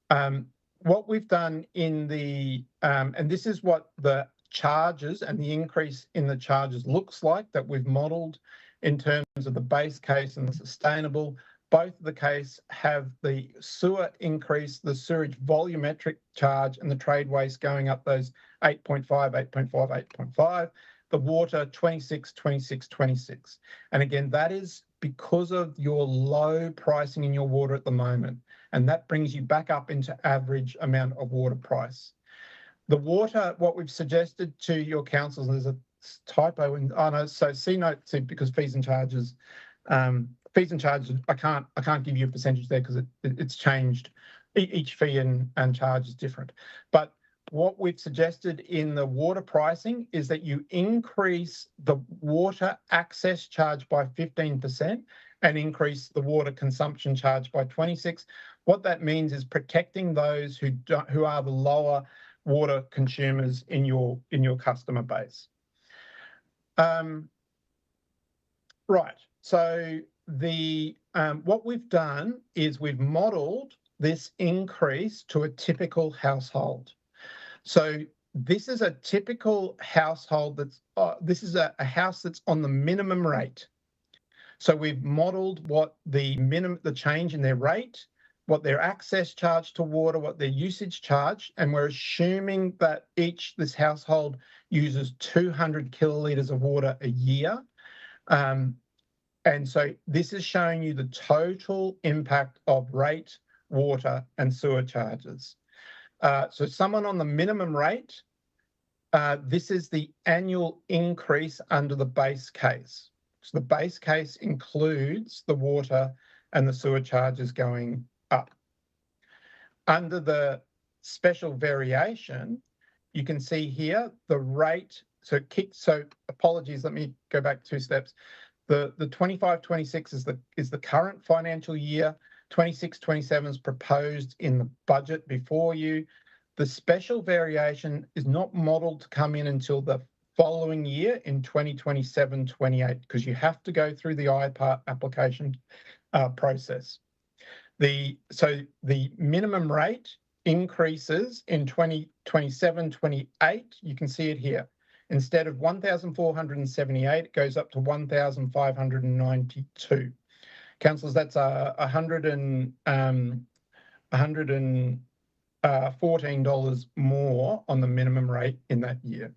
What we've done in the and this is what the charges and the increase in the charges looks like that we've modelled in terms of the base case and the sustainable. Both of the case have the sewer increase, the sewage volumetric charge and the trade waste going up those 8.5, 8.5, 8.5. The water 26, 26, 26. And again, that is because of your low pricing in your water at the moment. And that brings you back up into average amount of water price. The water, what we've suggested to your councils, there's a typo in, so C note 2, because fees and charges, I can't give you a percentage there because it's changed. Each fee and charge is different. But what we've suggested in the water pricing is that you increase the water access charge by 15% and increase the water consumption charge by 26%. What that means is protecting those who are the lower water consumers in your customer base. Right. So what we've done is we've modelled this increase to a typical household. So this is a typical household this is a house that's on the minimum rate. So we've modelled what the change in their rate, what their access charge to water, what their usage charge, and we're assuming that this household uses 200 kilolitres of water a year. And so this is showing you the total impact of rate, water, and sewer charges. So someone on the minimum rate, this is the annual increase under the base case. So the base case includes the water and the sewer charges going up. Under the special variation, you can see here the rate. So apologies, let me go back 2 steps. The 25-26 is the current financial year. 26-27 is proposed in the budget before you. The special variation is not modelled to come in until the following year in 2027-28 because you have to go through the IPART application process. So the minimum rate increases in 2027-28. You can see it here. Instead of 1,478, it goes up to 1,592. Councillors, that's $114 more on the minimum rate in that year.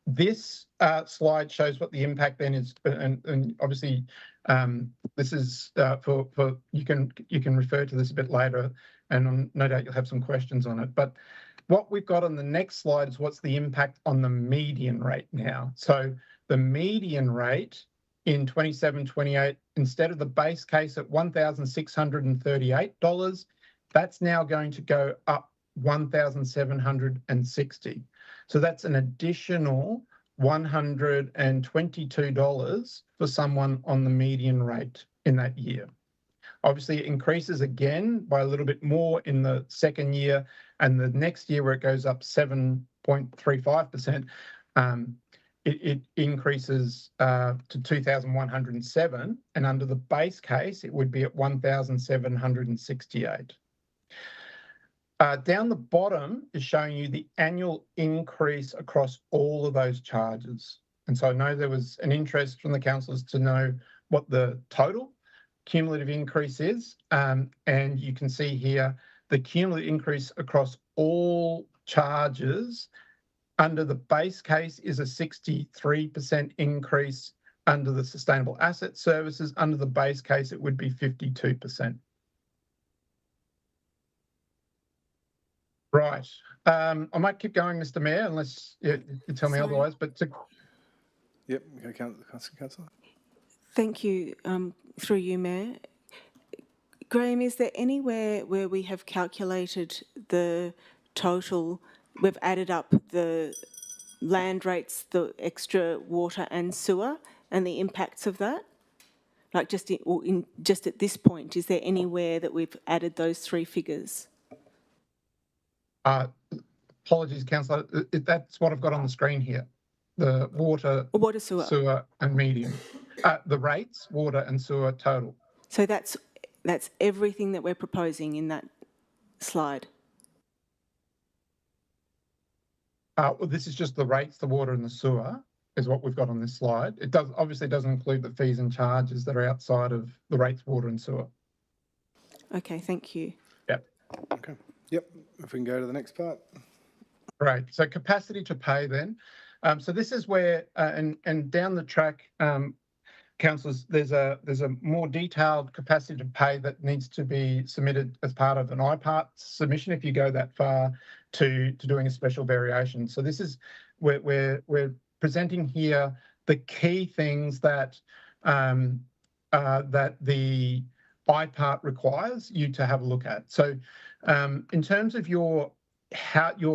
This slide shows what the impact then is, and obviously this is for you can refer to this a bit later, and no doubt you'll have some questions on it. But what we've got on the next slide is what's the impact on the median rate now. So the median rate in 27-28, instead of the base case at $1,638, that's now going to go up $1,760. So that's an additional $122 for someone on the median rate in that year. Obviously, it increases again by a little bit more in the second year, and the next year where it goes up 7.35%, it increases to 2,107, and under the base case, it would be at 1,768. Down the bottom is showing you the annual increase across all of those charges. And so I know there was an interest from the councillors to know what the total cumulative increase is. And you can see here the cumulative increase across all charges under the base case is a 63% increase. Under the sustainable asset services, under the base case, it would be 52%. Right. I might keep going, Mr. Mayor, unless you tell me otherwise. But Yep, okay, Councillor. Thank you. Through you, Mayor. Graham, is there anywhere where we have calculated the total, we've added up the land rates, the extra water and sewer, and the impacts of that? Like just just at this point, is there anywhere that we've added those three figures? Apologies, councillor. That's what I've got on the screen here. The water, sewer and medium. The rates, water and sewer total. So that's everything that we're proposing in that slide? Well, this is just the rates, the water and the sewer is what we've got on this slide. It obviously doesn't include the fees and charges that are outside of the rates, water and sewer. Okay, thank you. Yep. Okay. Yep. If we can go to the next part. Right. So capacity to pay then. So this is where, and down the track, councillors, there's a more detailed capacity to pay that needs to be submitted as part of an IPART submission if you go that far to doing a special variation. So this is we're presenting here the key things that that the IPART requires you to have a look at. So in terms of your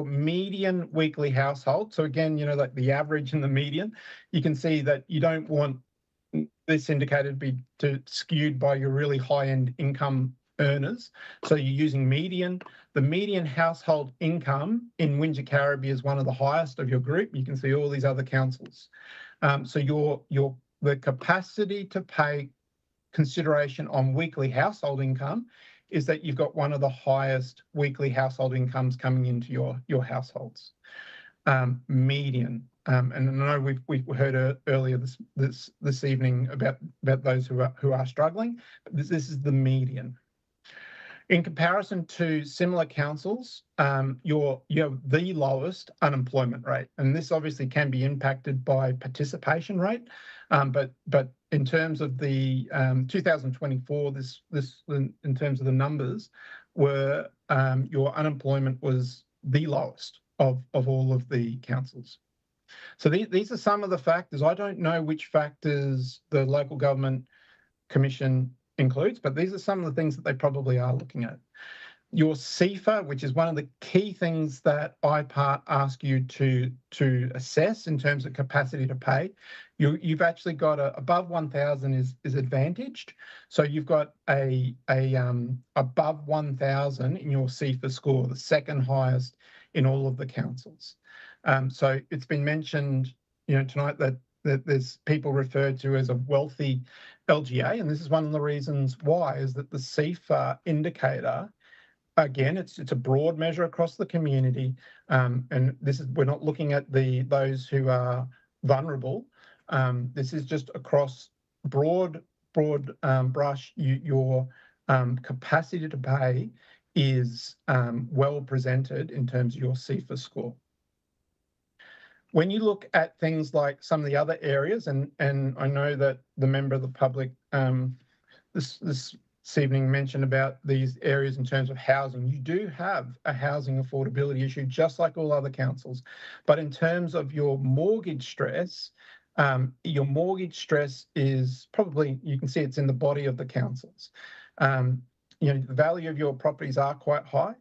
median weekly household, so again, like the average and the median, you can see that you don't want this indicator to be skewed by your really high-end income earners. So you're using median. The median household income in Wingecarribee is one of the highest of your group. You can see all these other councils. So the capacity to pay consideration on weekly household income is that you've got one of the highest weekly household incomes coming into your households. Median. And I know we heard earlier this evening about those who are struggling. But this is the median. In comparison to similar councils, you have the lowest unemployment rate, and this obviously can be impacted by participation rate. But in terms of the 2024, this in terms of the numbers, were your unemployment was the lowest of all of the councils. So these are some of the factors. I don't know which factors the Local Government Commission includes, but these are some of the things that they probably are looking at. Your CIFA, which is one of the key things that IPART ask you to assess in terms of capacity to pay, you've actually got above 1,000 is advantaged. So you've got a above 1,000 in your CIFA score, the second highest in all of the councils. So it's been mentioned, tonight that there's people referred to as a wealthy LGA, and this is one of the reasons why is that the CIFA indicator, again, it's a broad measure across the community, and we're not looking at those who are vulnerable. This is just across broad brush. Your capacity to pay is well presented in terms of your CIFA score. When you look at things like some of the other areas, and I know that the member of the public this evening mentioned about these areas in terms of housing, you do have a housing affordability issue, just like all other councils. But in terms of your mortgage stress is probably, you can see it's in the body of the councils. The value of your properties are quite high.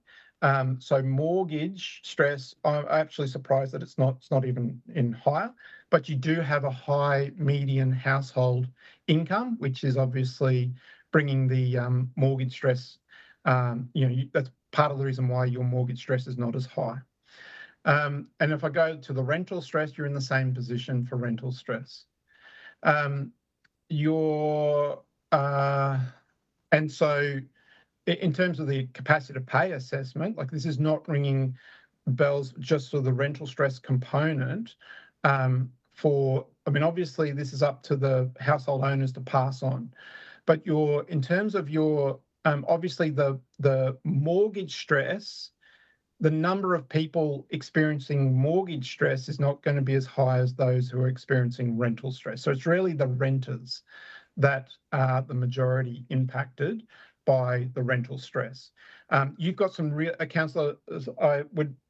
So mortgage stress, I'm actually surprised that it's not even in higher, but you do have a high median household income, which is obviously bringing the mortgage stress. That's part of the reason why your mortgage stress is not as high. And if I go to the rental stress, you're in the same position for rental stress. And so in terms of the capacity to pay assessment, like this is not ringing bells just for the rental stress component. Obviously this is up to the household owners to pass on, but in terms of your, obviously the mortgage stress, the number of people experiencing mortgage stress is not going to be as high as those who are experiencing rental stress. So it's really the renters that are the majority impacted by the rental stress. You've got some real, councillor,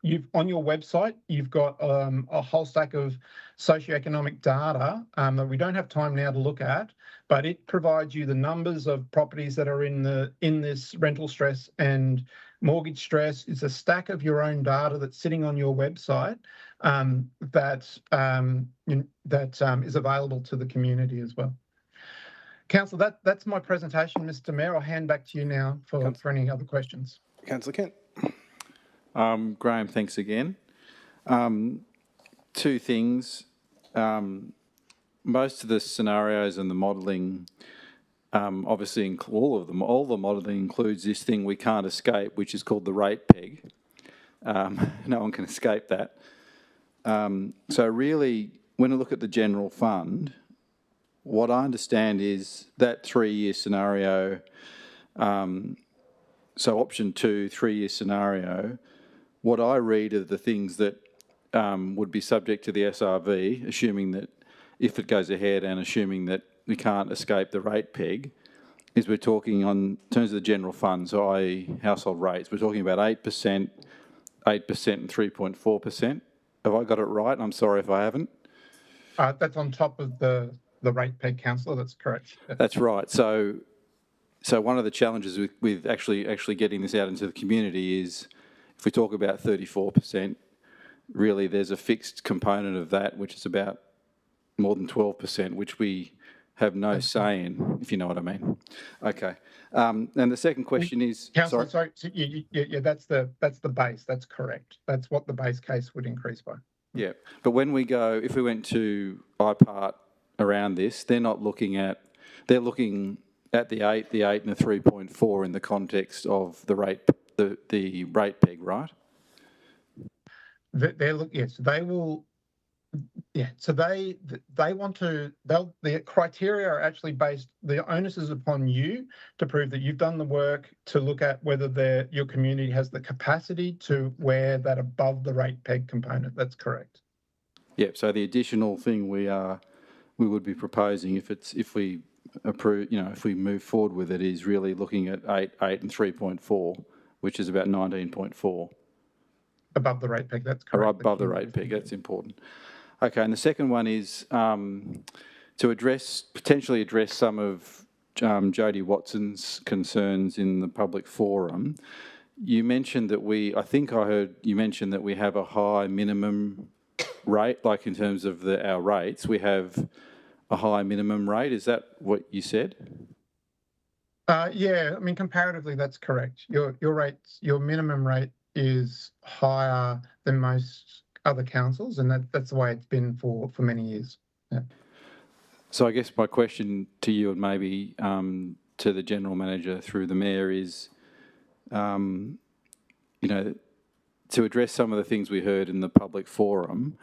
you've on your website, you've got a whole stack of socioeconomic data that we don't have time now to look at, but it provides you the numbers of properties that are in this rental stress and mortgage stress. It's a stack of your own data that's sitting on your website that is available to the community as well. Councillor, that's my presentation, Mr. Mayor. I'll hand back to you now for any other questions. Councillor Kent. Graham, thanks again. Two things. Most of the scenarios and the modelling, obviously all the modelling includes this thing we can't escape, which is called the rate peg. No one can escape that. So really, when I look at the general fund, what I understand is that 3-year scenario, so option 2, 3-year scenario, what I read are the things that would be subject to the SRV, assuming that if it goes ahead and assuming that we can't escape the rate peg, is we're talking on terms of the general fund, so i.e. household rates, we're talking about 8%, 8% and 3.4%. Have I got it right? I'm sorry if I haven't. That's on top of the rate peg, councillor. That's correct. That's right. So one of the challenges with actually getting this out into the community is if we talk about 34%, really there's a fixed component of that which is about more than 12%, which we have no say in, if you know what I mean. Okay. And the second question is... Councillor, sorry. Yeah, that's the base. That's correct. That's what the base case would increase by. Yeah, but when we go, if we went to IPART around this, they're looking at the 8, the 8 and the 3.4 in the context of the rate peg, right? Yes, they will. Yeah, so they want to. The criteria are actually based. The onus is upon you to prove that you've done the work to look at whether your community has the capacity to wear that above the rate peg component. That's correct. Yeah. So the additional thing we would be proposing if we approve, if we move forward with it, is really looking at 8 and 3.4, which is about 19.4. Above the rate peg. That's correct. Or above the rate peg. That's important. Okay, and the second one is to potentially address some of Jodie Watson's concerns in the public forum. You mentioned that I think I heard you mention that we have a high minimum rate, like in terms of our rates, we have a high minimum rate. Is that what you said? Yeah, I mean, comparatively, that's correct. Your minimum rate is higher than most other councils, and that's the way it's been for many years. Yeah. So I guess my question to you, and maybe to the General Manager through the Mayor, is, to address some of the things we heard in the public forum,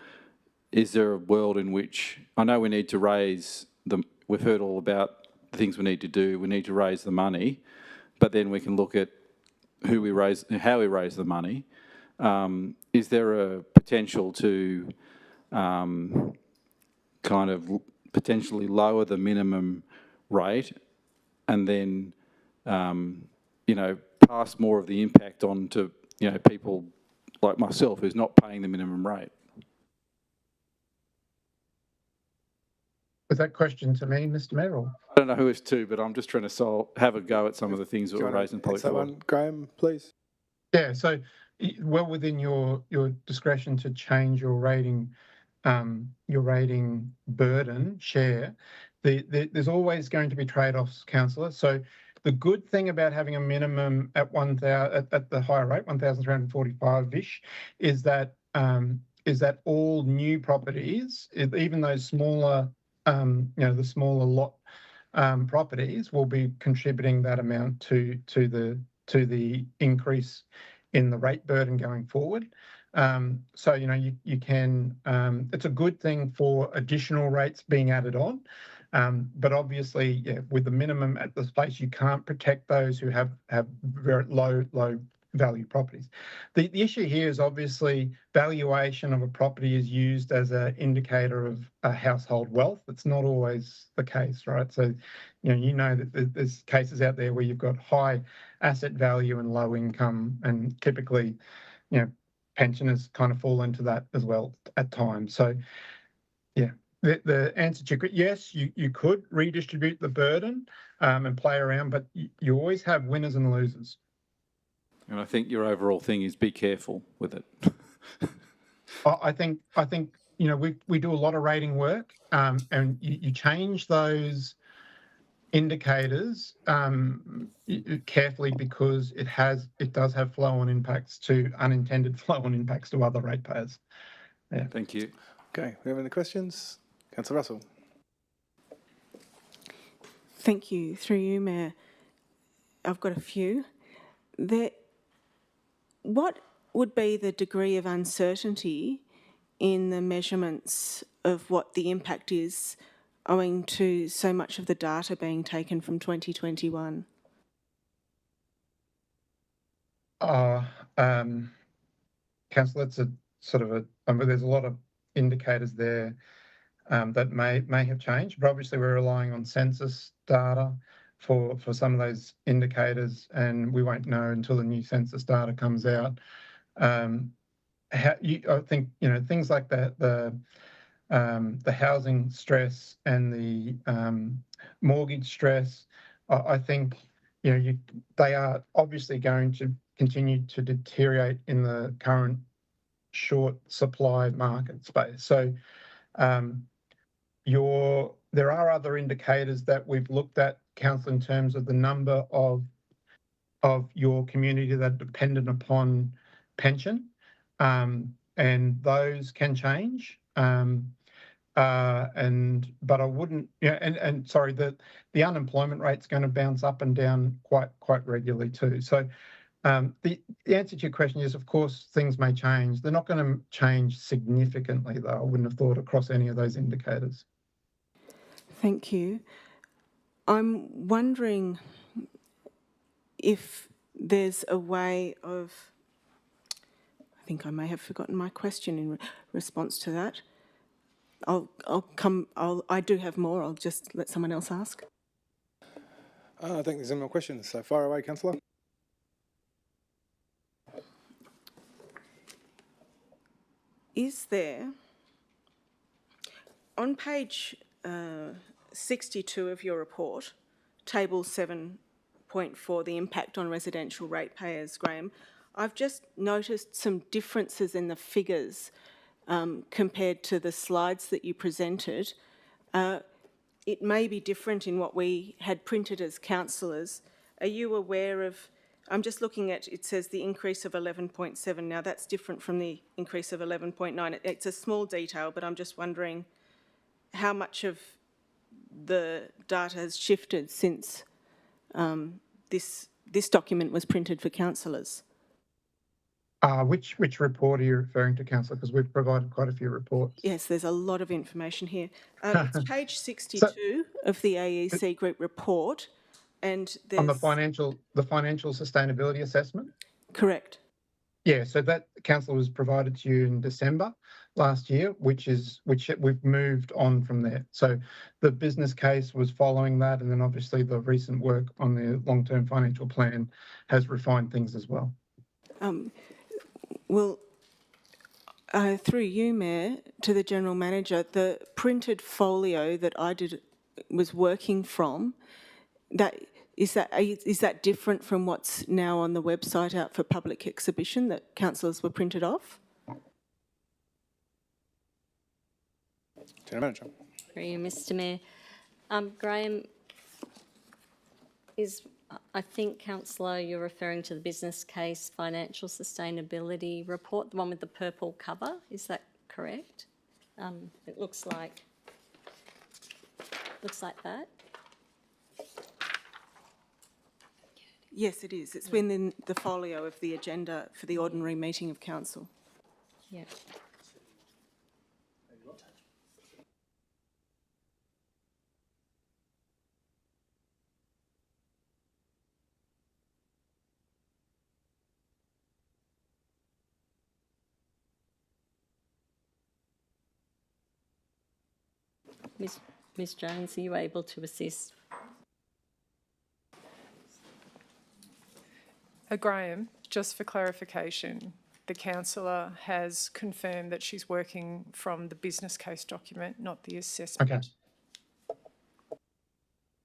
is there a world in which, I know we need to raise we've heard all about the things we need to do, we need to raise the money, but then we can look at how we raise the money. Is there a potential to kind of potentially lower the minimum rate and then, pass more of the impact on to, people like myself who's not paying the minimum rate? Was that question to me, Mr. Mayoral? I don't know who it's to, but I'm just trying to have a go at some of the things that were raised in public forum. Graham, please. Yeah, so well within your discretion to change your rating burden share. There's always going to be trade-offs, councillor. So the good thing about having a minimum at the higher rate, 1,345-ish, is that all new properties, even those smaller, the smaller lot properties, will be contributing that amount to the increase in the rate burden going forward. So, you can, it's a good thing for additional rates being added on. But obviously, with the minimum at this place, you can't protect those who have very low value properties. The issue here is obviously valuation of a property is used as an indicator of household wealth. It's not always the case, right? So, you know that there's cases out there where you've got high asset value and low income, and typically, pensioners kind of fall into that as well at times. So, yeah, the answer to yes, you could redistribute the burden and play around, but you always have winners and losers. And I think your overall thing is be careful with it. I think we do a lot of rating work, and you change those indicators carefully because it does have unintended flow-on impacts to other ratepayers. Yeah. Thank you. Okay, we have any questions? Councillor Russell. Thank you. Through you, Mayor. I've got a few. What would be the degree of uncertainty in the measurements of what the impact is owing to so much of the data being taken from 2021? Councillor, it's there's a lot of indicators there that may have changed, but obviously we're relying on census data for some of those indicators, and we won't know until the new census data comes out. I think things like the housing stress and the mortgage stress. I think they are obviously going to continue to deteriorate in the current short supply market space. So there are other indicators that we've looked at, Council, in terms of the number of your community that are dependent upon pension, and those can change. But I wouldn't. Sorry, the unemployment rate's going to bounce up and down quite regularly too. So the answer to your question is, of course, things may change. They're not going to change significantly, though. I wouldn't have thought across any of those indicators. Thank you. I'm wondering if there's a way of, I think I may have forgotten my question in response to that. I do have more. I'll just let someone else ask. I think there's no more questions. So fire away, Councillor. Is there, on page 62 of your report, table 7.4, the impact on residential ratepayers, Graham, I've just noticed some differences in the figures compared to the slides that you presented. It may be different in what we had printed as councillors. Are you aware of, I'm just looking at, it says the increase of 11.7. Now that's different from the increase of 11.9. It's a small detail, but I'm just wondering how much of the data has shifted since this document was printed for councillors. Which report are you referring to, Councillor? Because we've provided quite a few reports. Yes, there's a lot of information here. It's page 62 of the AEC Group report, and there's on the financial sustainability assessment. Correct. Yeah, so that, Councillor, was provided to you in December last year, which we've moved on from there. So the business case was following that, and then obviously the recent work on the long-term financial plan has refined things as well. Well, through you, Mayor, to the General Manager, the printed folio that I was working from, is that different from what's now on the website out for public exhibition that councillors were printed off? General Manager. Through you, Mr. Mayor. Graham, I think, Councillor, you're referring to the business case financial sustainability report, the one with the purple cover. Is that correct? It looks like that. Yes, it is. It's within the folio of the agenda for the ordinary meeting of council. Yeah. Ms Jones, are you able to assist? Graham, just for clarification, the councillor has confirmed that she's working from the business case document, not the assessment. Okay.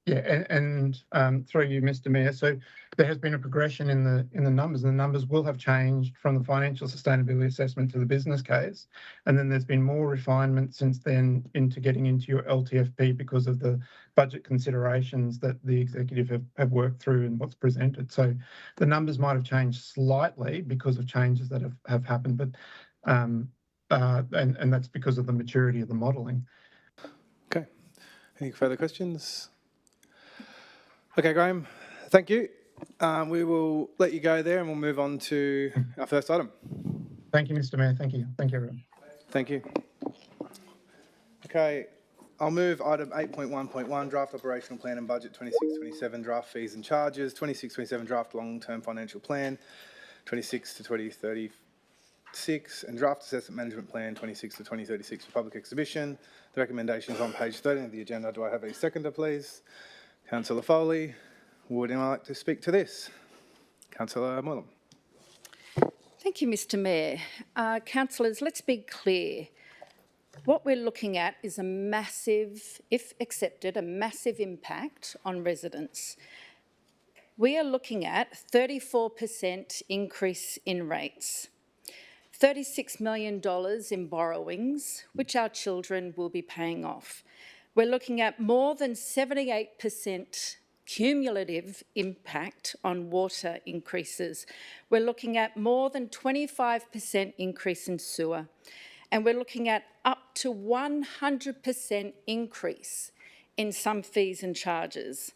Yeah, and through you, Mr. Mayor. So there has been a progression in the numbers, and the numbers will have changed from the financial sustainability assessment to the business case, and then there's been more refinement since then into getting into your LTFP because of the budget considerations that the executive have worked through and what's presented. So the numbers might have changed slightly because of changes that have happened, but and that's because of the maturity of the modelling. Okay. Any further questions? Okay, Graham, thank you. We will let you go there and we'll move on to our first item. Thank you, Mr. Mayor. Thank you. Thank you, everyone. Thank you. Okay, I'll move item 8.1.1, draft operational plan and budget 26-27, draft fees and charges, 26-27, draft long-term financial plan, 26 to 2036, and draft assessment management plan 26 to 2036 for public exhibition. The recommendation is on page 13 of the agenda. Do I have a seconder, please? Councillor Foley, would anyone like to speak to this? Councillor Moylan. Thank you, Mr Mayor. Councillors, let's be clear. What we're looking at is a massive, if accepted, a massive impact on residents. We are looking at 34% increase in rates, $36 million in borrowings, which our children will be paying off. We're looking at more than 78% cumulative impact on water increases. We're looking at more than 25% increase in sewer. And we're looking at up to 100% increase in some fees and charges.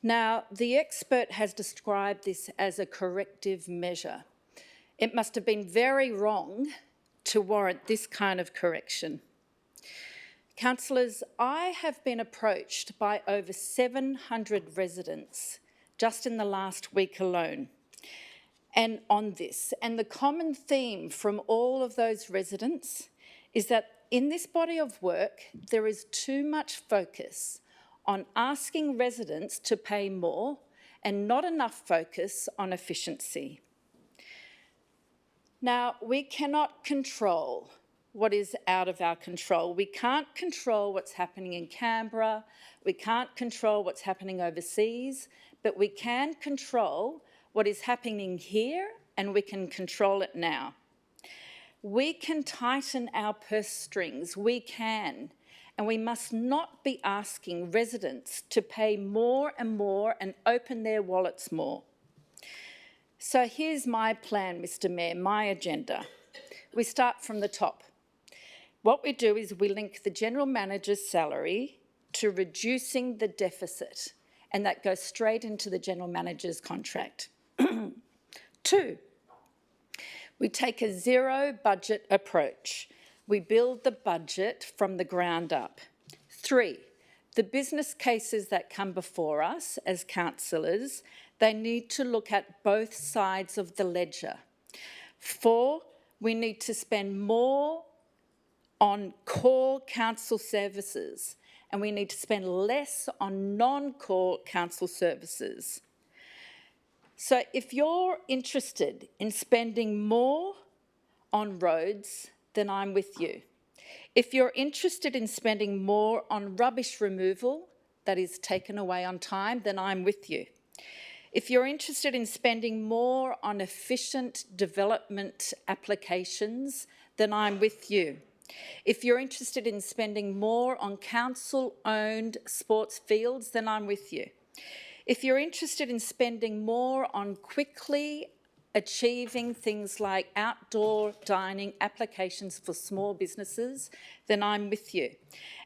Now, the expert has described this as a corrective measure. It must have been very wrong to warrant this kind of correction. Councillors, I have been approached by over 700 residents just in the last week alone and on this. And the common theme from all of those residents is that in this body of work, there is too much focus on asking residents to pay more and not enough focus on efficiency. Now, we cannot control what is out of our control. We can't control what's happening in Canberra, we can't control what's happening overseas, but we can control what is happening here and we can control it now. We can tighten our purse strings, we can, and we must not be asking residents to pay more and more and open their wallets more. So here's my plan, Mr Mayor, my agenda. We start from the top. What we do is we link the General Manager's salary to reducing the deficit, and that goes straight into the General Manager's contract. 2, we take a zero budget approach. We build the budget from the ground up. 3, the business cases that come before us as councillors, they need to look at both sides of the ledger. 4, we need to spend more on core council services and we need to spend less on non-core council services. So if you're interested in spending more on roads, then I'm with you. If you're interested in spending more on rubbish removal that is taken away on time, then I'm with you. If you're interested in spending more on efficient development applications, then I'm with you. If you're interested in spending more on council-owned sports fields, then I'm with you. If you're interested in spending more on quickly achieving things like outdoor dining applications for small businesses, then I'm with you.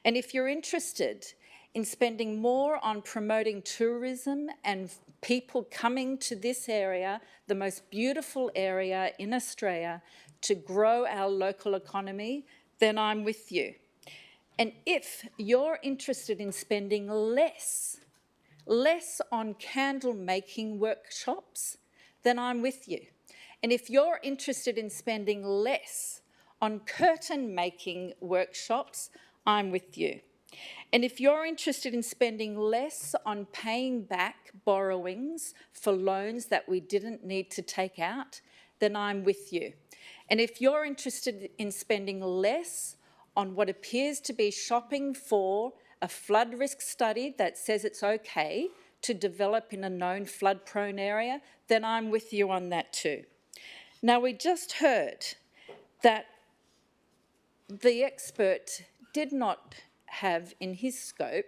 And if you're interested in spending more on promoting tourism and people coming to this area, the most beautiful area in Australia, to grow our local economy, then I'm with you. And if you're interested in spending less on candle making workshops, then I'm with you. And if you're interested in spending less on curtain making workshops, I'm with you. And if you're interested in spending less on paying back borrowings for loans that we didn't need to take out, then I'm with you. And if you're interested in spending less on what appears to be shopping for a flood risk study that says it's okay to develop in a known flood-prone area, then I'm with you on that too. Now, we just heard that the expert did not have in his scope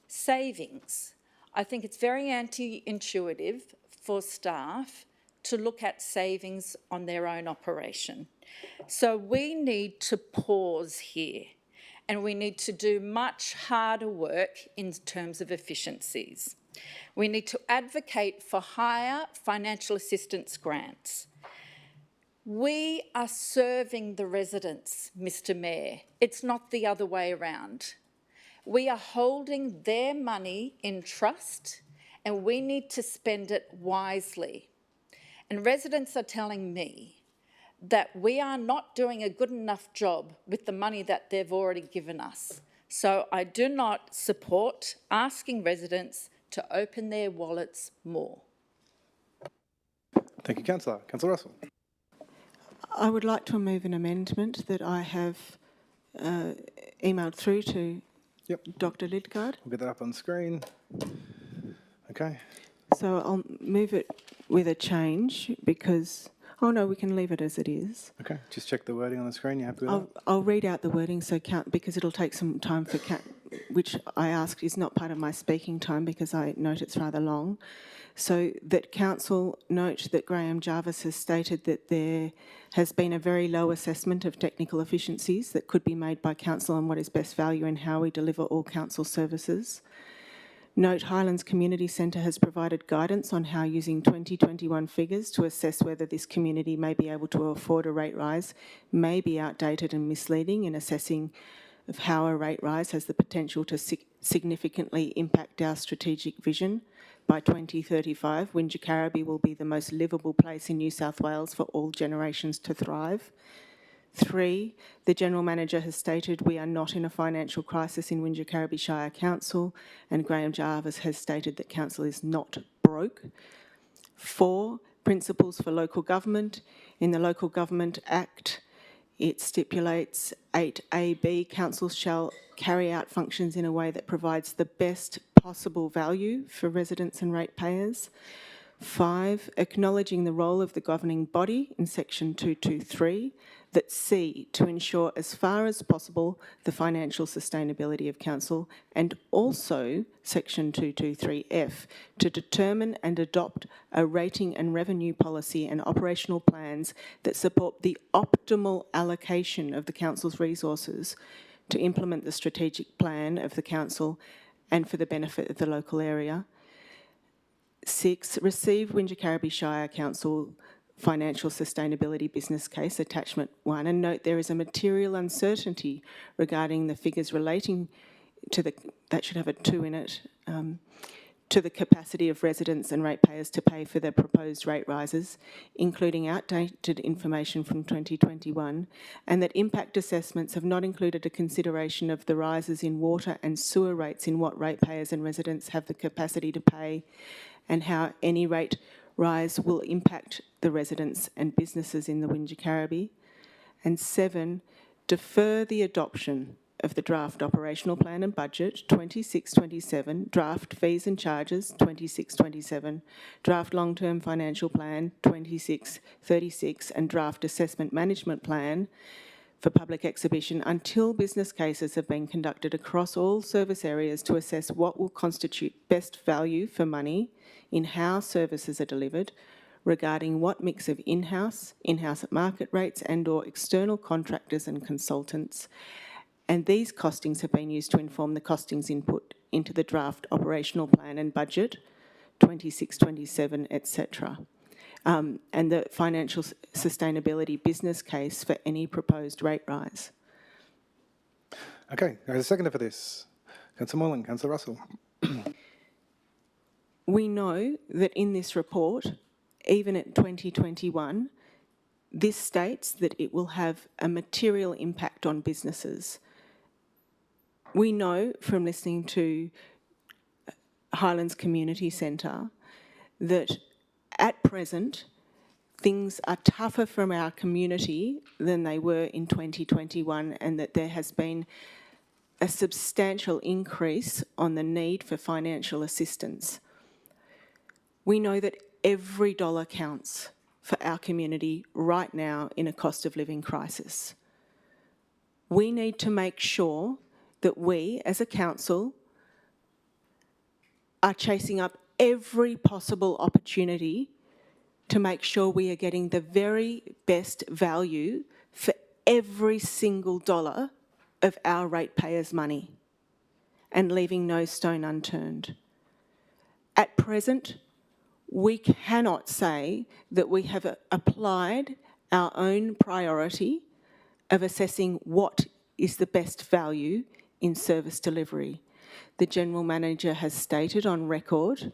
savings. I think it's very anti-intuitive for staff to look at savings on their own operation. So we need to pause here and we need to do much harder work in terms of efficiencies. We need to advocate for higher financial assistance grants. We are serving the residents, Mr. Mayor. It's not the other way around. We are holding their money in trust and we need to spend it wisely. And residents are telling me that we are not doing a good enough job with the money that they've already given us. So I do not support asking residents to open their wallets more. Thank you, Councillor. Councillor Russell. I would like to move an amendment that I have emailed through to Dr. Lidgard. We'll get that up on screen. Okay. So I'll move it with a change because, oh no, we can leave it as it is. Okay, just check the wording on the screen. You happy with that? I'll read out the wording because it'll take some time for which I asked is not part of my speaking time because I note it's rather long. So that Council note that Graham Jarvis has stated that there has been a very low assessment of technical efficiencies that could be made by Council on what is best value and how we deliver all Council services. Note Highlands Community Centre has provided guidance on how using 2021 figures to assess whether this community may be able to afford a rate rise may be outdated and misleading in assessing of how a rate rise has the potential to significantly impact our strategic vision. By 2035, Wingecarribee will be the most livable place in New South Wales for all generations to thrive. 3, the General Manager has stated we are not in a financial crisis in Wingecarribee Shire Council, and Graham Jarvis has stated that Council is not broke. 4, principles for local government. In the Local Government Act, it stipulates 8AB, councils shall carry out functions in a way that provides the best possible value for residents and ratepayers. 5, acknowledging the role of the governing body in section 223, that C, to ensure as far as possible the financial sustainability of council, and also section 223F, to determine and adopt a rating and revenue policy and operational plans that support the optimal allocation of the council's resources to implement the strategic plan of the council and for the benefit of the local area. 6, receive Wingecarribee Shire Council Financial Sustainability Business Case, Attachment 1, and note there is a material uncertainty regarding the figures relating to the, that should have a 2 in it, to the capacity of residents and ratepayers to pay for their proposed rate rises, including outdated information from 2021, and that impact assessments have not included a consideration of the rises in water and sewer rates in what ratepayers and residents have the capacity to pay, and how any rate rise will impact the residents and businesses in the Wingecarribee. And 7, defer the adoption of the draft operational plan and budget 26-27, draft fees and charges 26-27, draft long-term financial plan 26-36, and draft assessment management plan for public exhibition until business cases have been conducted across all service areas to assess what will constitute best value for money in how services are delivered, regarding what mix of in-house at market rates and or external contractors and consultants. And these costings have been used to inform the costings input into the draft operational plan and budget, 26-27, etc. And the financial sustainability business case for any proposed rate rise. Okay, there's a seconder for this. Councillor Moylan, Councillor Russell. We know that in this report, even at 2021, this states that it will have a material impact on businesses. We know from listening to Highlands Community Centre that at present things are tougher from our community than they were in 2021, and that there has been a substantial increase on the need for financial assistance. We know that every dollar counts for our community right now in a cost of living crisis. We need to make sure that we, as a council, are chasing up every possible opportunity to make sure we are getting the very best value for every single dollar of our ratepayers' money and leaving no stone unturned. At present, we cannot say that we have applied our own priority of assessing what is the best value in service delivery. The General Manager has stated on record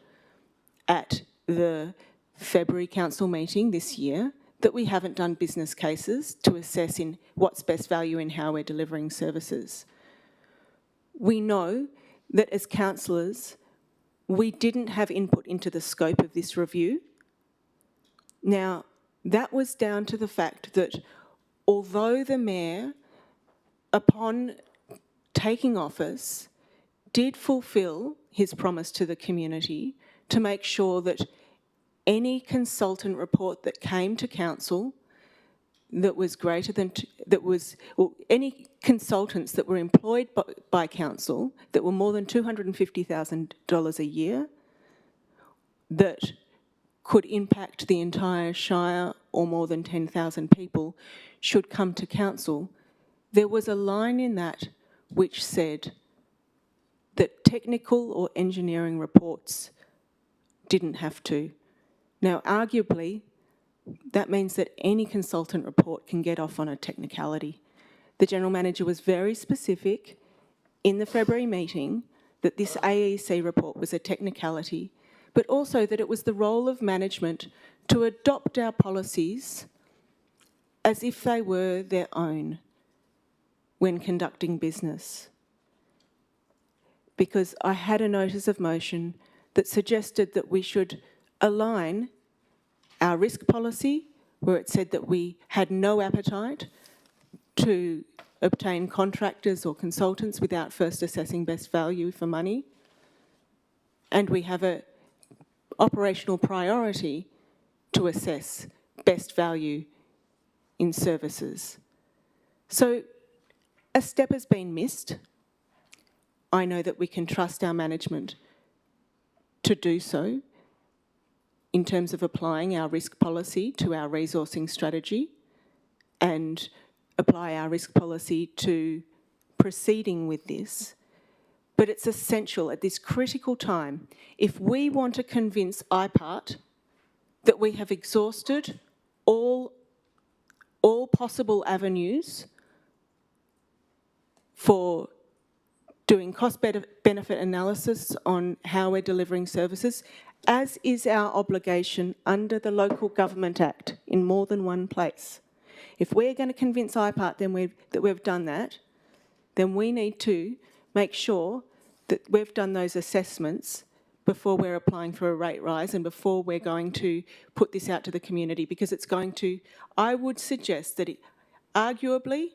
at the February Council meeting this year that we haven't done business cases to assess in what's best value in how we're delivering services. We know that as councillors, we didn't have input into the scope of this review. Now, that was down to the fact that although the Mayor, upon taking office, did fulfil his promise to the community to make sure that any consultant report that came to council that was greater than, any consultants that were employed by council that were more than $250,000 a year that could impact the entire Shire or more than 10,000 people should come to council. There was a line in that which said that technical or engineering reports didn't have to. Now, arguably, that means that any consultant report can get off on a technicality. The General Manager was very specific in the February meeting that this AEC report was a technicality, but also that it was the role of management to adopt our policies as if they were their own when conducting business. Because I had a notice of motion that suggested that we should align our risk policy, where it said that we had no appetite to obtain contractors or consultants without first assessing best value for money, and we have an operational priority to assess best value in services. So a step has been missed. I know that we can trust our management to do so in terms of applying our risk policy to our resourcing strategy and apply our risk policy to proceeding with this. But it's essential at this critical time, if we want to convince IPART that we have exhausted all possible avenues for doing cost-benefit analysis on how we're delivering services, as is our obligation under the Local Government Act in more than one place. If we're going to convince IPART that we've done that, then we need to make sure that we've done those assessments before we're applying for a rate rise and before we're going to put this out to the community, because it's going to, I would suggest that arguably,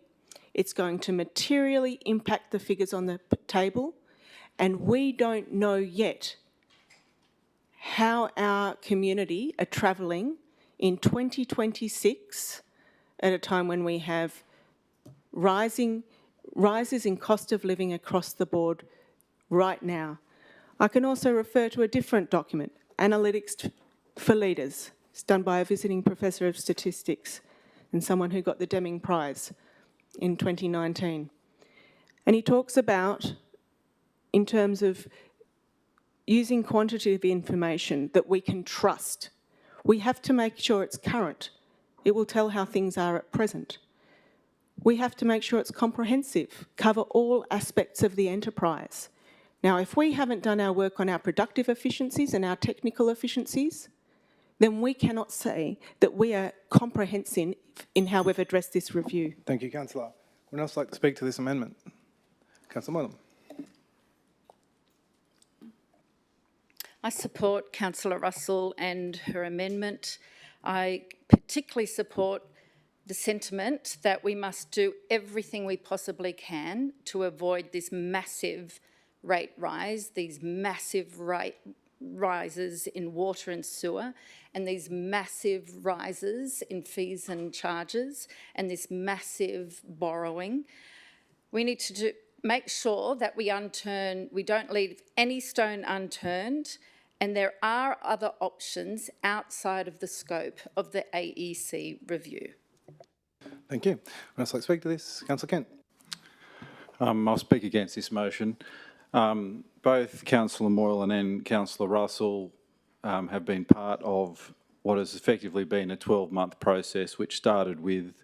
it's going to materially impact the figures on the table, and we don't know yet how our community are travelling in 2026 at a time when we have rises in cost of living across the board right now. I can also refer to a different document, Analytics for Leaders. It's done by a visiting professor of statistics and someone who got the Deming Prize in 2019. And he talks about, in terms of using quantitative information that we can trust, we have to make sure it's current. It will tell how things are at present. We have to make sure it's comprehensive, cover all aspects of the enterprise. Now, if we haven't done our work on our productive efficiencies and our technical efficiencies, then we cannot say that we are comprehensive in how we've addressed this review. Thank you, Councillor. Would else like to speak to this amendment? Councillor Moylan. I support Councillor Russell and her amendment. I particularly support the sentiment that we must do everything we possibly can to avoid this massive rate rise, these massive rate rises in water and sewer, and these massive rises in fees and charges, and this massive borrowing. We need to make sure that we don't leave any stone unturned, and there are other options outside of the scope of the AEC review. Thank you. Would else like to speak to this? Councillor Kent. I'll speak against this motion. Both Councillor Mayoral and Councillor Russell have been part of what has effectively been a 12-month process, which started with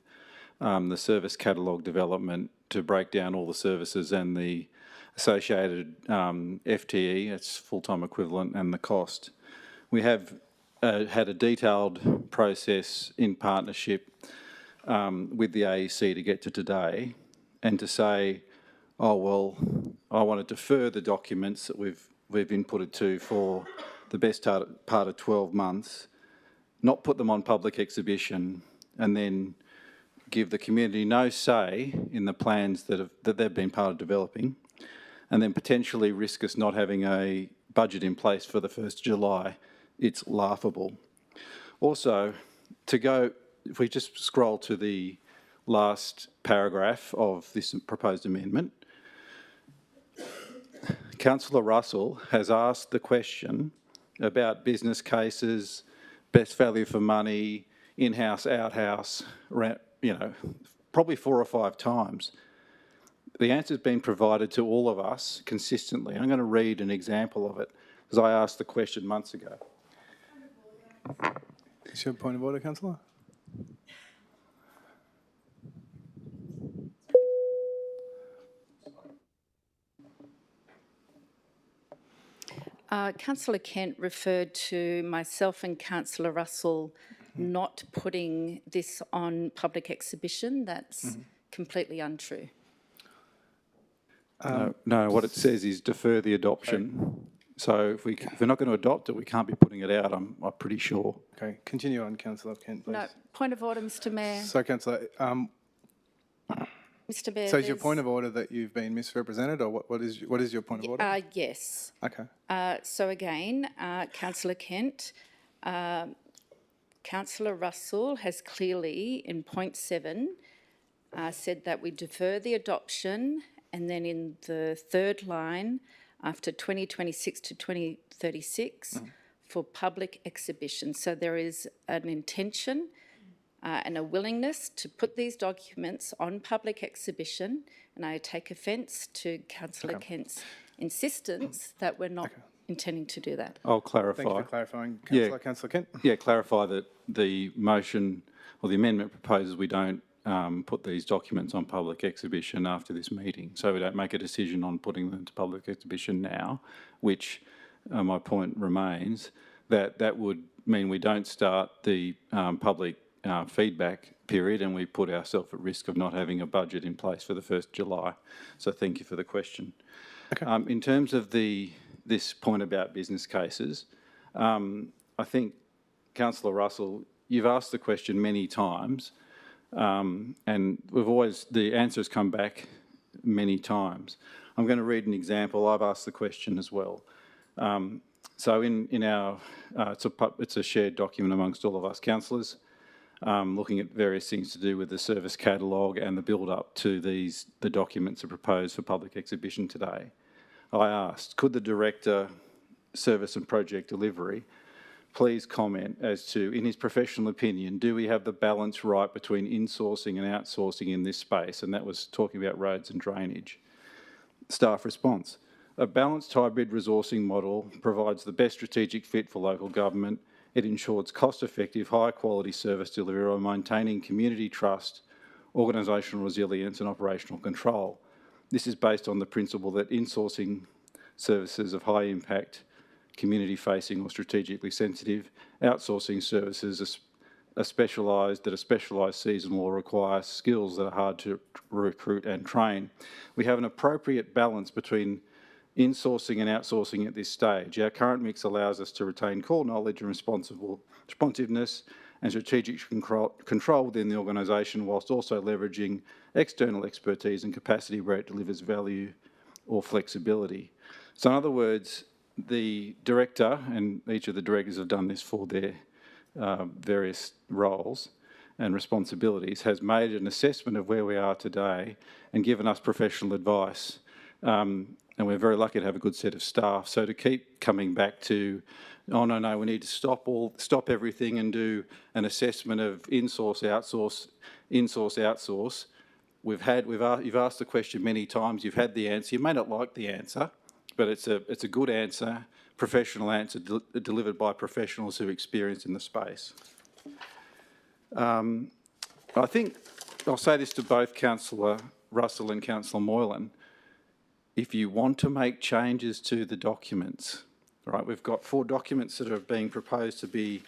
the service catalogue development to break down all the services and the associated FTE, its full-time equivalent, and the cost. We have had a detailed process in partnership with the AEC to get to today, and to say, oh, well, I want to defer the documents that we've inputted to for the best part of 12 months, not put them on public exhibition, and then give the community no say in the plans that they've been part of developing, and then potentially risk us not having a budget in place for the 1st of July. It's laughable. Also, if we just scroll to the last paragraph of this proposed amendment, Councillor Russell has asked the question about business cases, best value for money, in-house, out-house, probably 4 or 5 times. The answer's been provided to all of us consistently. I'm going to read an example of it, because I asked the question months ago. Is your point of order, Councillor? Councillor Kent referred to myself and Councillor Russell not putting this on public exhibition. That's completely untrue. No, what it says is defer the adoption. So if we're not going to adopt it, we can't be putting it out, I'm pretty sure. Okay, continue on, Councillor Kent, please. No, point of order, Mr Mayor. So, Councillor, Mr Mayor, so is your point of order that you've been misrepresented, or what is your point of order? Yes. Okay. So again, Councillor Kent, Councillor Russell has clearly, in point 7, said that we defer the adoption, and then in the 3rd line, after 2026 to 2036, for public exhibition. So there is an intention and a willingness to put these documents on public exhibition, and I take offence to Councillor Kent's insistence that we're not intending to do that. I'll clarify. Thank you for clarifying, Councillor Kent. Yeah, clarify that the motion or the amendment proposes we don't put these documents on public exhibition after this meeting. So we don't make a decision on putting them to public exhibition now, which my point remains, that would mean we don't start the public feedback period, and we put ourselves at risk of not having a budget in place for the 1st of July. So thank you for the question. Okay. In terms of this point about business cases, I think, Councillor Russell, you've asked the question many times, and the answer has come back many times. I'm going to read an example. I've asked the question as well. So in our, it's a shared document amongst all of us councillors, looking at various things to do with the service catalogue and the build-up to the documents are proposed for public exhibition today. I asked, could the Director, Service and Project Delivery, please comment as to, in his professional opinion, do we have the balance right between insourcing and outsourcing in this space? And that was talking about roads and drainage. Staff response. A balanced hybrid resourcing model provides the best strategic fit for local government. It ensures cost-effective, high-quality service delivery while maintaining community trust, organisational resilience and operational control. This is based on the principle that insourcing services of high impact, community-facing or strategically sensitive, outsourcing services are specialised, seasonal or require skills that are hard to recruit and train. We have an appropriate balance between insourcing and outsourcing at this stage. Our current mix allows us to retain core knowledge and responsiveness and strategic control within the organisation, whilst also leveraging external expertise and capacity where it delivers value or flexibility. So in other words, the director, and each of the directors have done this for their various roles and responsibilities, has made an assessment of where we are today and given us professional advice. And we're very lucky to have a good set of staff. So to keep coming back to, oh no, we need to stop everything and do an assessment of insource, outsource, outsource. You've asked the question many times. You've had the answer. You may not like the answer, but it's a good answer, professional answer delivered by professionals who are experienced in the space. I think I'll say this to both Councillor Russell and Councillor Moylan. If you want to make changes to the documents, right, we've got 4 documents that are being proposed to be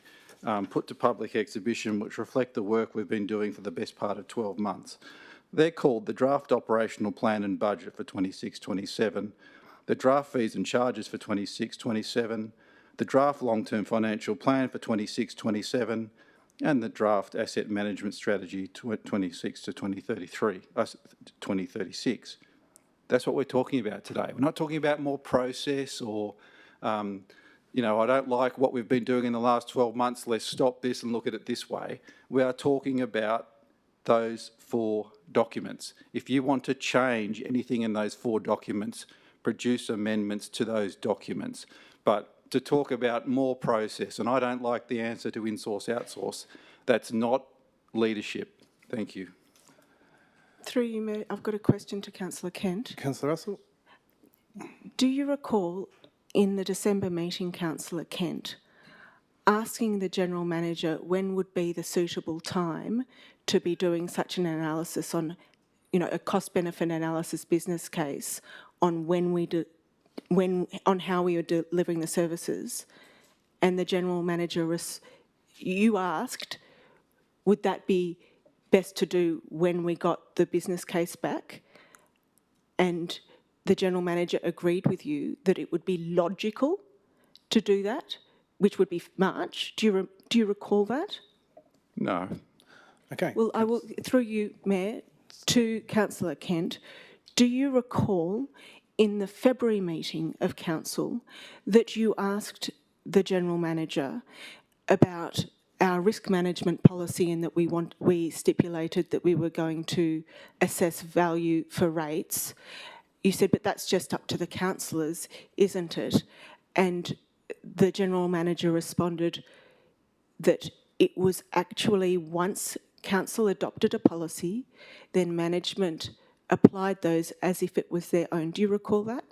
put to public exhibition, which reflect the work we've been doing for the best part of 12 months. They're called the Draft Operational Plan and Budget for 26-27, the Draft Fees and Charges for 26-27, the Draft Long-Term Financial Plan for 26-27, and the Draft Asset Management Strategy 26 to 2036. That's what we're talking about today. We're not talking about more process or, I don't like what we've been doing in the last 12 months, let's stop this and look at it this way. We are talking about those 4 documents. If you want to change anything in those 4 documents, produce amendments to those documents. But to talk about more process, and I don't like the answer to insource, outsource, that's not leadership. Thank you. Through you, Mayor, I've got a question to Councillor Kent. Councillor Russell? Do you recall in the December meeting, Councillor Kent, asking the General Manager when would be the suitable time to be doing such an analysis on, a cost-benefit analysis business case on on how we are delivering the services? And the General Manager, you asked, would that be best to do when we got the business case back? And the General Manager agreed with you that it would be logical to do that, which would be March. Do you recall that? No. Okay. Well, I will, through you, Mayor, to Councillor Kent, do you recall in the February meeting of Council that you asked the General Manager about our risk management policy and that we stipulated that we were going to assess value for rates? You said, but that's just up to the councillors, isn't it? And the General Manager responded that it was actually once Council adopted a policy, then management applied those as if it was their own. Do you recall that?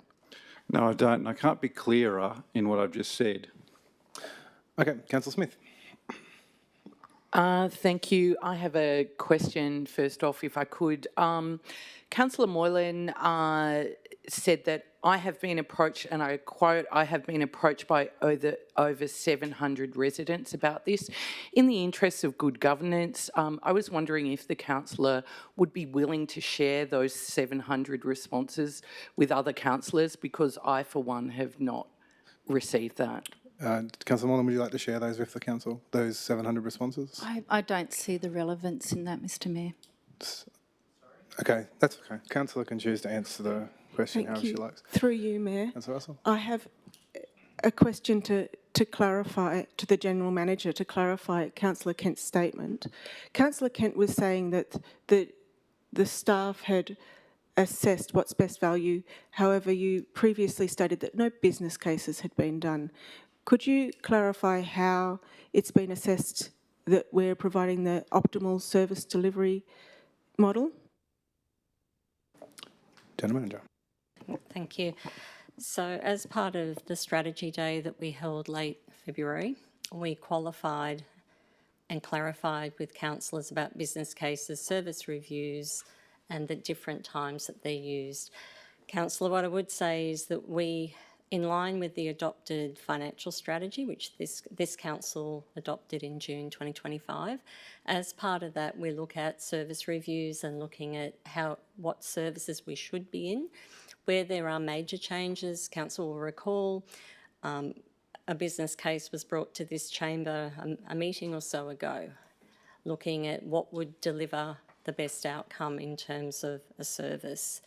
No, I don't. I can't be clearer in what I've just said. Okay, Councillor Smith. Thank you. I have a question first off, if I could. Councillor Moylan said that I have been approached, and I quote, I have been approached by over 700 residents about this. In the interests of good governance, I was wondering if the councillor would be willing to share those 700 responses with other councillors, because I, for one, have not received that. Councillor Moylan, would you like to share those with the council, those 700 responses? I don't see the relevance in that, Mr Mayor. Okay, that's okay. Councillor can choose to answer the question Thank however you. she likes. Through you, Mayor. Councillor Russell? I have a question to clarify, to the General Manager, to clarify Councillor Kent's statement. Councillor Kent was saying that the staff had assessed what's best value. However, you previously stated that no business cases had been done. Could you clarify how it's been assessed that we're providing the optimal service delivery model? General Manager. Thank you. So as part of the strategy day that we held late February, we qualified and clarified with councillors about business cases, service reviews, and the different times that they're used. Councillor, what I would say is that we, in line with the adopted financial strategy, which this council adopted in June 2025, as part of that we look at service reviews and looking at what services we should be in. Where there are major changes, council will recall, a business case was brought to this chamber a meeting or so ago, looking at what would deliver the best outcome in terms of a service.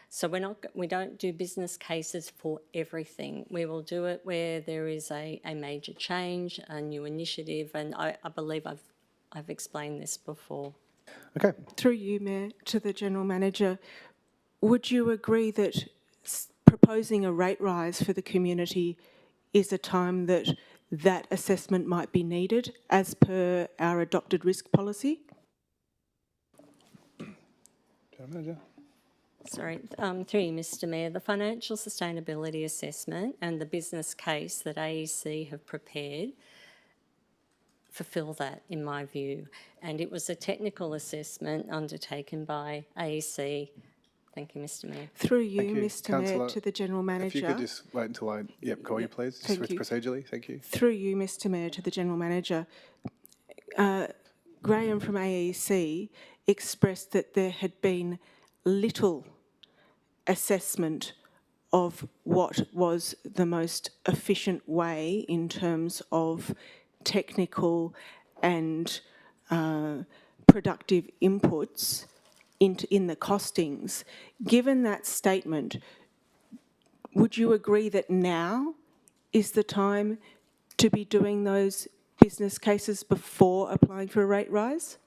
So we don't do business cases for everything. We will do it where there is a major change, a new initiative, and I believe I've explained this before. Okay. Through you, Mayor, to the General Manager, would you agree that proposing a rate rise for the community is a time that that assessment might be needed as per our adopted risk policy? General Manager. Sorry, through you, Mr Mayor, the financial sustainability assessment and the business case that AEC have prepared fulfil that, in my view. And it was a technical assessment undertaken by AEC. Thank you, Mr Mayor. Through you, Thank you. Mr Mayor, Councillor, to the General Manager. If you could just wait until I call you, please, just Thank with you. procedurally. Thank you. Through you, Mr Mayor, to the General Manager. Graham from AEC expressed that there had been little assessment of what was the most efficient way in terms of technical and productive inputs in the costings. Given that statement, would you agree that now is the time to be doing those business cases before applying for a rate rise?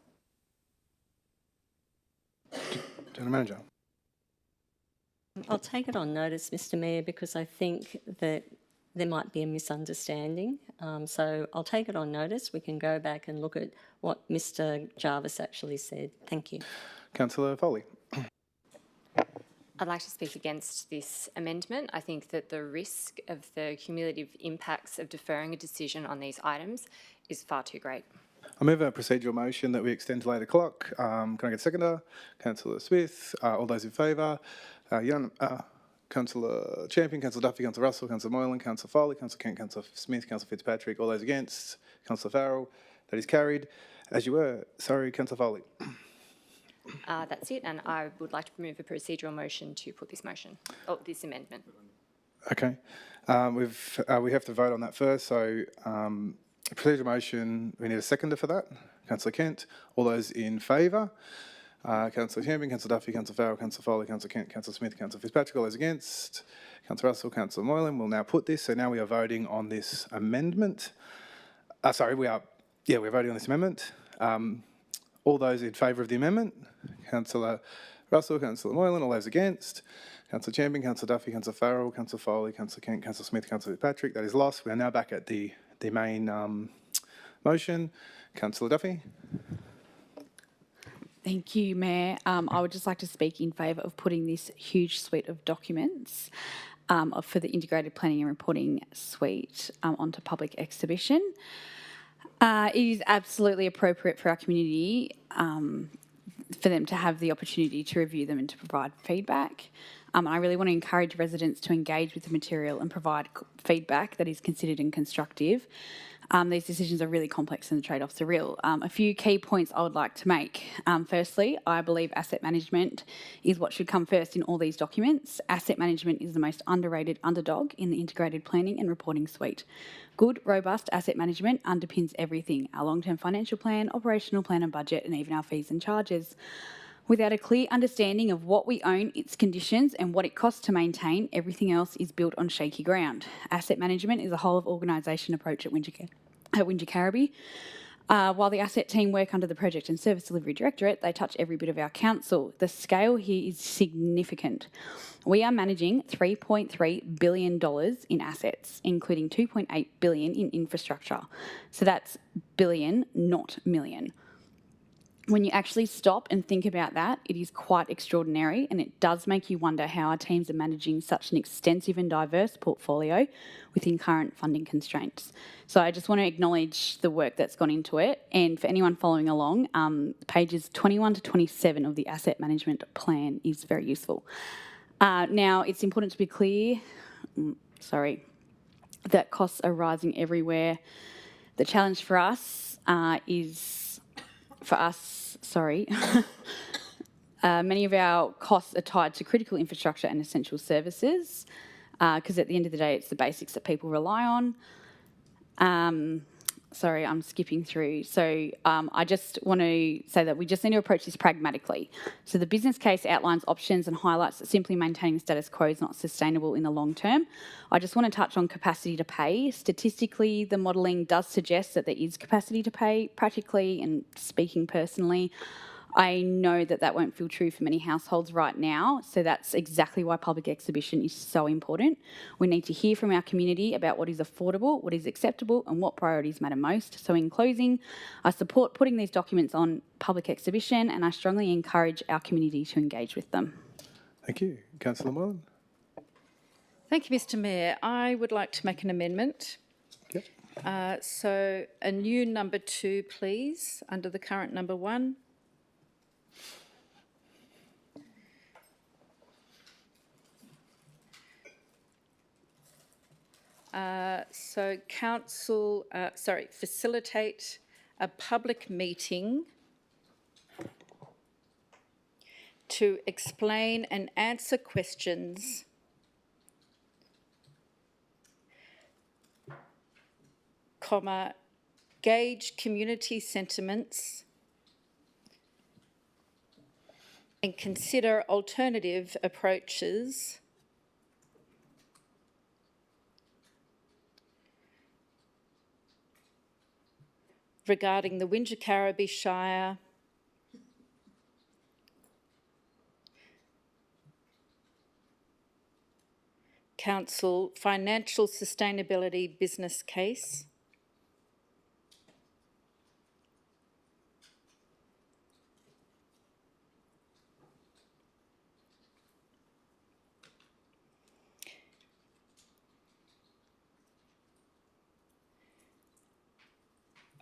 General Manager. I'll take it on notice, Mr Mayor, because I think that there might be a misunderstanding. So I'll take it on notice. We can go back and look at what Mr Jarvis actually said. Thank you. Councillor Foley. I'd like to speak against this amendment. I think that the risk of the cumulative impacts of deferring a decision on these items is far too great. I move a procedural motion that we extend to 8 o'clock. Can I get a seconder? Councillor Smith. All those in favour? Councillor Champion, Councillor Duffy, Councillor Russell, Councillor Moylan, Councillor Foley, Councillor Kent, Councillor Smith, Councillor Fitzpatrick. All those against? Councillor Farrell. That is carried. As you were. Sorry, Councillor Foley. That's it, and I would like to move a procedural motion to put this amendment. Okay. We have to vote on that first. So procedural motion, we need a seconder for that. Councillor Kent. All those in favour? Councillor Champion, Councillor Duffy, Councillor Farrell, Councillor Foley, Councillor Kent, Councillor Smith, Councillor Fitzpatrick. All those against? Councillor Russell, Councillor Moylan will now put this. So now we are voting on this amendment. We're voting on this amendment. All those in favour of the amendment? Councillor Russell, Councillor Moylan. All those against? Councillor Champion, Councillor Duffy, Councillor Farrell, Councillor Foley, Councillor Kent, Councillor Smith, Councillor Fitzpatrick. That is lost. We are now back at the main motion. Councillor Duffy. Thank you, Mayor. I would just like to speak in favour of putting this huge suite of documents for the Integrated Planning and Reporting Suite onto public exhibition. It is absolutely appropriate for our community for them to have the opportunity to review them and to provide feedback. I really want to encourage residents to engage with the material and provide feedback that is considered and constructive. These decisions are really complex and the trade-offs are real. A few key points I would like to make. Firstly, I believe asset management is what should come first in all these documents. Asset management is the most underrated underdog in the Integrated Planning and Reporting Suite. Good, robust asset management underpins everything: our long-term financial plan, operational plan and budget, and even our fees and charges. Without a clear understanding of what we own, its conditions, and what it costs to maintain, everything else is built on shaky ground. Asset management is a whole-of-organisation approach at Wingecarribee. While the asset team work under the Project and Service Delivery Directorate, they touch every bit of our council. The scale here is significant. We are managing $3.3 billion in assets, including $2.8 billion in infrastructure. So that's billion, not million. When you actually stop and think about that, it is quite extraordinary, and it does make you wonder how our teams are managing such an extensive and diverse portfolio within current funding constraints. So I just want to acknowledge the work that's gone into it, and for anyone following along, pages 21 to 27 of the asset management plan is very useful. Now, it's important to be clear, that costs are rising everywhere. The challenge for us Many of our costs are tied to critical infrastructure and essential services, because at the end of the day, it's the basics that people rely on. Sorry, I'm skipping through. So I just want to say that we just need to approach this pragmatically. So the business case outlines options and highlights that simply maintaining the status quo is not sustainable in the long term. I just want to touch on capacity to pay. Statistically, the modelling does suggest that there is capacity to pay. Practically, and speaking personally, I know that that won't feel true for many households right now, so that's exactly why public exhibition is so important. We need to hear from our community about what is affordable, what is acceptable, and what priorities matter most. So in closing, I support putting these documents on public exhibition, and I strongly encourage our community to engage with them. Thank you. Councillor Moylan. Thank you, Mr Mayor. I would like to make an amendment. Yep. So a new number 2, please, under the current number 1. So council, facilitate a public meeting to explain and answer questions gauge community sentiments and consider alternative approaches regarding the Wingecarribee Shire Council financial sustainability business case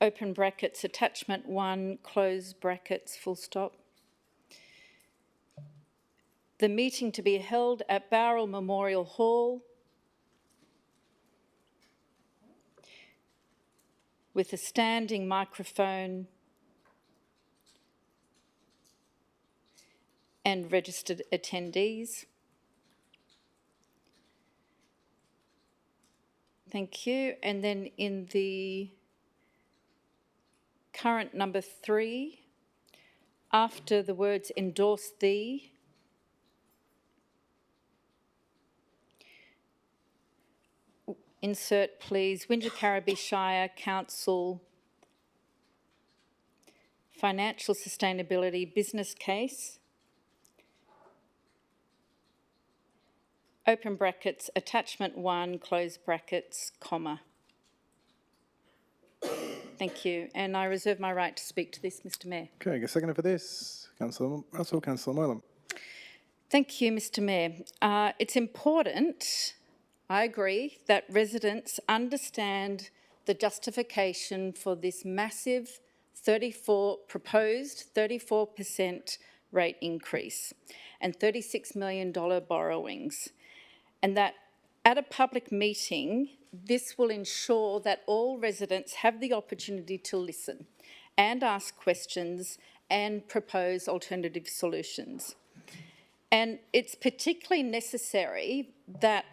open brackets attachment 1 close brackets full stop. The meeting to be held at Mayoral Memorial Hall with a standing microphone and registered attendees. Thank you. And then in the current number 3, after the words endorse thee, insert please Wingecarribee Shire Council financial sustainability business case, open brackets attachment 1 close brackets comma. Thank you. And I reserve my right to speak to this, Mr Mayor. Okay, get seconded for this. Councillor Russell, Councillor Moylan. Thank you, Mr Mayor. It's important, I agree, that residents understand the justification for this massive proposed 34% rate increase and $36 million borrowings, and that at a public meeting, this will ensure that all residents have the opportunity to listen and ask questions and propose alternative solutions. And it's particularly necessary that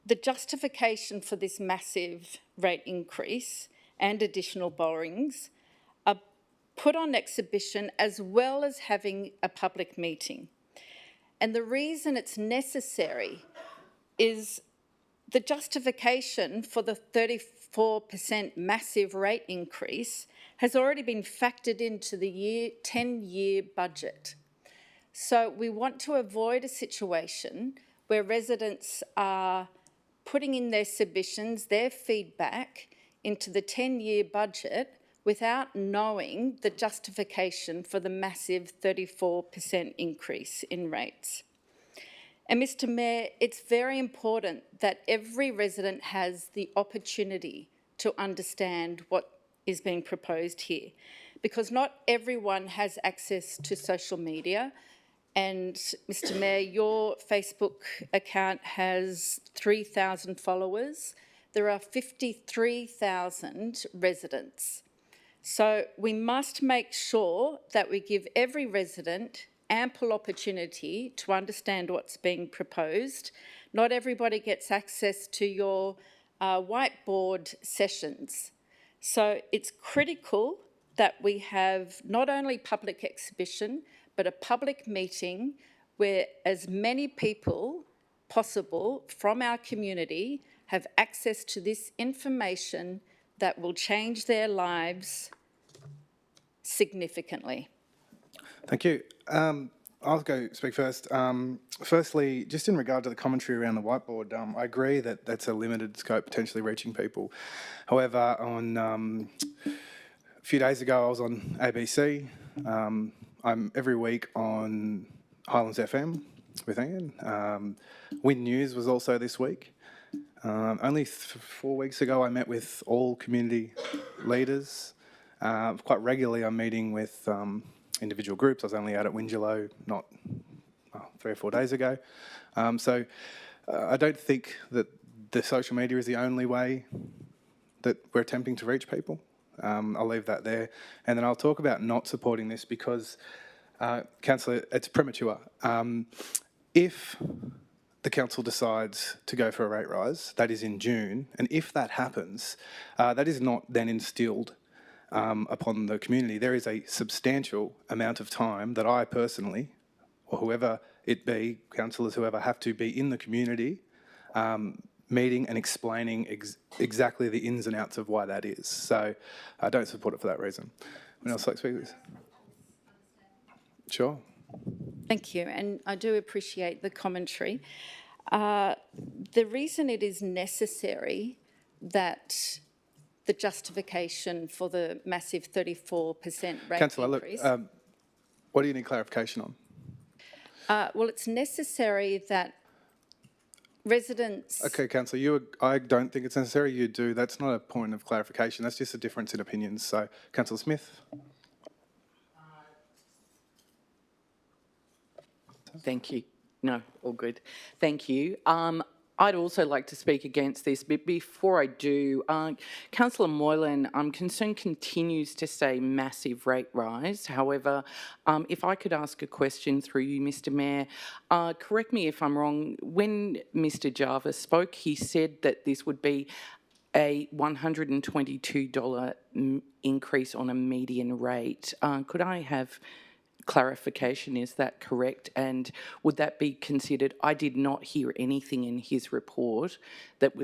the justification for this massive rate increase and additional borrowings are put on exhibition as well as having a public meeting. And the reason it's necessary is the justification for the 34% massive rate increase has already been factored into the 10-year budget. So we want to avoid a situation where residents are putting in their submissions, their feedback into the 10-year budget without knowing the justification for the massive 34% increase in rates. And Mr Mayor, it's very important that every resident has the opportunity to understand what is being proposed here, because not everyone has access to social media. And Mr Mayor, your Facebook account has 3,000 followers. There are 53,000 residents. So we must make sure that we give every resident ample opportunity to understand what's being proposed. Not everybody gets access to your whiteboard sessions. So it's critical that we have not only public exhibition, but a public meeting where as many people possible from our community have access to this information that will change their lives significantly. Thank you. I'll go speak first. Firstly, just in regard to the commentary around the whiteboard, I agree that that's a limited scope, potentially reaching people. However, on a few days ago, I was on ABC. I'm every week on Highlands FM with Ian. Win News was also this week. Only 4 weeks ago, I met with all community leaders. Quite regularly, I'm meeting with individual groups. I was only out at Wingellow not 3 or 4 days ago. So I don't think that the social media is the only way that we're attempting to reach people. I'll leave that there. And then I'll talk about not supporting this because, Councillor, it's premature. If the council decides to go for a rate rise, that is in June, and if that happens, that is not then instilled upon the community. There is a substantial amount of time that I personally, or whoever it be, councillors, whoever, have to be in the community, meeting and explaining exactly the ins and outs of why that is. So I don't support it for that reason. Anyone else like to speak to this? Sure. Thank you, and I do appreciate the commentary. The reason it is necessary that the justification for the massive 34% rate Councillor, increase... look, what do you need clarification on? Well, it's necessary that residents... Okay, Councillor, I don't think it's necessary. You do. That's not a point of clarification. That's just a difference in opinions. So, Councillor Smith. Thank you. No, all good. Thank you. I'd also like to speak against this, but before I do, Councillor Moylan, Concern continues to say massive rate rise. However, if I could ask a question through you, Mr Mayor, correct me if I'm wrong, when Mr Jarvis spoke, he said that this would be a $122 increase on a median rate. Could I have clarification, is that correct? And would that be considered? I did not hear anything in his report that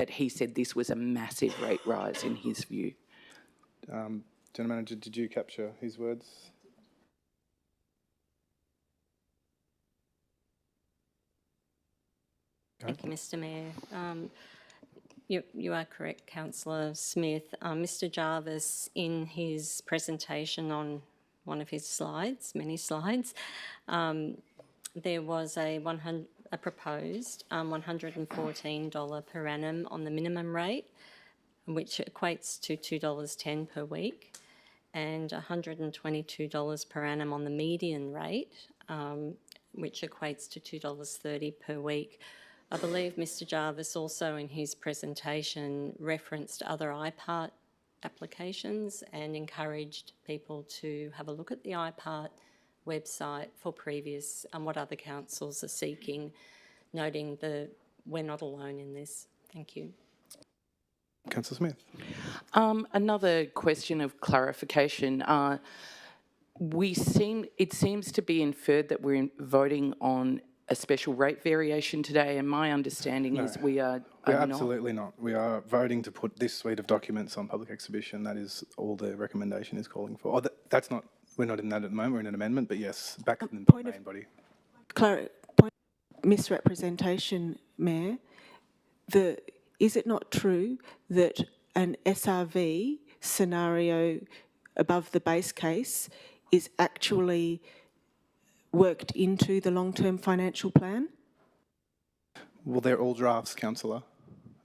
he said this was a massive rate rise in his view. General Manager, did you capture his words? Thank you, Mr Mayor. You are correct, Councillor Smith. Mr Jarvis, in his presentation on one of his slides, many slides, there was a proposed $114 per annum on the minimum rate, which equates to $2.10 per week, and $122 per annum on the median rate, which equates to $2.30 per week. I believe Mr Jarvis also in his presentation referenced other IPART applications and encouraged people to have a look at the IPART website for previous and what other councils are seeking, noting that we're not alone in this. Thank you. Councillor Smith. Another question of clarification. It seems to be inferred that we're voting on a special rate variation today, and my understanding is we are absolutely not. We are voting to put this suite of documents on public exhibition. That is all the recommendation is calling for. That's not. We're not in that at the moment. We're in an amendment, but yes, back in the main body. Point misrepresentation, Mayor. Is it not true that an SRV scenario above the base case is actually worked into the long-term financial plan? Well, they're all drafts, Councillor.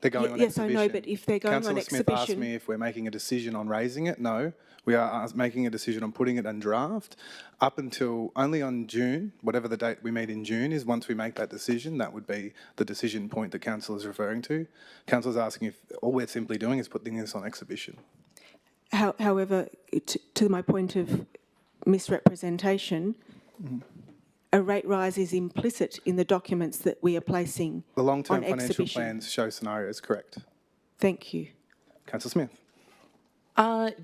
They're going on yes, exhibition. I know, but if they're going Councillor on exhibition... Councillor Smith asked me if we're making a decision on raising it. No, we are making a decision on putting it in draft up until only on June, whatever the date we meet in June is. Once we make that decision, that would be the decision point that Councillor is referring to. Councillor is asking if all we're simply doing is putting this on exhibition. However, to my point of misrepresentation, a rate rise is implicit in the documents that we are placing The long-term on financial exhibition. plans show scenarios, correct. Thank you. Councillor Smith.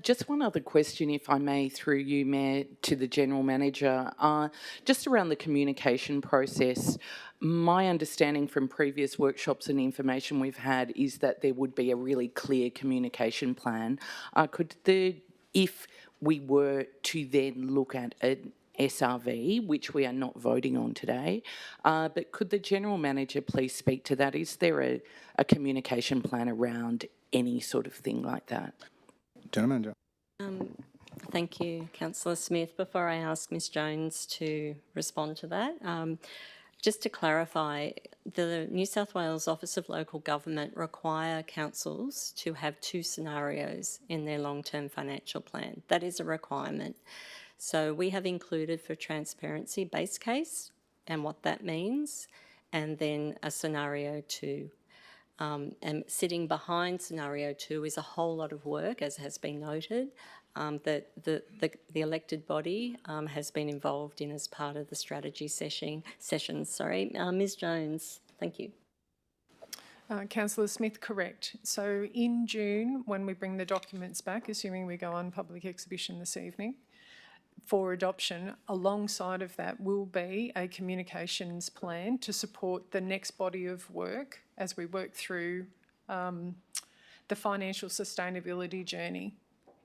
Just one other question, if I may, through you, Mayor, to the General Manager. Just around the communication process, my understanding from previous workshops and information we've had is that there would be a really clear communication plan. If we were to then look at an SRV, which we are not voting on today, but could the General Manager please speak to that? Is there a communication plan around any sort of thing like that? General Manager. Thank you, Councillor Smith. Before I ask Ms Jones to respond to that, just to clarify, the New South Wales Office of Local Government require councils to have 2 scenarios in their long-term financial plan. That is a requirement. So we have included for transparency base case and what that means, and then a scenario 2. And sitting behind scenario 2 is a whole lot of work, as has been noted, that the elected body has been involved in as part of the strategy sessions. Ms Jones, thank you. Councillor Smith, correct. So in June, when we bring the documents back, assuming we go on public exhibition this evening, for adoption, alongside of that will be a communications plan to support the next body of work as we work through the financial sustainability journey,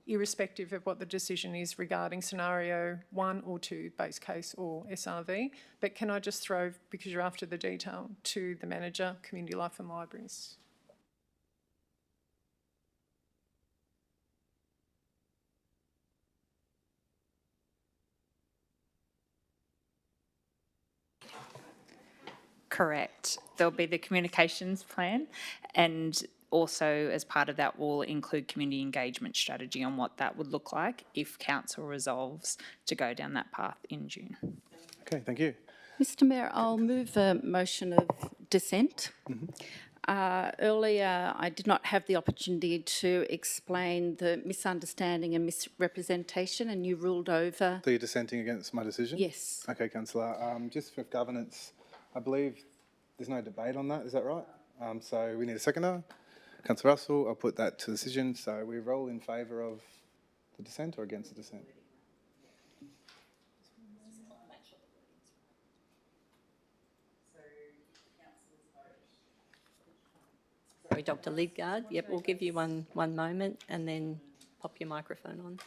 irrespective of what the decision is regarding scenario 1 or 2, base case or SRV. But can I just throw, because you're after the detail, to the Manager, Community Life and Libraries? Correct. There'll be the communications plan, and also as part of that will include community engagement strategy on what that would look like if council resolves to go down that path in June. Okay, thank you. Mr Mayor, I'll move a motion of dissent. Earlier, I did not have the opportunity to explain the misunderstanding and misrepresentation, and you ruled over. So you're dissenting against my decision? Yes. Okay, Councillor. Just for governance, I believe there's no debate on that, is that right? So we need a seconder. Councillor Russell, I'll put that to decision. So we roll in favour of the dissent or against the dissent? Sorry, Dr Lidgard. Yep, we'll give you one moment and then pop your microphone on.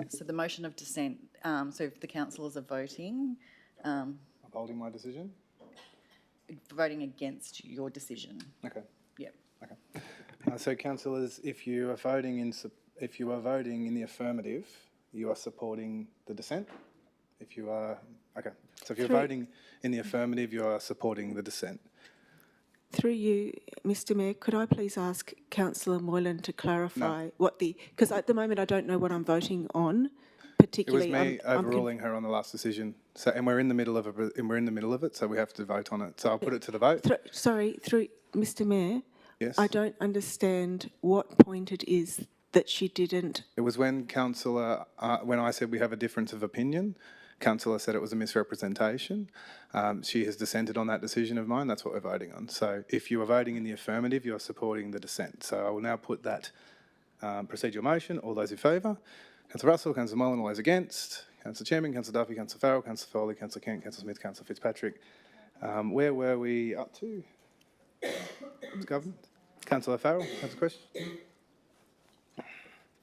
So the motion of dissent, so if the councillors are voting... Upholding my decision? Voting against your decision. Okay. Yep. Okay. So councillors, if you are voting in the affirmative, you are supporting the dissent. If you are so if you're voting in the affirmative, you are supporting the dissent. Through you, Mr Mayor, could I please ask Councillor Moylan to clarify what because at the moment I don't know what I'm voting on, particularly. It was me overruling her on the last decision. So, and we're in the middle of it, so we have to vote on it. So I'll put it to the vote. Through Mr Mayor. Yes. I don't understand what point it is that she didn't. It was when Councillor, when I said we have a difference of opinion, Councillor said it was a misrepresentation. She has dissented on that decision of mine. That's what we're voting on. So if you are voting in the affirmative, you are supporting the dissent. So I will now put that procedural motion. All those in favour? Councillor Russell, Councillor Moylan, all those against? Councillor Chairman, Councillor Duffy, Councillor Farrell, Councillor Foley, Councillor Kent, Councillor Smith, Councillor Fitzpatrick. Where were we up to? Government? Councillor Farrell has a question.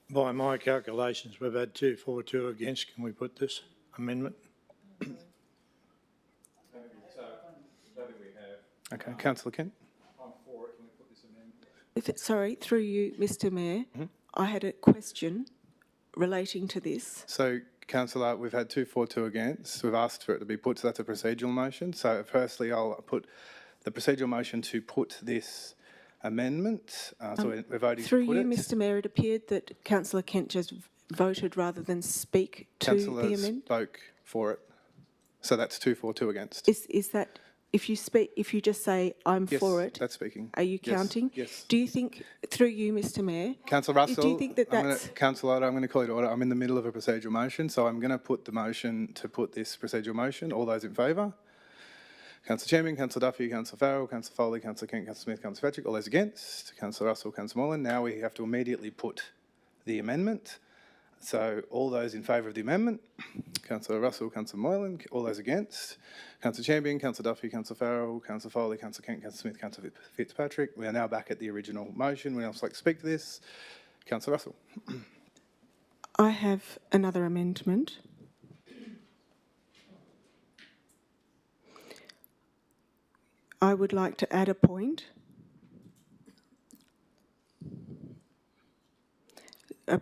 By my calculations, we've had 2 for, 2 against. Can we put this amendment? Okay, Councillor Kent. I'm for it. Can we put this amendment? Sorry, through you, Mr Mayor, I had a question relating to this. So, Councillor, we've had 2 for, 2 against. We've asked for it to be put, so that's a procedural motion. So, firstly, I'll put the procedural motion to put this amendment. So we're voting Through to put you, it. Mr Mayor, it appeared that Councillor Kent just voted rather than speak to the Councillor amendment. spoke for it. So that's 2 for, 2 against. Is that, if you just say, I'm Yes, for it, that's speaking. are you Yes, counting? yes. Do you think, through you, Mr Mayor, Councillor Russell, do you think that that's... Councillor, I'm going to call you to order. I'm in the middle of a procedural motion, so I'm going to put the motion to put this procedural motion. All those in favour? Councillor Champion, Councillor Duffy, Councillor Farrell, Councillor Foley, Councillor Kent, Councillor Smith, Councillor Patrick. All those against? Councillor Russell, Councillor Molan. Now we have to immediately put the amendment. So all those in favour of the amendment? Councillor Russell, Councillor Moylan. All those against? Councillor Champion, Councillor Duffy, Councillor Farrell, Councillor Foley, Councillor Kent, Councillor Smith, Councillor Fitzpatrick. We are now back at the original motion. Would anyone else like to speak to this? Councillor Russell. I have another amendment. I would like to add a point.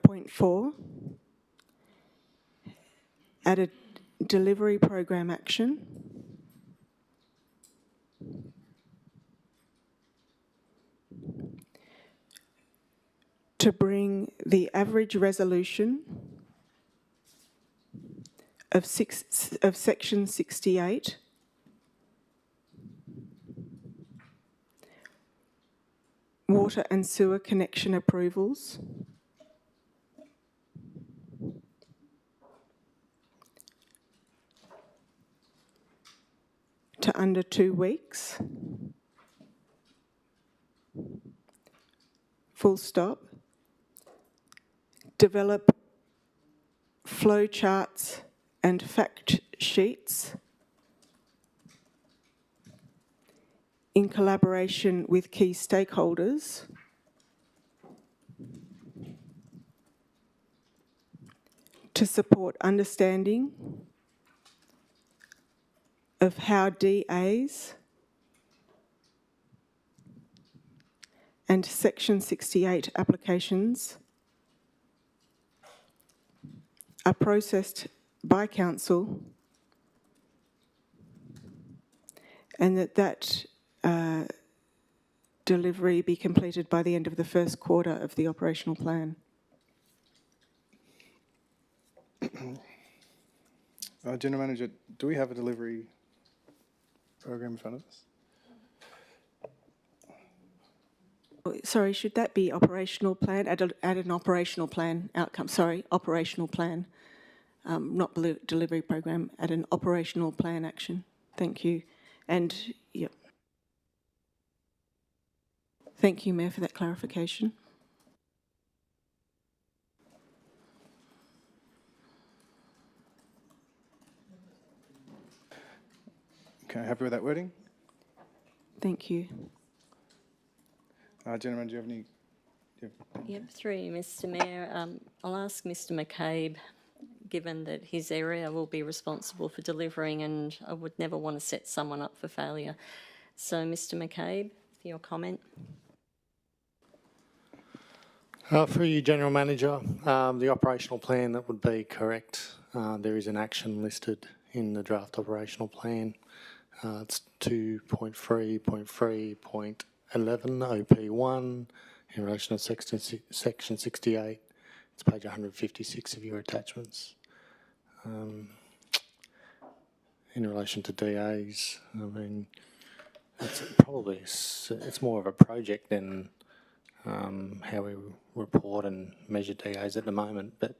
Point 4. Add a delivery program action. To bring the average resolution of section 68 water and sewer connection approvals to under 2 weeks. Full stop. Develop flow charts and fact sheets in collaboration with key stakeholders to support understanding of how DAs and Section 68 applications are processed by Council, and that delivery be completed by the end of the first quarter of the operational plan. General Manager, do we have a delivery program in front of us? Sorry, should that be operational plan? Add an operational plan outcome. Sorry, operational plan, not delivery program. Add an operational plan action. Thank you. And yep. Thank you, Mayor, for that clarification. Okay, happy with that wording? Thank you. General Manager, do you have any? Yep, through you, Mr Mayor. I'll ask Mr McCabe, given that his area will be responsible for delivering, and I would never want to set someone up for failure. So, Mr McCabe, for your comment. For you, General Manager, the operational plan, that would be correct. There is an action listed in the draft operational plan. It's 2.3.3.11 OP1 in relation to section 68. It's page 156 of your attachments. In relation to DAs, I mean, it's more of a project than how we report and measure DAs at the moment, but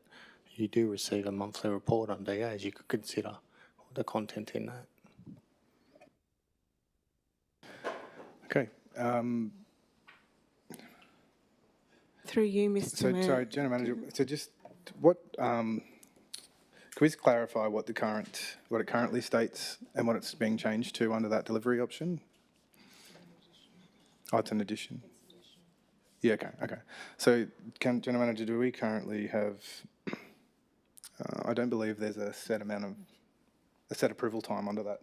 you do receive a monthly report on DAs. You could consider the content in that. Okay. Through you, Mr Mayor. Sorry, General Manager, so just what, can we just clarify what it currently states and what it's being changed to under that delivery option? Oh, it's an addition. Yeah, okay. So, General Manager, do we currently have, I don't believe there's a set approval time under that,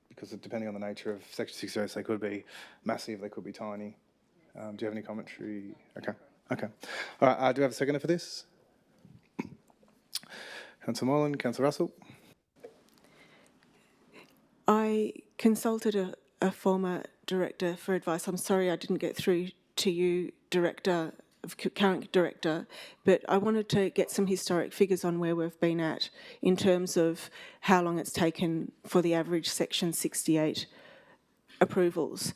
because depending on the nature of Section 68, they could be massive, they could be tiny. Do you have any commentary? Okay. All right, do we have a seconder for this? Councillor Moylan, Councillor Russell. I consulted a former director for advice. I'm sorry I didn't get through to you, current director, but I wanted to get some historic figures on where we've been at in terms of how long it's taken for the average Section 68 approvals.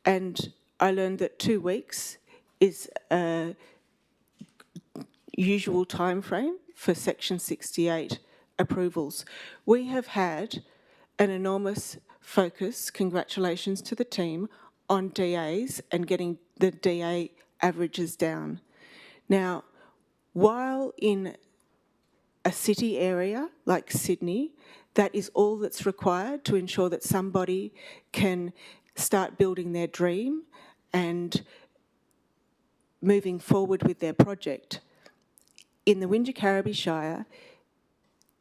And I learned that 2 weeks is a usual time frame for Section 68 approvals. We have had an enormous focus, congratulations to the team, on DAs and getting the DA averages down. Now, while in a city area like Sydney, that is all that's required to ensure that somebody can start building their dream and moving forward with their project. In the Wingecarribee Shire,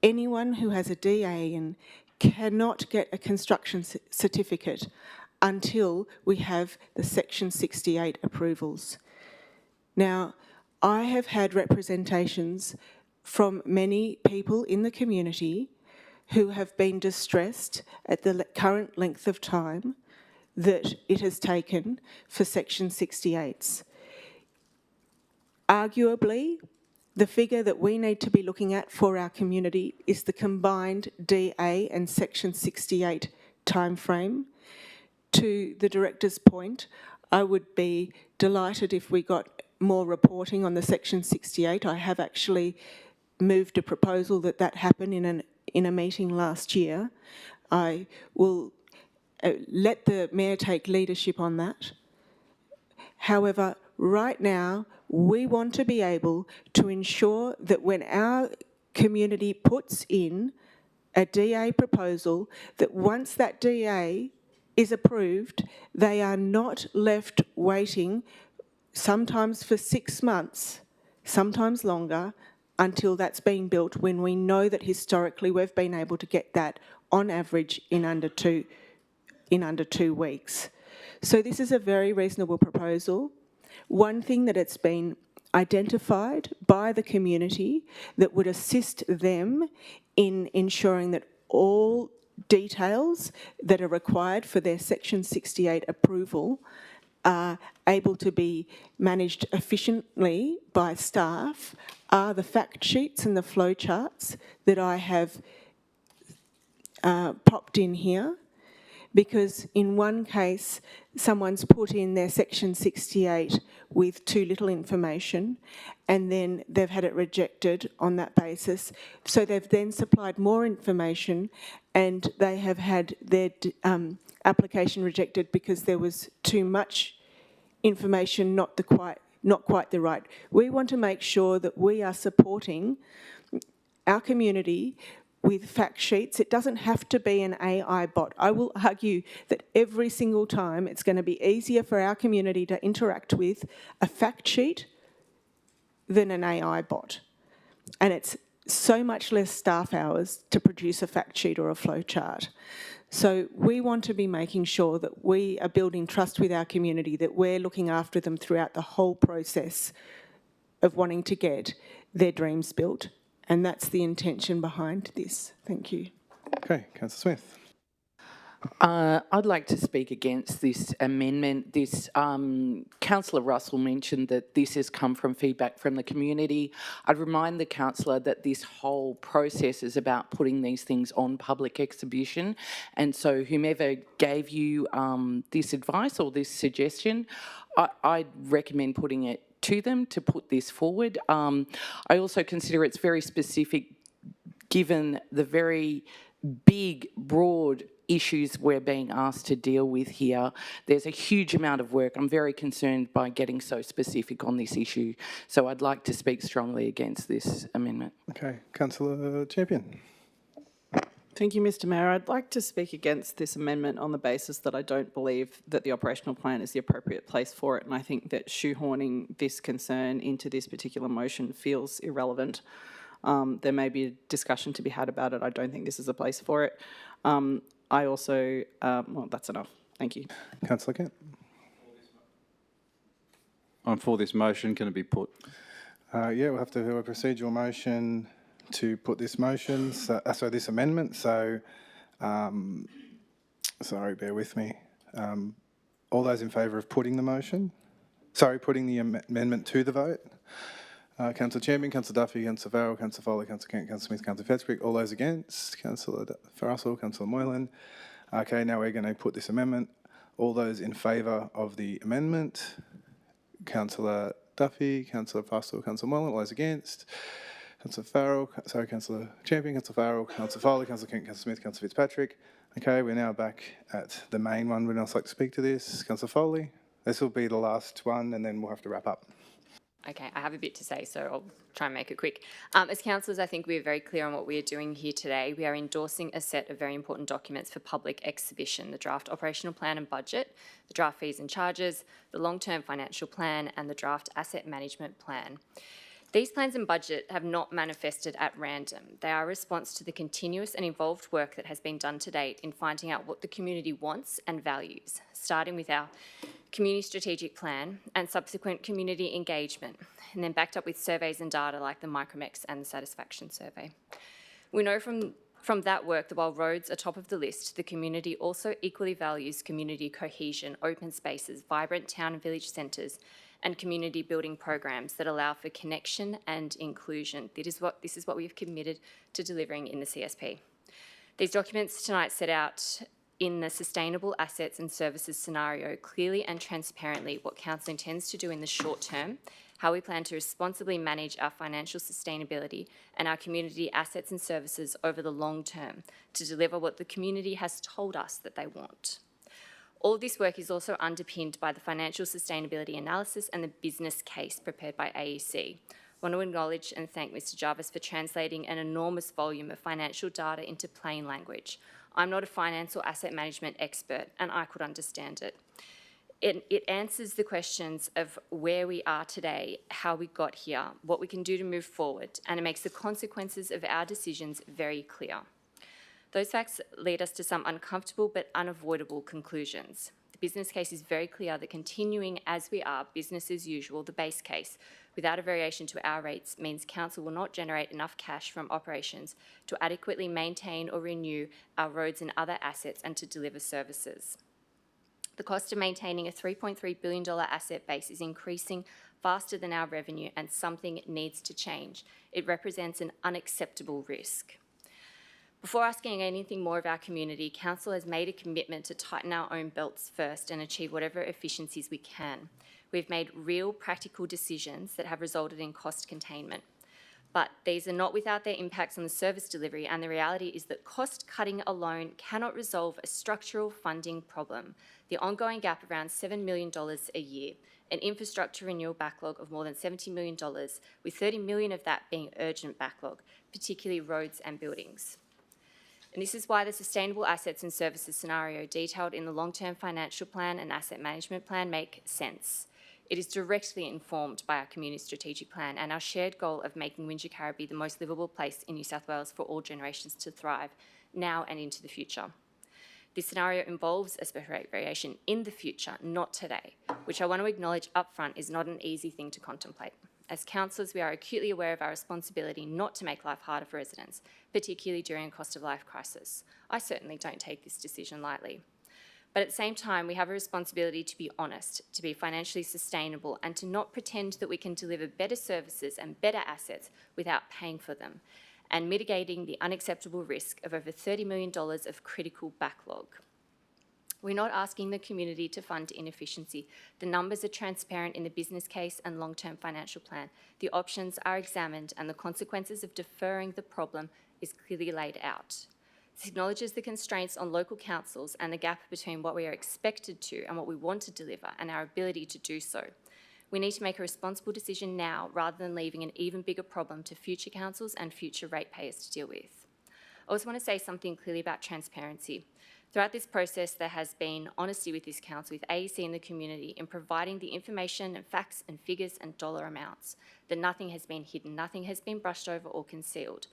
anyone who has a DA in cannot get a construction certificate until we have the Section 68 approvals. Now, I have had representations from many people in the community who have been distressed at the current length of time that it has taken for Section 68s. Arguably, the figure that we need to be looking at for our community is the combined DA and Section 68 timeframe. To the director's point, I would be delighted if we got more reporting on the Section 68. I have actually moved a proposal that happen in a meeting last year. I will let the Mayor take leadership on that. However, right now, we want to be able to ensure that when our community puts in a DA proposal, that once that DA is approved, they are not left waiting, sometimes for 6 months, sometimes longer, until that's been built, when we know that historically we've been able to get that on average in under 2 weeks. So this is a very reasonable proposal. One thing that it's been identified by the community that would assist them in ensuring that all details that are required for their Section 68 approval are able to be managed efficiently by staff are the fact sheets and the flow charts that I have popped in here. Because in one case, someone's put in their Section 68 with too little information, and then they've had it rejected on that basis. So they've then supplied more information, and they have had their application rejected because there was too much information, not quite the right. We want to make sure that we are supporting our community with fact sheets. It doesn't have to be an AI bot. I will argue that every single time it's going to be easier for our community to interact with a fact sheet than an AI bot. And it's so much less staff hours to produce a fact sheet or a flow chart. So we want to be making sure that we are building trust with our community, that we're looking after them throughout the whole process of wanting to get their dreams built. And that's the intention behind this. Thank you. Okay, Councillor Smith. I'd like to speak against this amendment. Councillor Russell mentioned that this has come from feedback from the community. I'd remind the councillor that this whole process is about putting these things on public exhibition. And so whomever gave you this advice or this suggestion, I'd recommend putting it to them to put this forward. I also consider it's very specific given the very big, broad issues we're being asked to deal with here. There's a huge amount of work. I'm very concerned by getting so specific on this issue. So I'd like to speak strongly against this amendment. Okay, Councillor Champion. Thank you, Mr Mayor. I'd like to speak against this amendment on the basis that I don't believe that the operational plan is the appropriate place for it, and I think that shoehorning this concern into this particular motion feels irrelevant. There may be a discussion to be had about it. I don't think this is a place for it. I also, well, that's enough. Thank you. Councillor Kent. I'm for this motion. Can it be put? Yeah, we'll have to do a procedural motion to put this motion, this amendment. So, sorry, bear with me. All those in favour of putting the motion? Sorry, putting the amendment to the vote? Councillor Champion, Councillor Duffy, Councillor Farrell, Councillor Foley, Councillor Kent, Councillor Smith, Councillor Fitzpatrick. All those against? Councillor Russell, Councillor Moylan. Okay, now we're going to put this amendment. All those in favour of the amendment? Councillor Duffy, Councillor Russell, Councillor Moylan. All those against? Councillor Farrell, sorry, Councillor Champion, Councillor Farrell, Councillor Foley, Councillor Kent, Councillor Smith, Councillor Fitzpatrick. Okay, we're now back at the main one. Would anyone else like to speak to this? Councillor Foley? This will be the last one and then we'll have to wrap up. Okay, I have a bit to say, so I'll try and make it quick. As councillors, I think we are very clear on what we are doing here today. We are endorsing a set of very important documents for public exhibition: the draft operational plan and budget, the draft fees and charges, the long-term financial plan, and the draft asset management plan. These plans and budget have not manifested at random. They are a response to the continuous and involved work that has been done to date in finding out what the community wants and values, starting with our community strategic plan and subsequent community engagement, and then backed up with surveys and data like the Micromex and the satisfaction survey. We know from that work that while roads are top of the list, the community also equally values community cohesion, open spaces, vibrant town and village centres, and community building programs that allow for connection and inclusion. This is what we've committed to delivering in the CSP. These documents tonight set out in the sustainable assets and services scenario clearly and transparently what Council intends to do in the short term, how we plan to responsibly manage our financial sustainability and our community assets and services over the long term to deliver what the community has told us that they want. All of this work is also underpinned by the financial sustainability analysis and the business case prepared by AEC. I want to acknowledge and thank Mr Jarvis for translating an enormous volume of financial data into plain language. I'm not a finance or asset management expert, and I could understand it. It answers the questions of where we are today, how we got here, what we can do to move forward, and it makes the consequences of our decisions very clear. Those facts lead us to some uncomfortable but unavoidable conclusions. The business case is very clear that continuing as we are, business as usual, the base case, without a variation to our rates means Council will not generate enough cash from operations to adequately maintain or renew our roads and other assets and to deliver services. The cost of maintaining a $3.3 billion asset base is increasing faster than our revenue, and something needs to change. It represents an unacceptable risk. Before asking anything more of our community, Council has made a commitment to tighten our own belts first and achieve whatever efficiencies we can. We've made real practical decisions that have resulted in cost containment. But these are not without their impacts on the service delivery, and the reality is that cost cutting alone cannot resolve a structural funding problem. The ongoing gap around $7 million a year, an infrastructure renewal backlog of more than $70 million, with $30 million of that being urgent backlog, particularly roads and buildings. And this is why the sustainable assets and services scenario detailed in the long-term financial plan and asset management plan make sense. It is directly informed by our community strategic plan and our shared goal of making Wingecarribee the most livable place in New South Wales for all generations to thrive, now and into the future. This scenario involves a special rate variation in the future, not today, which I want to acknowledge upfront is not an easy thing to contemplate. As councillors, we are acutely aware of our responsibility not to make life harder for residents, particularly during a cost of life crisis. I certainly don't take this decision lightly. But at the same time, we have a responsibility to be honest, to be financially sustainable, and to not pretend that we can deliver better services and better assets without paying for them, and mitigating the unacceptable risk of over $30 million of critical backlog. We're not asking the community to fund inefficiency. The numbers are transparent in the business case and long-term financial plan. The options are examined, and the consequences of deferring the problem is clearly laid out. This acknowledges the constraints on local councils and the gap between what we are expected to and what we want to deliver and our ability to do so. We need to make a responsible decision now rather than leaving an even bigger problem to future councils and future ratepayers to deal with. I also want to say something clearly about transparency. Throughout this process, there has been honesty with this council, with AEC and the community, in providing the information and facts and figures and dollar amounts, that nothing has been hidden, nothing has been brushed over or concealed.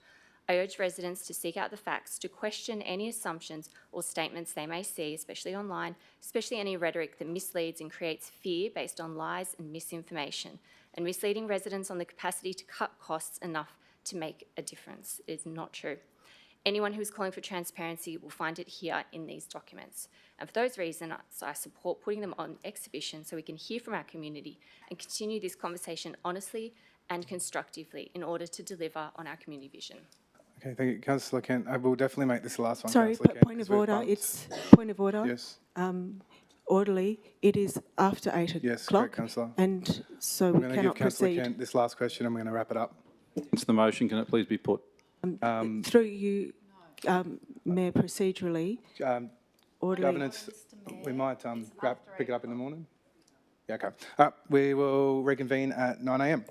I urge residents to seek out the facts, to question any assumptions or statements they may see, especially online, especially any rhetoric that misleads and creates fear based on lies and misinformation, and misleading residents on the capacity to cut costs enough to make a difference. It is not true. Anyone who is calling for transparency will find it here in these documents. And for those reasons, I support putting them on exhibition so we can hear from our community and continue this conversation honestly and constructively in order to deliver on our community vision. Okay, thank you. Councillor Kent, I will definitely make this the last one. Sorry, Councillor Kent, point of 'cause we've order. bumped. It's point of order. Yes. Orderly. It is after 8 o'clock. Yes, correct, Councillor. And so I'm we going to give cannot Councillor proceed. Kent this last question and we're going to wrap it up. It's the motion. Can it please be put? Through you, Mayor, procedurally, orderly. Governance, we might pick it up in the morning. Yeah, okay. We will reconvene at 9 a.m.